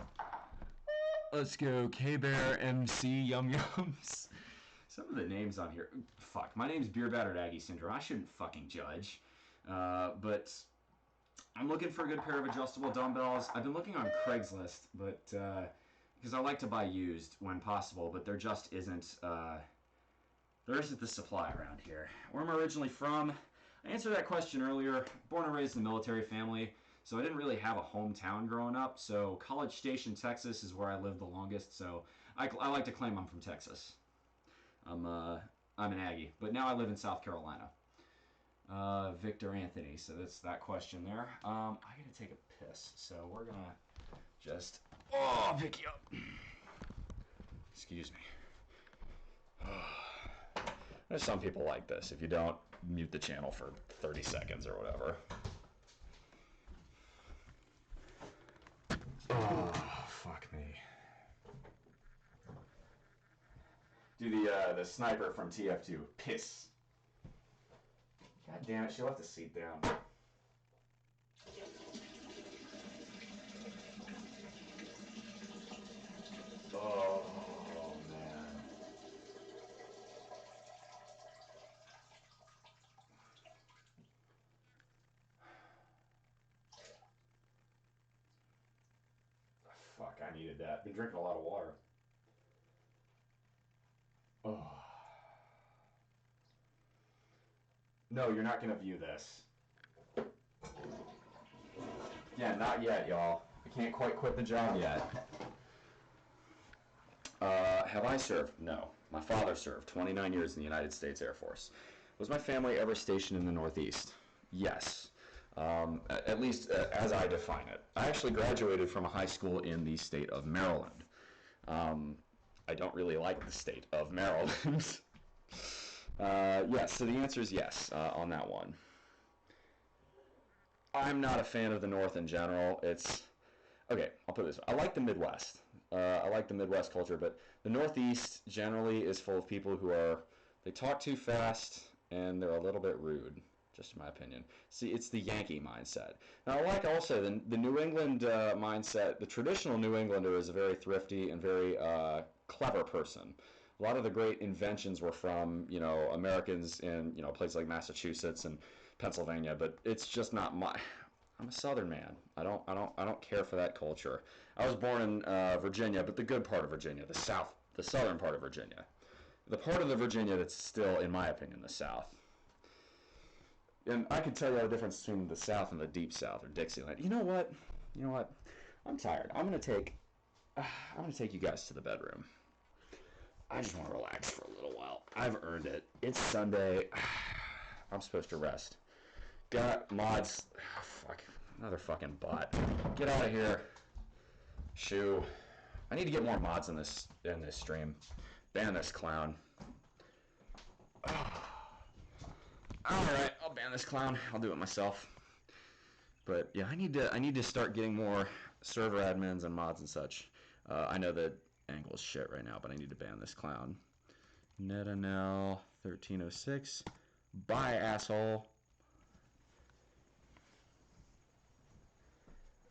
Let's go, K-Bear MC Yum Yums. Some of the names on here. Fuck, my name's Beer Battered Aggie Syndrome. I shouldn't fucking judge, but I'm looking for a good pair of adjustable dumbbells. I've been looking on Craigslist, but because I like to buy used when possible, but there just isn't the supply around here. Where am I originally from? I answered that question earlier. Born and raised in a military family, so I didn't really have a hometown growing up. So College Station, Texas is where I lived the longest, so I like to claim I'm from Texas. I'm an Aggie, but now I live in South Carolina. Victor Anthony, so that's that question there. I gotta take a piss, so we're gonna just pick you up. Excuse me. There's some people like this. If you don't, mute the channel for 30 seconds or whatever. Oh, fuck me. Do the sniper from TF2. Piss. God damn it, she left the seat down. Oh, man. Fuck, I needed that. Been drinking a lot of water. Oh. No, you're not going to view this. Yeah, not yet, y'all. I can't quite quit the job yet. Have I served? No. My father served 29 years in the United States Air Force. Was my family ever stationed in the Northeast? Yes. At least as I define it. I actually graduated from a high school in the state of Maryland. I don't really like the state of Maryland. Yes, so the answer is yes on that one. I'm not a fan of the North in general. Okay, I'll put it this way. I like the Midwest. I like the Midwest culture, but the Northeast generally is full of people they talk too fast and they're a little bit rude, just in my opinion. See, it's the Yankee mindset. Now, like also the New England mindset, the traditional New Englander is a very thrifty and very clever person. A lot of the great inventions were from, Americans in, places like Massachusetts and Pennsylvania, but it's just not I'm a Southern man. I don't care for that culture. I was born in Virginia, but the good part of Virginia, the southern part of Virginia, the part of the Virginia that's still, in my opinion, the South. And I can tell you the difference between the South and the Deep South or Dixieland. You know what? I'm tired. I'm gonna take you guys to the bedroom. I just want to relax for a little while. I've earned it. It's Sunday. I'm supposed to rest. Got mods. Oh, fuck. Another fucking bot. Get out of here. Shoo. I need to get more mods in this stream. Ban this clown. Alright, I'll ban this clown. I'll do it myself. But yeah, I need to start getting more server admins and mods and such. I know that angle is shit right now, but I need to ban this clown. Netanel 1306. Bye, asshole.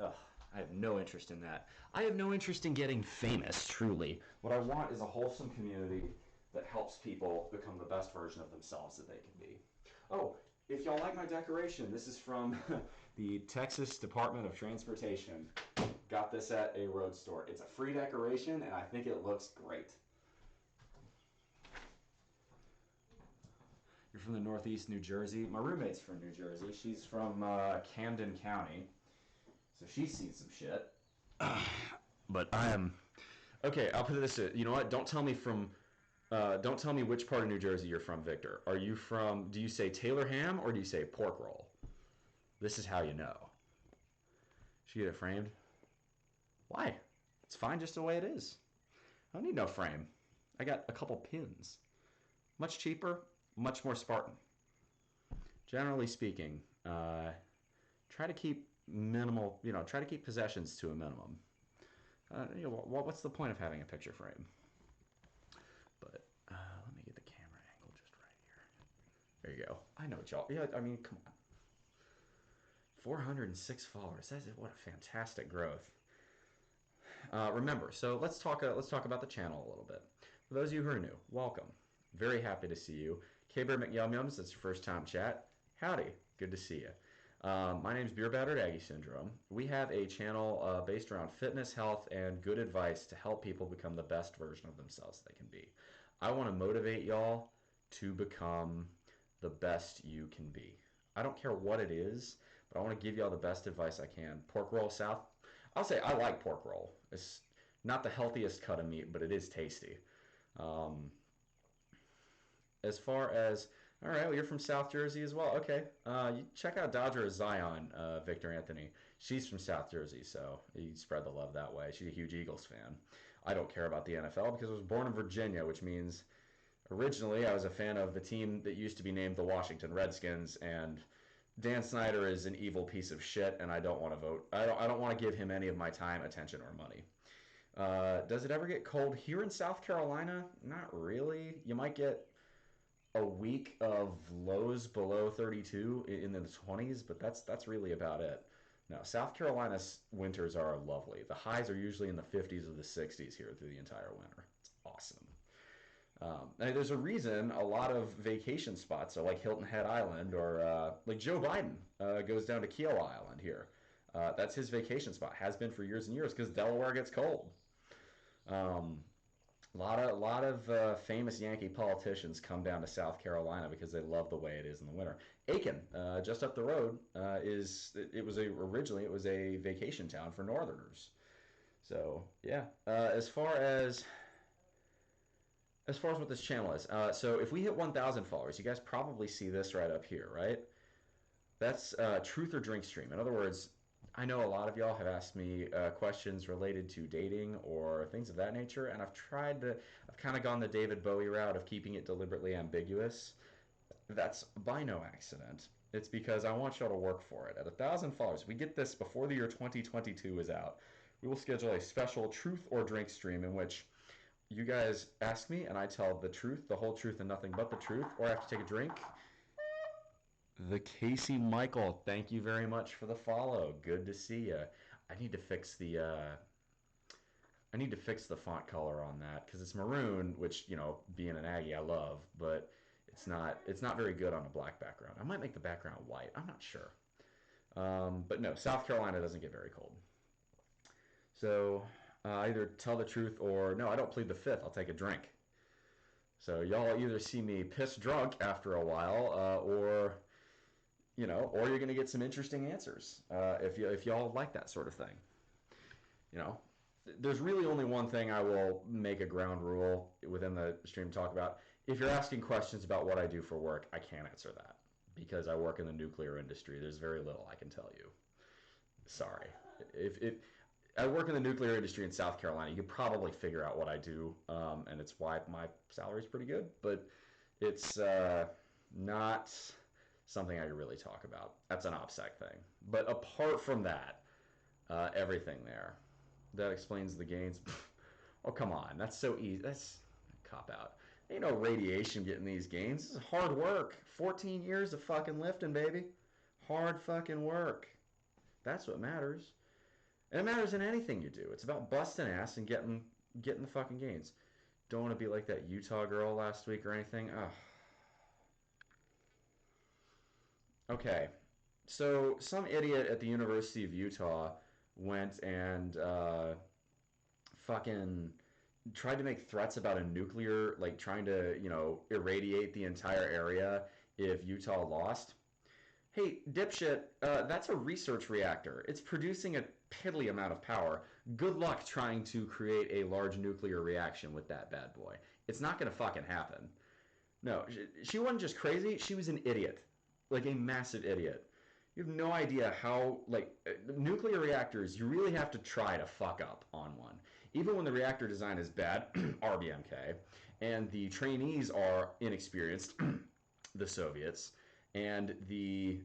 Ugh, I have no interest in that. I have no interest in getting famous, truly. What I want is a wholesome community that helps people become the best version of themselves that they can be. Oh, if y'all like my decoration, this is from the Texas Department of Transportation. Got this at a road store. It's a free decoration, and I think it looks great. You're from the Northeast New Jersey. My roommate's from New Jersey. She's from Camden County. So she's seen some shit. But I am... Okay, I'll put it this way. You know what? Don't tell me which part of New Jersey you're from, Victor. Are you from... Do you say Taylor ham or do you say pork roll? This is how you know. Should get it framed? Why? It's fine just the way it is. I don't need no frame. I got a couple pins. Much cheaper, much more Spartan. Generally speaking, try to keep try to keep possessions to a minimum. What's the point of having a picture frame? But let me get the camera angle just right here. There you go. I know, y'all. Yeah, I mean, come on. 406 followers. What a fantastic growth. Remember, so let's talk about the channel a little bit. For those of you who are new, welcome. Very happy to see you. K-Bear McYumYums, that's your first time chat. Howdy, good to see you. My name's Beer Battered Aggie Syndrome. We have a channel based around fitness, health, and good advice to help people become the best version of themselves they can be. I want to motivate y'all to become the best you can be. I don't care what it is, but I want to give y'all the best advice I can. Pork roll south. I'll say I like pork roll. It's not the healthiest cut of meat, but it is tasty. As far as, all right, well, you're from South Jersey as well. Okay, you check out Dodger Zion, Victor Anthony. She's from South Jersey, so you spread the love that way. She's a huge Eagles fan. I don't care about the NFL because I was born in Virginia, which means originally I was a fan of the team that used to be named the Washington Redskins, and Dan Snyder is an evil piece of shit, and I don't want to vote. I don't want to give him any of my time, attention, or money. Does it ever get cold here in South Carolina? Not really. You might get a week of lows below 32 in the 20s, but that's really about it. No, South Carolina's winters are lovely. The highs are usually in the 50s or the 60s here through the entire winter. It's awesome. And there's a reason a lot of vacation spots are like Hilton Head Island or like Joe Biden goes down to Kiawah Island here. That's his vacation spot. Has been for years and years because Delaware gets cold. A lot of famous Yankee politicians come down to South Carolina because they love the way it is in the winter. Aiken, just up the road, originally it was a vacation town for Northerners. So yeah, as far as what this channel is, so if we hit 1,000 followers, you guys probably see this right up here, right? That's truth or drink stream. In other words, I know a lot of y'all have asked me questions related to dating or things of that nature, and I've kind of gone the David Bowie route of keeping it deliberately ambiguous. That's by no accident. It's because I want y'all to work for it. At 1,000 followers, we get this before the year 2022 is out. We will schedule a special truth or drink stream in which you guys ask me and I tell the truth, the whole truth, and nothing but the truth, or I have to take a drink. The Casey Michael, thank you very much for the follow. Good to see you. I need to fix the font color on that because it's maroon, which being an Aggie, I love, but it's not very good on a black background. I might make the background white. I'm not sure. But no, South Carolina doesn't get very cold. So either tell the truth or no, I don't plead the fifth. I'll take a drink. So y'all either see me pissed drunk after a while, or you're going to get some interesting answers if y'all like that sort of thing. You know, there's really only one thing I will make a ground rule within the stream to talk about. If you're asking questions about what I do for work, I can't answer that because I work in the nuclear industry. There's very little I can tell you. Sorry. If I work in the nuclear industry in South Carolina, you could probably figure out what I do, and it's why my salary is pretty good. But it's not something I could really talk about. That's an OPSEC thing. But apart from that, everything there. That explains the gains. Oh, come on. That's so easy. That's a cop out. Ain't no radiation getting these gains. This is hard work. 14 years of fucking lifting, baby. Hard fucking work. That's what matters. And it matters in anything you do. It's about busting ass and getting the fucking gains. Don't want to be like that Utah girl last week or anything. Ugh. Okay. So some idiot at the University of Utah went and fucking tried to make threats about a nuclear, like trying to, irradiate the entire area if Utah lost. Hey, dipshit, that's a research reactor. It's producing a piddly amount of power. Good luck trying to create a large nuclear reaction with that bad boy. It's not going to fucking happen. No, she wasn't just crazy, she was an idiot. Like a massive idiot. You have no idea how, nuclear reactors, you really have to try to fuck up on one. Even when the reactor design is bad, RBMK, and the trainees are inexperienced, the Soviets, and the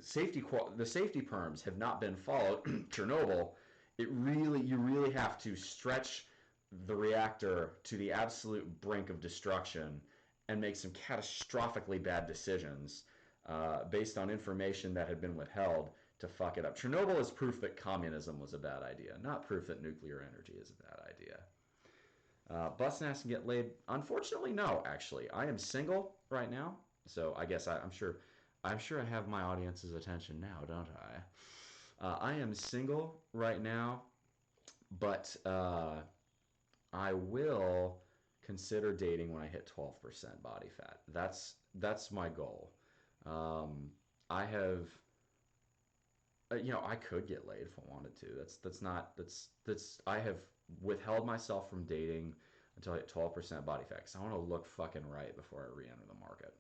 safety perms have not been followed, Chernobyl, you really have to stretch the reactor to the absolute brink of destruction and make some catastrophically bad decisions based on information that had been withheld to fuck it up. Chernobyl is proof that communism was a bad idea, not proof that nuclear energy is a bad idea. Bust ass and get laid? Unfortunately, no. Actually, I am single right now, so I guess I'm sure I have my audience's attention now, don't I? I am single right now, but I will consider dating when I hit 12% body fat. That's my goal. I have, I could get laid if I wanted to. I have withheld myself from dating until I hit 12% body fat because I want to look fucking right before I re-enter the market.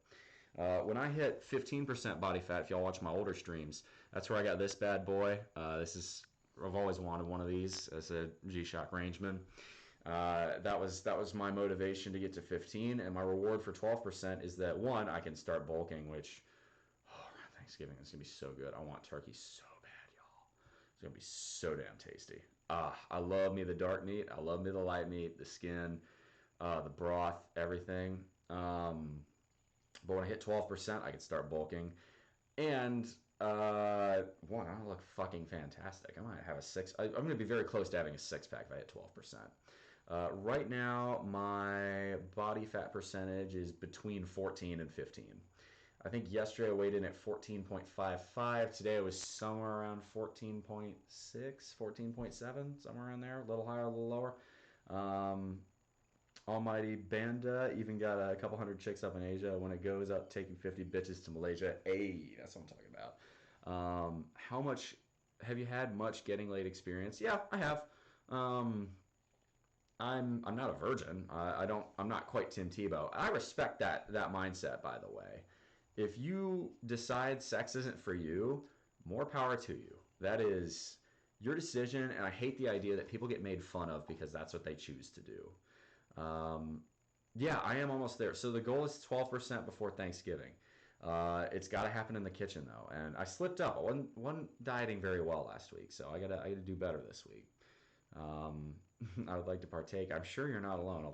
When I hit 15% body fat, if y'all watch my older streams, that's where I got this bad boy. I've always wanted one of these as a G-Shock Rangeman. That was my motivation to get to 15, and my reward for 12% is that one, I can start bulking, which around Thanksgiving is gonna be so good. I want turkey so bad, y'all. It's gonna be so damn tasty. I love me the dark meat. I love me the light meat, the skin, the broth, everything. But when I hit 12%, I can start bulking, and one, I look fucking fantastic. I might have a six. I'm gonna be very close to having a six pack if I hit 12%. Right now, my body fat percentage is between 14 and 15. I think yesterday I weighed in at 14.55. Today I was somewhere around 14.6, 14.7, somewhere around there. A little higher, a little lower. Almighty Banda even got a couple hundred chicks up in Asia. When it goes up, taking 50 bitches to Malaysia. Hey, that's what I'm talking about. How much have you had much getting laid experience? Yeah, I have. Um, I'm not a virgin. I'm not quite Tim Tebow. I respect that mindset, by the way. If you decide sex isn't for you, more power to you. That is your decision, and I hate the idea that people get made fun of because that's what they choose to do. Um, yeah, I am almost there. So the goal is 12% before Thanksgiving. It's got to happen in the kitchen though, and I slipped up. I wasn't dieting very well last week, so I gotta do better this week. Um, I would like to partake. I'm sure you're not alone.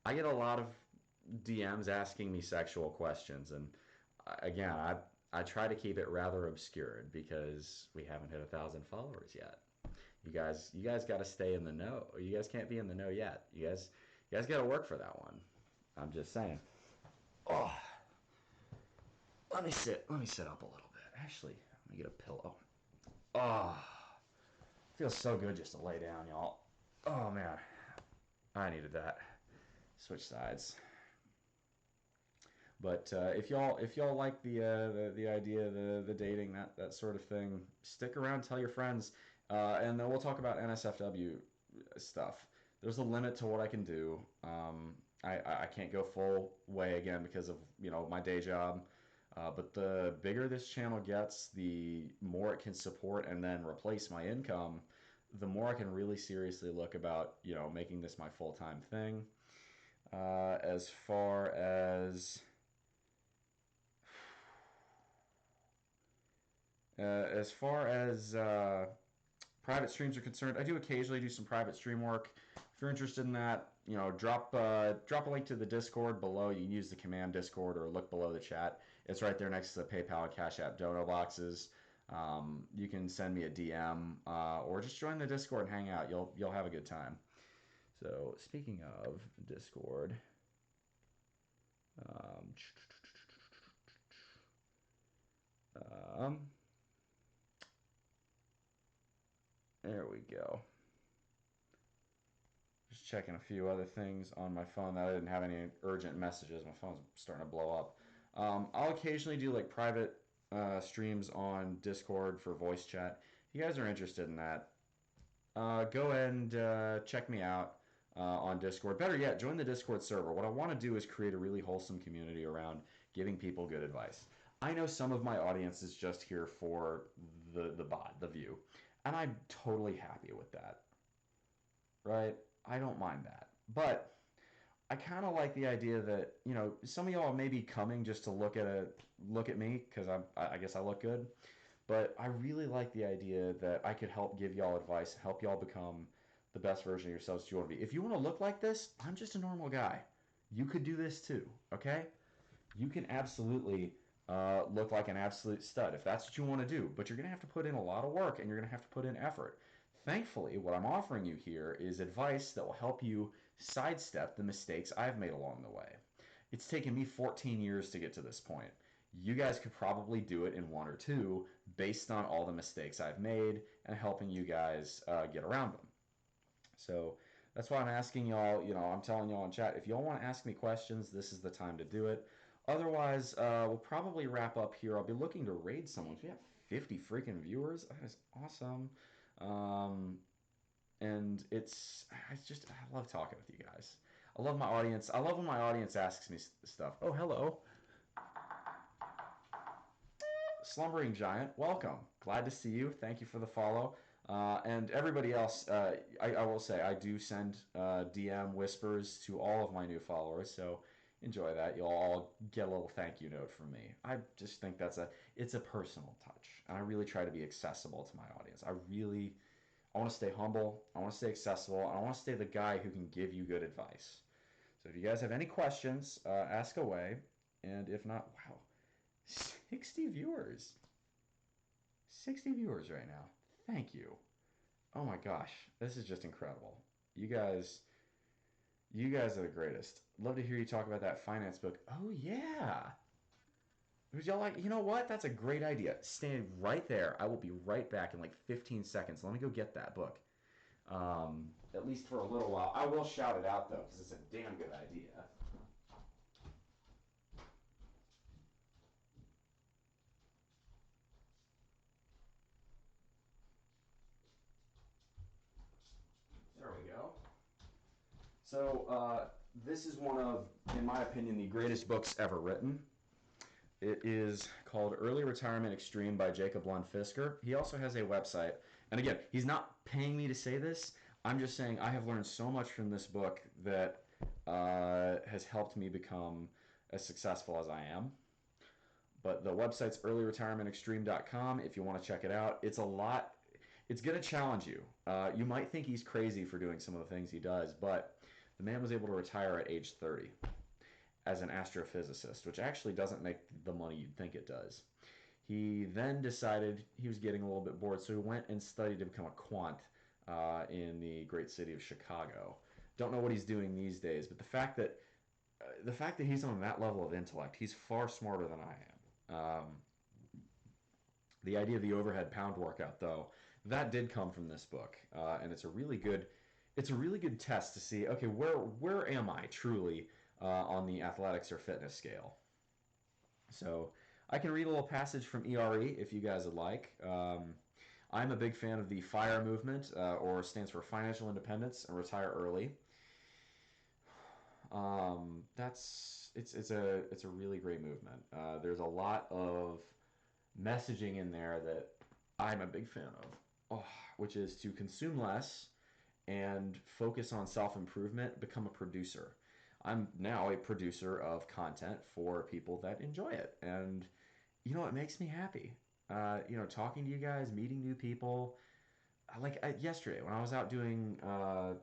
I get a lot of DMs asking me sexual questions, and again, I try to keep it rather obscured because we haven't hit 1,000 followers yet. You guys got to stay in the know. You guys can't be in the know yet. You guys got to work for that one. I'm just saying. Oh, let me sit up a little bit. Actually, let me get a pillow. Oh, feels so good just to lay down, y'all. Oh man, I needed that. Switch sides. But if y'all like the idea, the dating, that sort of thing, stick around, tell your friends, and then we'll talk about NSFW stuff. There's a limit to what I can do. I can't go full way again because of my day job. But the bigger this channel gets, the more it can support and then replace my income, the more I can really seriously look about making this my full time thing. As far as private streams are concerned, I do occasionally do some private stream work. If you're interested in that, drop a link to the Discord below. You can use the command Discord or look below the chat. It's right there next to the PayPal and Cash App dono boxes. You can send me a DM or just join the Discord and hang out. You'll have a good time. So speaking of Discord, um, there we go. Just checking a few other things on my phone that I didn't have any urgent messages. My phone's starting to blow up. I'll occasionally do like private streams on Discord for voice chat. If you guys are interested in that, go and check me out on Discord. Better yet, join the Discord server. What I want to do is create a really wholesome community around giving people good advice. I know some of my audience is just here for the view, and I'm totally happy with that. Right? I don't mind that, but I kind of like the idea that some of y'all may be coming just to look at me because I guess I look good. But I really like the idea that I could help give y'all advice, help y'all become the best version of yourselves you want to be. If you want to look like this, I'm just a normal guy. You could do this too, okay? You can absolutely look like an absolute stud if that's what you want to do. But you're going to have to put in a lot of work and you're going to have to put in effort. Thankfully, what I'm offering you here is advice that will help you sidestep the mistakes I've made along the way. It's taken me 14 years to get to this point. You guys could probably do it in one or two based on all the mistakes I've made and helping you guys get around them. So that's why I'm asking y'all, I'm telling y'all in chat, if y'all want to ask me questions, this is the time to do it. Otherwise, we'll probably wrap up here. I'll be looking to raid someone. We have 50 freaking viewers. That is awesome. And I love talking with you guys. I love my audience. I love when my audience asks me stuff. Oh, hello. Slumbering Giant, welcome. Glad to see you. Thank you for the follow. And everybody else, I will say, I do send DM whispers to all of my new followers, so enjoy that. You'll all get a little thank you note from me. I just think it's a personal touch, and I really try to be accessible to my audience. I want to stay humble, I want to stay accessible, and I want to stay the guy who can give you good advice. So if you guys have any questions, ask away, and if not, wow, 60 viewers. 60 viewers right now. Thank you. Oh my gosh, this is just incredible. You guys are the greatest. Love to hear you talk about that finance book. Oh yeah. Would y'all like, you know what? That's a great idea. Stay right there. I will be right back in like 15 seconds. Let me go get that book. at least for a little while. I will shout it out though, because it's a damn good idea. There we go. So this is one of, in my opinion, the greatest books ever written. It is called Early Retirement Extreme by Jacob Lund Fisker. He also has a website. And again, he's not paying me to say this. I'm just saying I have learned so much from this book that has helped me become as successful as I am. But the website's earlyretirementextreme.com if you want to check it out. It's a lot. It's going to challenge you. You might think he's crazy for doing some of the things he does, but the man was able to retire at age 30 as an astrophysicist, which actually doesn't make the money you'd think it does. He then decided he was getting a little bit bored, so he went and studied to become a quant in the great city of Chicago. Don't know what he's doing these days, but the fact that he's on that level of intellect, he's far smarter than I am. The idea of the overhead pound workout, though, that did come from this book, and it's a really good test to see, okay, where am I truly on the athletics or fitness scale? So I can read a little passage from ERE if you guys would like. I'm a big fan of the FIRE movement, or stands for Financial Independence and Retire Early. It's a really great movement. There's a lot of messaging in there that I'm a big fan of, which is to consume less and focus on self-improvement, become a producer. I'm now a producer of content for people that enjoy it, and it makes me happy. Talking to you guys, meeting new people. Yesterday when I was out doing, I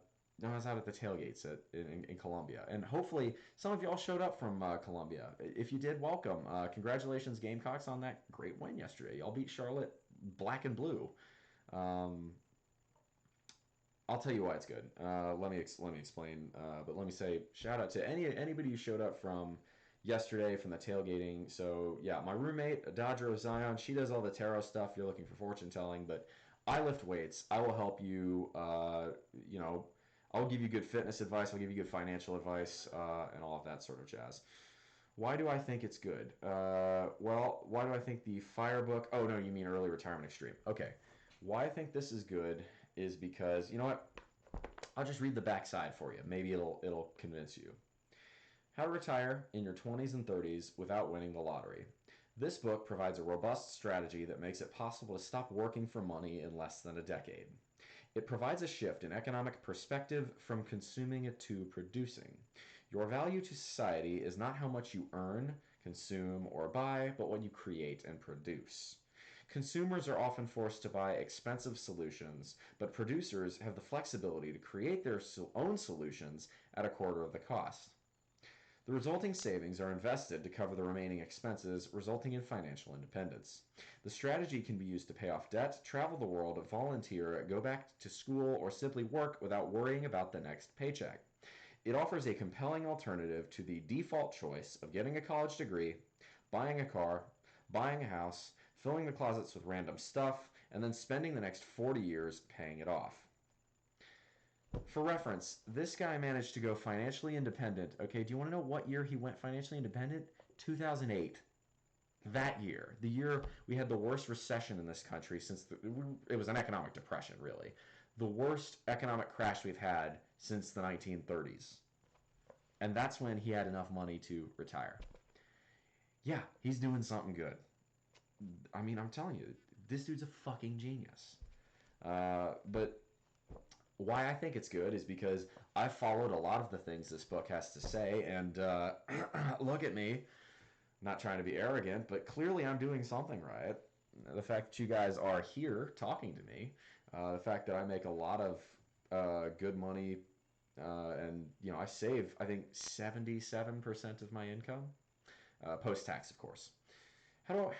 was out at the tailgates in Columbia, and hopefully some of y'all showed up from Columbia. If you did, welcome. Congratulations, Gamecocks, on that great win yesterday. Y'all beat Charlotte black and blue. I'll tell you why it's good. Let me explain. But let me say shout out to anybody who showed up from yesterday from the tailgating. So yeah, my roommate, a Dodger of Zion, she does all the tarot stuff. You're looking for fortune telling, but I lift weights. I will help you. I'll give you good fitness advice. I'll give you good financial advice, and all of that sort of jazz. Why do I think it's good? Why do I think the FIRE book? Oh no, you mean Early Retirement Extreme? Okay. Why I think this is good is because, you know what? I'll just read the backside for you. Maybe it'll convince you. How to retire in your 20s and 30s without winning the lottery. This book provides a robust strategy that makes it possible to stop working for money in less than a decade. It provides a shift in economic perspective from consuming it to producing. Your value to society is not how much you earn, consume, or buy, but what you create and produce. Consumers are often forced to buy expensive solutions, but producers have the flexibility to create their own solutions at a quarter of the cost. The resulting savings are invested to cover the remaining expenses, resulting in financial independence. The strategy can be used to pay off debt, travel the world, volunteer, go back to school, or simply work without worrying about the next paycheck. It offers a compelling alternative to the default choice of getting a college degree, buying a car, buying a house, filling the closets with random stuff, and then spending the next 40 years paying it off. For reference, this guy managed to go financially independent. Okay, do you want to know what year he went financially independent? 2008. That year. The year we had the worst recession in this country since it was an economic depression, really. The worst economic crash we've had since the 1930s. And that's when he had enough money to retire. Yeah, he's doing something good. I mean, I'm telling you, this dude's a fucking genius. But why I think it's good is because I followed a lot of the things this book has to say, and look at me, not trying to be arrogant, but clearly I'm doing something right. The fact that you guys are here talking to me, the fact that I make a lot of good money, and I save, I think, 77% of my income, post-tax, of course.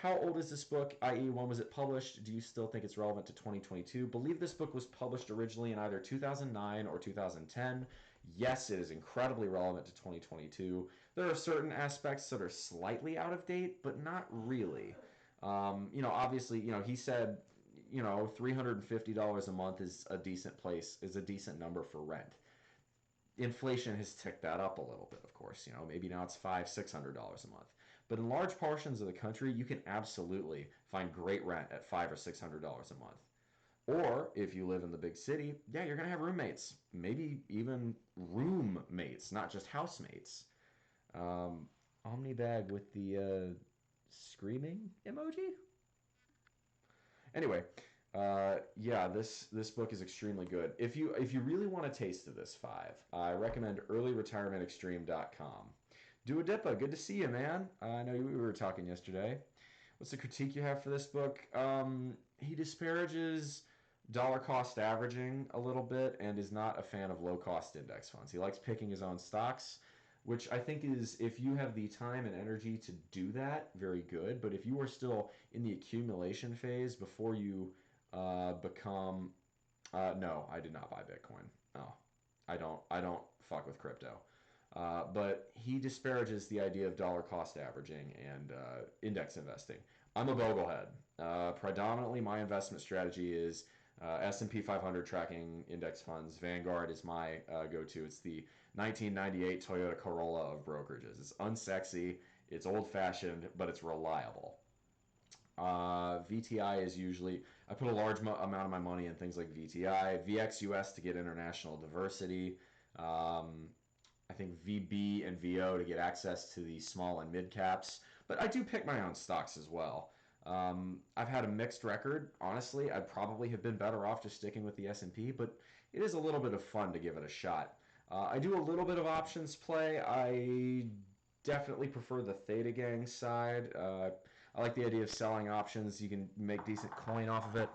How old is this book, i.e. when was it published? Do you still think it's relevant to 2022? Believe this book was published originally in either 2009 or 2010. Yes, it is incredibly relevant to 2022. There are certain aspects that are slightly out of date, but not really. Obviously, he said, $350 a month is a decent number for rent. Inflation has ticked that up a little bit, of course. Maybe now it's $500-$600 a month. But in large portions of the country, you can absolutely find great rent at $500 or $600 a month. Or if you live in the big city, yeah, you're gonna have roommates, maybe even roommates, not just housemates. Omnibag with the screaming emoji. Anyway, yeah, this book is extremely good. If you really want a taste of this five, I recommend earlyretirementextreme.com. Do a Dippa, good to see you, man. I know we were talking yesterday. What's the critique you have for this book? He disparages dollar cost averaging a little bit and is not a fan of low cost index funds. He likes picking his own stocks, which I think is, if you have the time and energy to do that, very good. But if you are still in the accumulation phase before you become, no, I did not buy Bitcoin. No, I don't fuck with crypto. But he disparages the idea of dollar cost averaging and index investing. I'm a boglehead. Predominantly, my investment strategy is S&P 500 tracking index funds. Vanguard is my go-to. It's the 1998 Toyota Corolla of brokerages. It's unsexy, it's old-fashioned, but it's reliable. VTI is usually, I put a large amount of my money in things like VTI, VXUS to get international diversity. I think VB and VO to get access to the small and mid caps. But I do pick my own stocks as well. I've had a mixed record. Honestly, I'd probably have been better off just sticking with the S&P, but it is a little bit of fun to give it a shot. I do a little bit of options play. I definitely prefer the Theta Gang side. I like the idea of selling options. You can make decent coin off of it.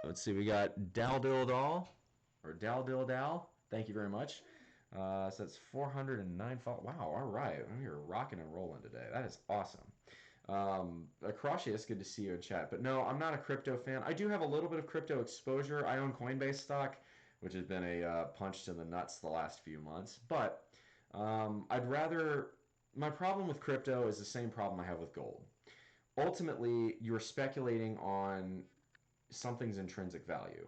Let's see, we got Dal Dill Dal, or Dal Dill Dal. Thank you very much. So that's 409. Wow, all right. We're rocking and rolling today. That is awesome. Acrossius, good to see you in chat. But no, I'm not a crypto fan. I do have a little bit of crypto exposure. I own Coinbase stock, which has been a punch to the nuts the last few months. But I'd rather. My problem with crypto is the same problem I have with gold. Ultimately, you're speculating on something's intrinsic value.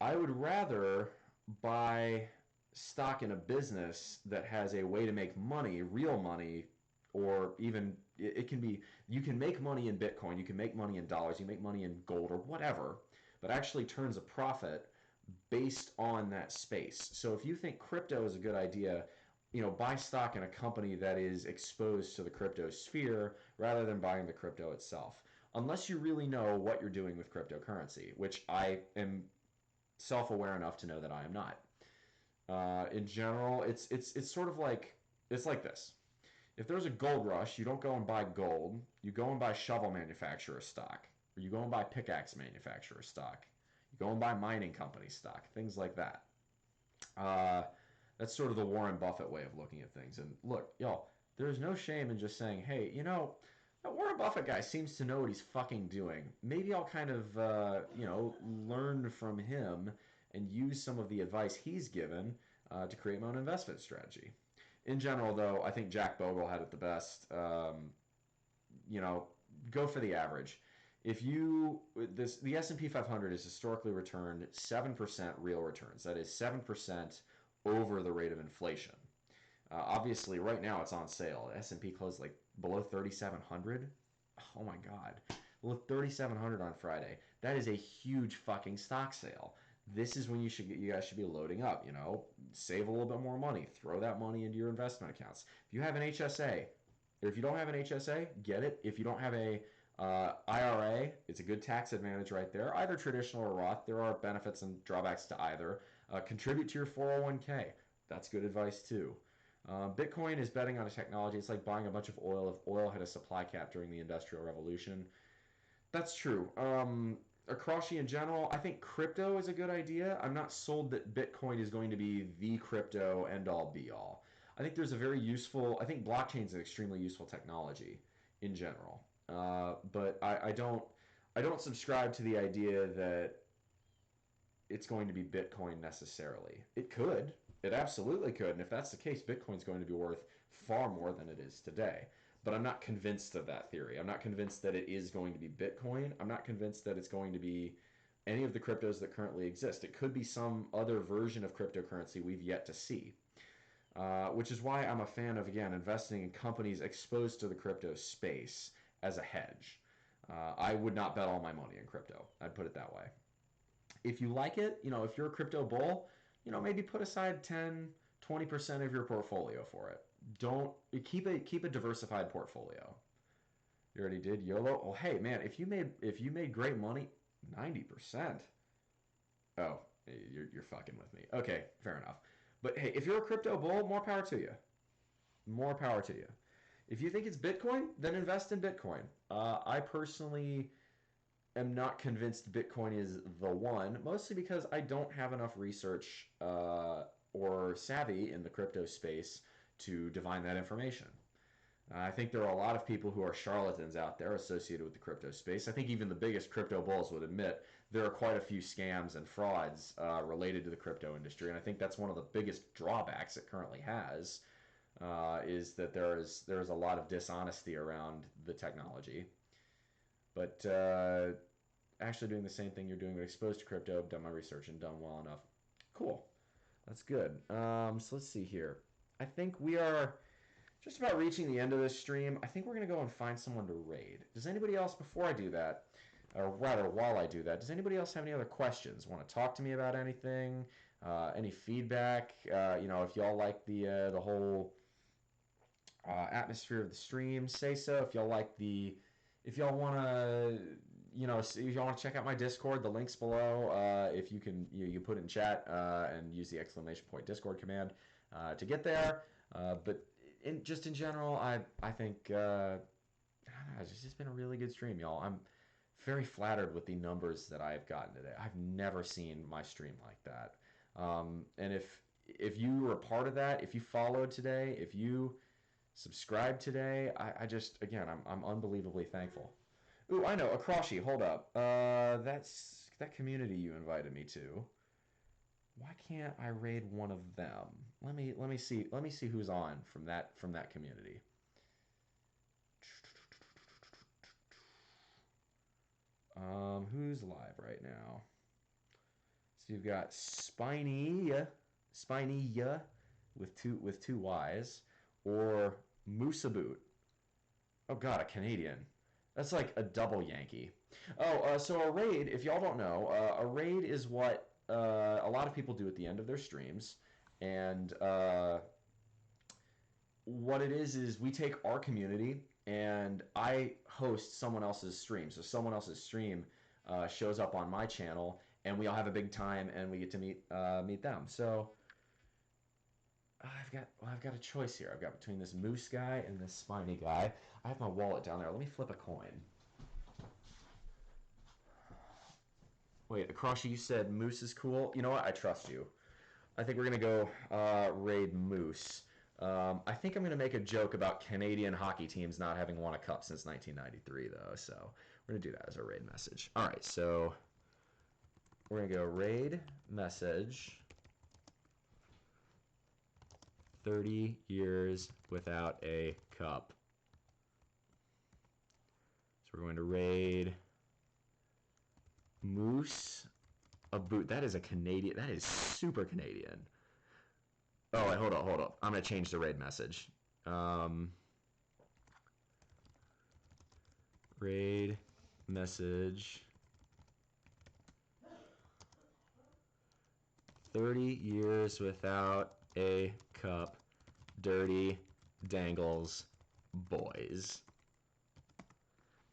I would rather buy stock in a business that has a way to make money, real money, or even it can be, you can make money in Bitcoin, you can make money in dollars, you make money in gold or whatever, but actually turns a profit based on that space. So if you think crypto is a good idea, buy stock in a company that is exposed to the crypto sphere rather than buying the crypto itself. Unless you really know what you're doing with cryptocurrency, which I am self-aware enough to know that I am not. In general, it's sort of like, it's like this. If there's a gold rush, you don't go and buy gold. You go and buy shovel manufacturer stock, or you go and buy pickaxe manufacturer stock. You go and buy mining company stock, things like that. That's sort of the Warren Buffett way of looking at things. And look, y'all, there's no shame in just saying, hey, that Warren Buffett guy seems to know what he's fucking doing. Maybe I'll kind of, learn from him and use some of the advice he's given to create my own investment strategy. In general, though, I think Jack Bogle had it the best. Go for the average. The S&P 500 has historically returned 7% real returns. That is 7% over the rate of inflation. Obviously, right now it's on sale. S&P closed like below 3,700. Oh my God, below 3,700 on Friday. That is a huge fucking stock sale. This is when you guys should be loading up. Save a little bit more money. Throw that money into your investment accounts. If you have an HSA, or if you don't have an HSA, get it. If you don't have a IRA, it's a good tax advantage right there. Either traditional or Roth. There are benefits and drawbacks to either. Contribute to your 401k. That's good advice too. Bitcoin is betting on a technology. It's like buying a bunch of oil if oil had a supply cap during the Industrial Revolution. That's true. Across in general, I think crypto is a good idea. I'm not sold that Bitcoin is going to be the crypto end-all be-all. I think I think blockchain is an extremely useful technology in general. But I don't subscribe to the idea that it's going to be Bitcoin necessarily. It could. It absolutely could. And if that's the case, Bitcoin's going to be worth far more than it is today. but I'm not convinced of that theory. I'm not convinced that it is going to be Bitcoin. I'm not convinced that it's going to be any of the cryptos that currently exist. It could be some other version of cryptocurrency we've yet to see. Which is why I'm a fan of, again, investing in companies exposed to the crypto space as a hedge. I would not bet all my money in crypto. I'd put it that way. If you like it, if you're a crypto bull, maybe put aside 10, 20% of your portfolio for it. Don't keep a diversified portfolio. You already did YOLO. Oh, hey man, if you made great money, 90%. Oh, you're fucking with me. Okay, fair enough. But hey, if you're a crypto bull, more power to you. More power to you. If you think it's Bitcoin, then invest in Bitcoin. I personally am not convinced Bitcoin is the one, mostly because I don't have enough research or savvy in the crypto space to divine that information. I think there are a lot of people who are charlatans out there associated with the crypto space. I think even the biggest crypto bulls would admit there are quite a few scams and frauds related to the crypto industry, and I think that's one of the biggest drawbacks it currently has, is that there is a lot of dishonesty around the technology. But actually doing the same thing you're doing, but exposed to crypto, done my research and done well enough. Cool. That's good. So let's see here. I think we are just about reaching the end of this stream. I think we're going to go and find someone to raid. Does anybody else, before I do that, or rather while I do that, does anybody else have any other questions? Want to talk to me about anything? Any feedback? If y'all like the whole atmosphere of the stream, say so. If y'all want to, if y'all want to check out my Discord, the link's below. If you can, you put it in chat and use the ! Discord command to get there. But in general, I think it's just been a really good stream, y'all. I'm very flattered with the numbers that I've gotten today. I've never seen my stream like that. And if you were a part of that, if you followed today, if you subscribed today, I'm unbelievably thankful. Ooh, I know, Akroshi, hold up. That's that community you invited me to. Why can't I raid one of them? Let me see who's on from that community. Who's live right now? So you've got Spiny with two Y's, or Moosaboot. Oh god, a Canadian. That's like a double Yankee. Oh, so a raid, if y'all don't know, a raid is what a lot of people do at the end of their streams, and what it is we take our community and I host someone else's stream. So someone else's stream shows up on my channel, and we all have a big time, and we get to meet them. So I've got a choice here. I've got between this moose guy and this spiny guy. I have my wallet down there. Let me flip a coin. Wait, Akroshi, you said moose is cool. You know what? I trust you. I think we're gonna go raid moose. I think I'm gonna make a joke about Canadian hockey teams not having won a cup since 1993, though. So we're gonna do that as a raid message. All right, so we're gonna go raid message. 30 years without a cup. So we're going to raid Moose a boot. That is a Canadian. That is super Canadian. Oh, wait, hold up. I'm going to change the raid message. Raid message. 30 years without a cup. Dirty Dangles boys.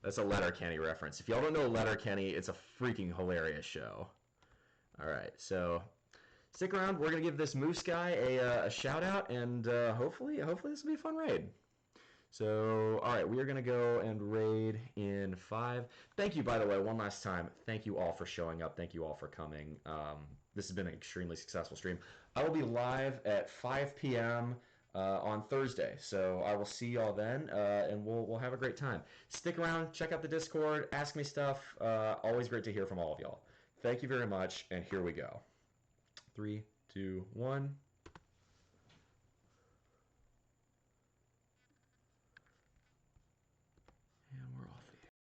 That's a Letterkenny reference. If y'all don't know Letterkenny, it's a freaking hilarious show. All right, so stick around. We're gonna give this moose guy a shout out, and hopefully this will be a fun raid. So, all right, we are gonna go and raid in 5. Thank you, by the way, one last time. Thank you all for showing up. Thank you all for coming. This has been an extremely successful stream. I will be live at 5 p.m. On Thursday, so I will see y'all then, and we'll have a great time. Stick around, check out the Discord, ask me stuff. Always great to hear from all of y'all. Thank you very much, and here we go. 3, 2, 1.